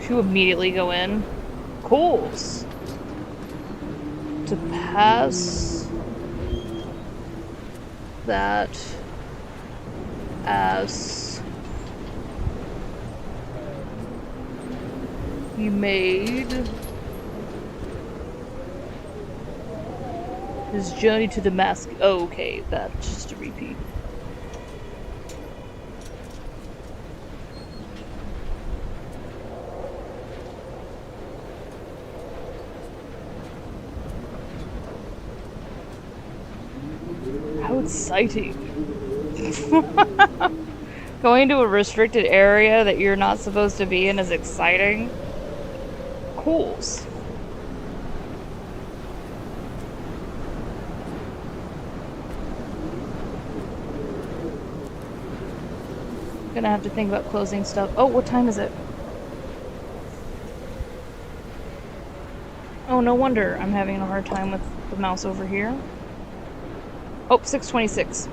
Should we immediately go in? Course. To pass that as we made his journey to Damascus. Oh, okay, that's just a repeat. How exciting. Going to a restricted area that you're not supposed to be in is exciting. Course. Gonna have to think about closing stuff. Oh, what time is it? Oh, no wonder I'm having a hard time with the mouse over here. Oh, 6:26.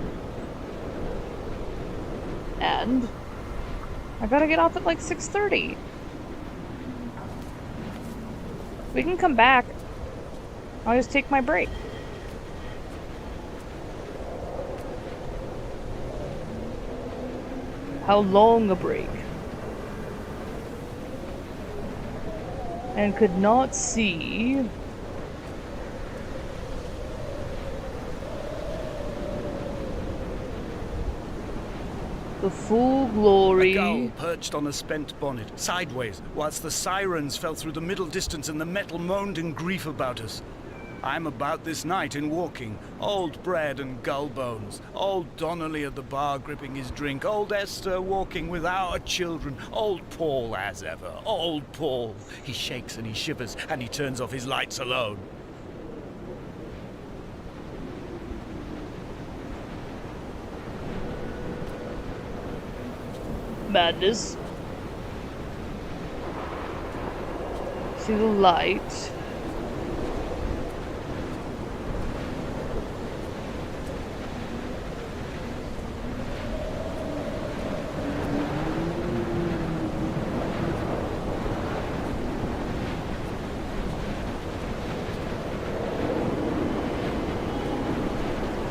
And I gotta get off at like 6:30. We can come back. I'll just take my break. how long a break? And could not see the full glory. A gull perched on a spent bonnet, sideways, whilst the sirens fell through the middle distance and the metal moaned in grief about us. I'm about this night in walking, old bread and gull bones, old Donnelly at the bar gripping his drink, old Esther walking without her children, old Paul as ever, old Paul. He shakes and he shivers and he turns off his lights alone. Madness. See the light.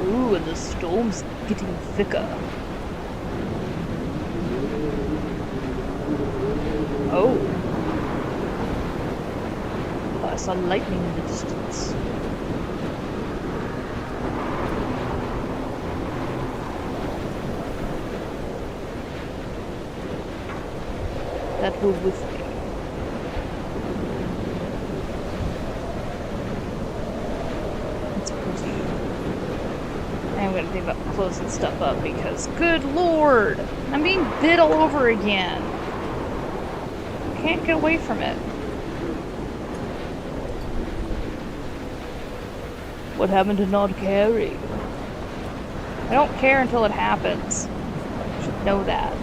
Ooh, and the storm's getting thicker. Oh. I saw lightning in the distance. That will with me. It's pretty. I'm gonna think about closing stuff up because, good lord, I'm being bit all over again. Can't get away from it. What happened to not caring? I don't care until it happens. You should know that.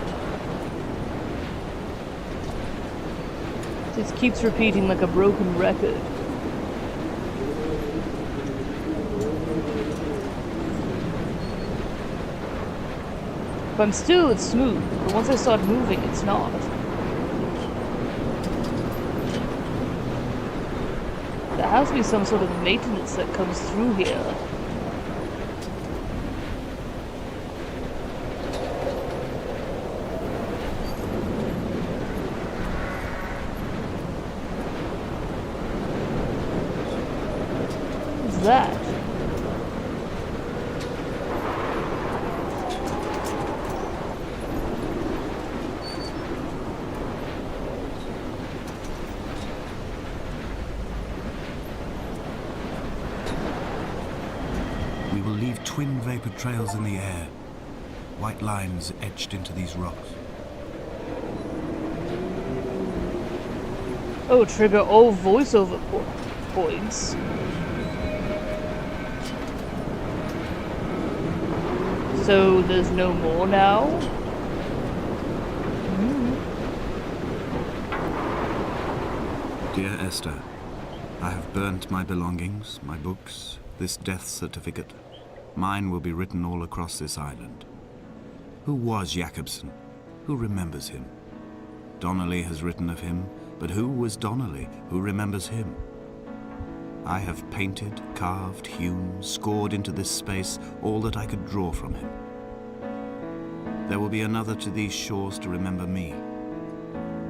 It keeps repeating like a broken record. If I'm still, it's smooth, but once I start moving, it's not. There has to be some sort of maintenance that comes through here. What's that? We will leave twin vapor trails in the air, white lines etched into these rocks. Oh, trigger all voiceover points. So there's no more now? Dear Esther, I have burnt my belongings, my books, this death certificate. Mine will be written all across this island. Who was Jakobsen? Who remembers him? Donnelly has written of him, but who was Donnelly? Who remembers him? I have painted, carved, hewn, scored into this space all that I could draw from him. There will be another to these shores to remember me.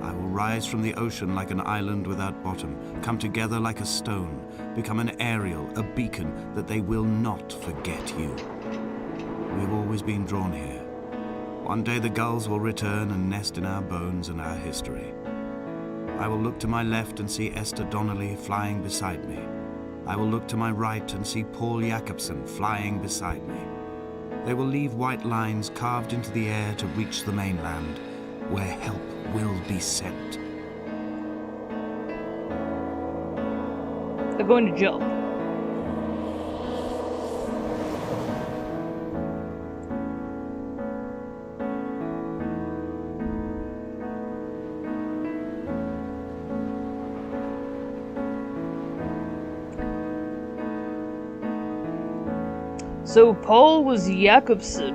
I will rise from the ocean like an island without bottom, come together like a stone, become an aerial, a beacon that they will not forget you. We've always been drawn here. One day the gulls will return and nest in our bones and our history. I will look to my left and see Esther Donnelly flying beside me. I will look to my right and see Paul Jakobsen flying beside me. They will leave white lines carved into the air to reach the mainland, where help will be sent. They're going to jump. So Paul was Jakobsen.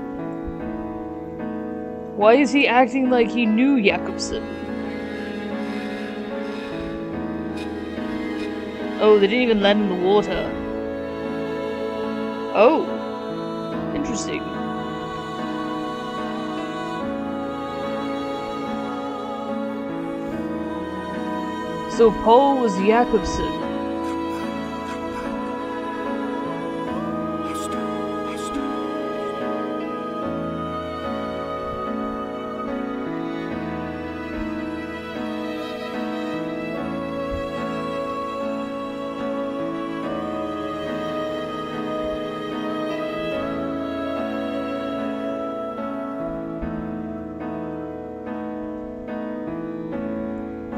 Why is he acting like he knew Jakobsen? Oh, they didn't even land in the water. Oh. Interesting. So Paul was Jakobsen.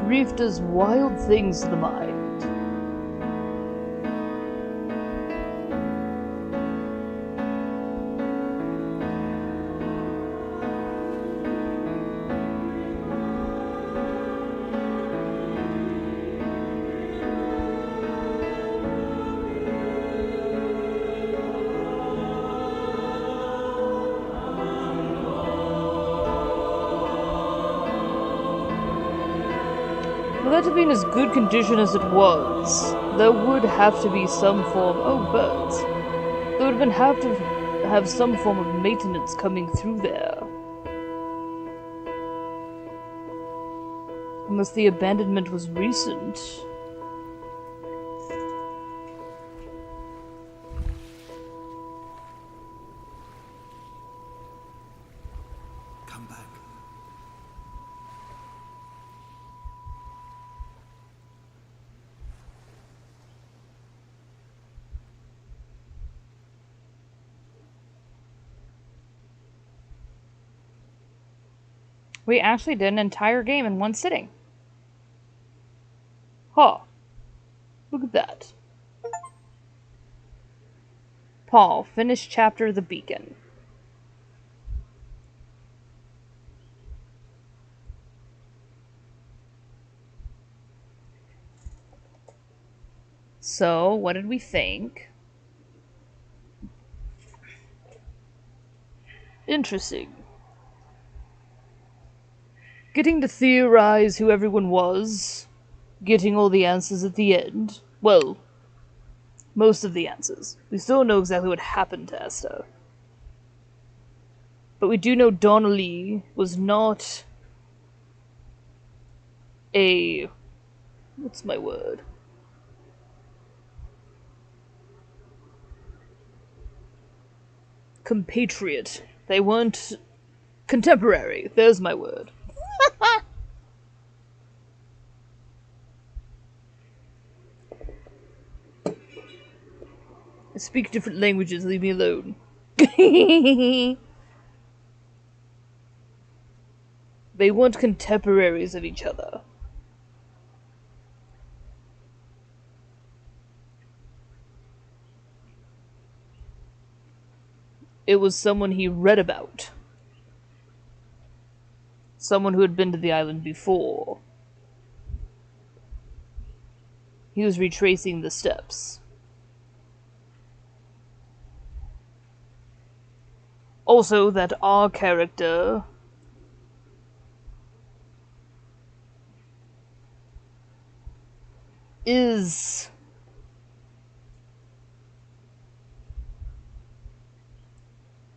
Grief does wild things to the mind. For that to be in as good condition as it was, there would have to be some form. Oh, birds. There would have to have some form of maintenance coming through there. Unless the abandonment was recent. Come back. We actually did an entire game in one sitting. Huh. Look at that. Paul, finish chapter The Beacon. So, what did we think? Interesting. Getting to theorize who everyone was, getting all the answers at the end. Well, most of the answers. We still don't know exactly what happened to Esther. But we do know Donnelly was not a... what's my word? Compatriot. They weren't contemporary. There's my word. I speak different languages, leave me alone. They weren't contemporaries of each other. It was someone he read about. Someone who had been to the island before. He was retracing the steps. Also, that our character is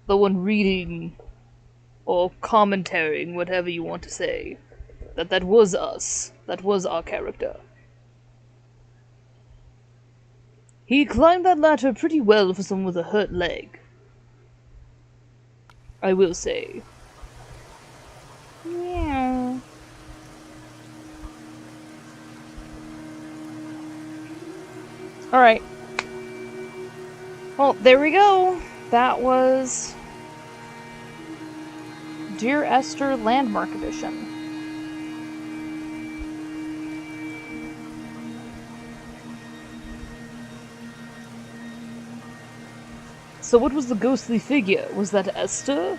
the one reading or commentating, whatever you want to say. That was us. That was our character. He climbed that ladder pretty well for someone with a hurt leg. I will say. Yeah. Alright. Well, there we go. That was Dear Esther Landmark Edition. So what was the ghostly figure? Was that Esther?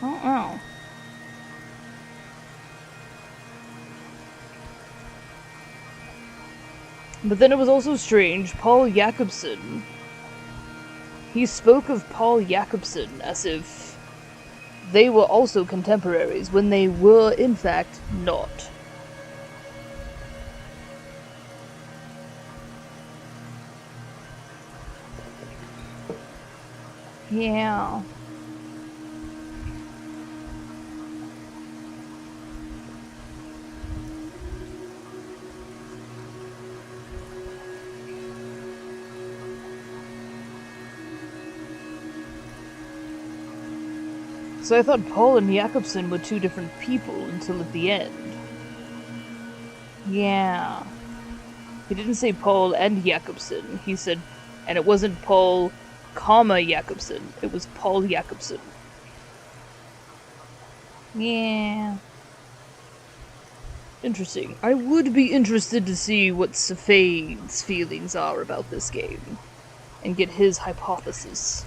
I don't know. But then it was also strange, Paul Jacobson. He spoke of Paul Jacobson as if they were also contemporaries, when they were, in fact, not. Yeah. So I thought Paul and Jacobson were two different people until at the end. Yeah. He didn't say Paul and Jacobson. He said, and it wasn't Paul, comma, Jacobson. It was Paul Jacobson. Yeah. Interesting. I would be interested to see what Safade's feelings are about this game. And get his hypothesis.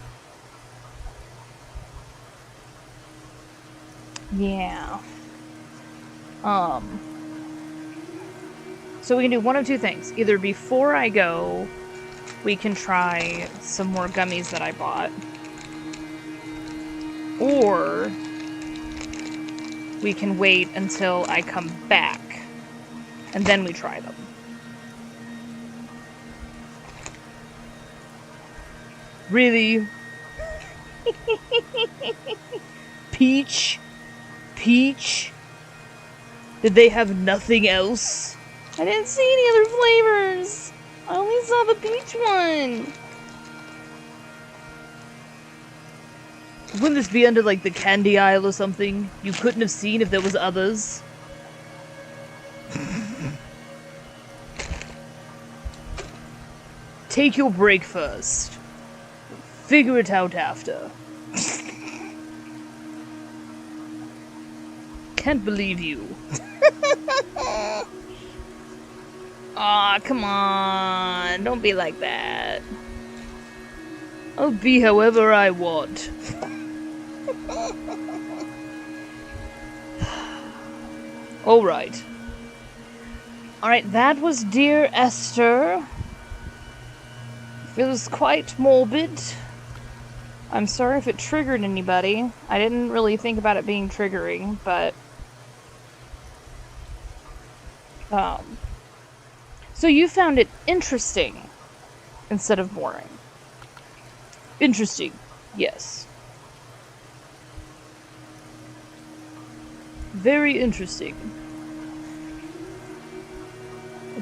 Yeah. So we can do one of two things. Either before I go, we can try some more gummies that I bought. Or we can wait until I come back. And then we try them. Really? Peach? Peach? Did they have nothing else? I didn't see any other flavors. I only saw the peach one. Wouldn't this be under, like, the candy aisle or something? You couldn't have seen if there was others? Take your break first. Figure it out after. Can't believe you. Aw, come on. Don't be like that. I'll be however I want. Alright. Alright, that was Dear Esther. It was quite morbid. I'm sorry if it triggered anybody. I didn't really think about it being triggering, but... So you found it interesting instead of boring. Interesting, yes. Very interesting.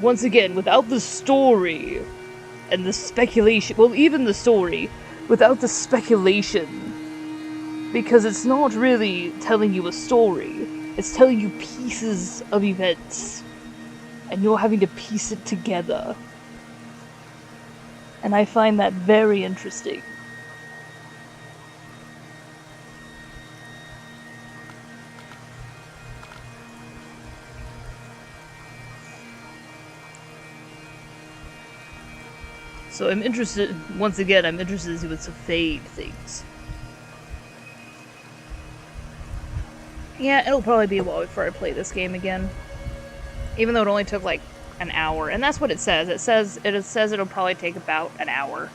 Once again, without the story and the speculation, well, even the story, without the speculation, because it's not really telling you a story, it's telling you pieces of events, and you're having to piece it together. And I find that very interesting. So I'm interested, once again, I'm interested to see what Fade thinks. Yeah, it'll probably be a while before I play this game again. Even though it only took like an hour. And that's what it says. It says it'll probably take about an hour.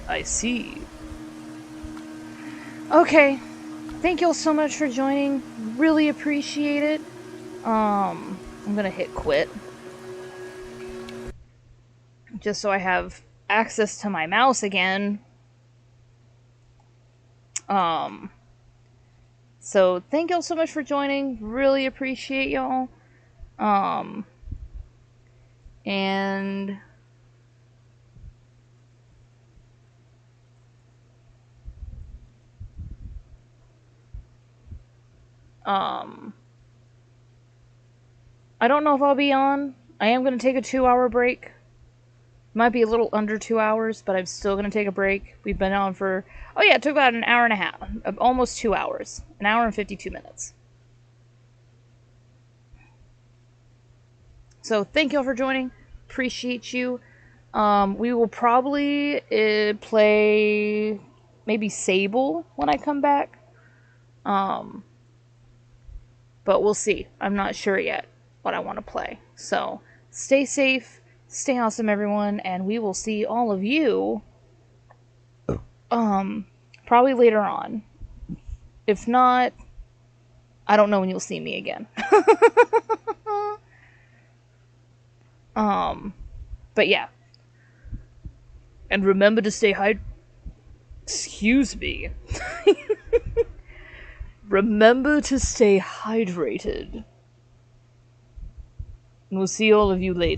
I see. Okay. Thank you all so much for joining. Really appreciate it. I'm gonna hit quit. Just so I have access to my mouse again. So thank y'all so much for joining. Really appreciate y'all. And I don't know if I'll be on. I am going to take a 2-hour break. Might be a little under 2 hours, but I'm still going to take a break. We've been on for, oh yeah, it took about an hour and a half. Almost 2 hours. An hour and 52 minutes. So thank y'all for joining. Appreciate you. We will probably play maybe Sable when I come back. But we'll see. I'm not sure yet what I want to play. So stay safe, stay awesome, everyone, and we will see all of you probably later on. If not, I don't know when you'll see me again. But yeah. And remember to stay Excuse me. Remember to stay hydrated. And we'll see all of you later.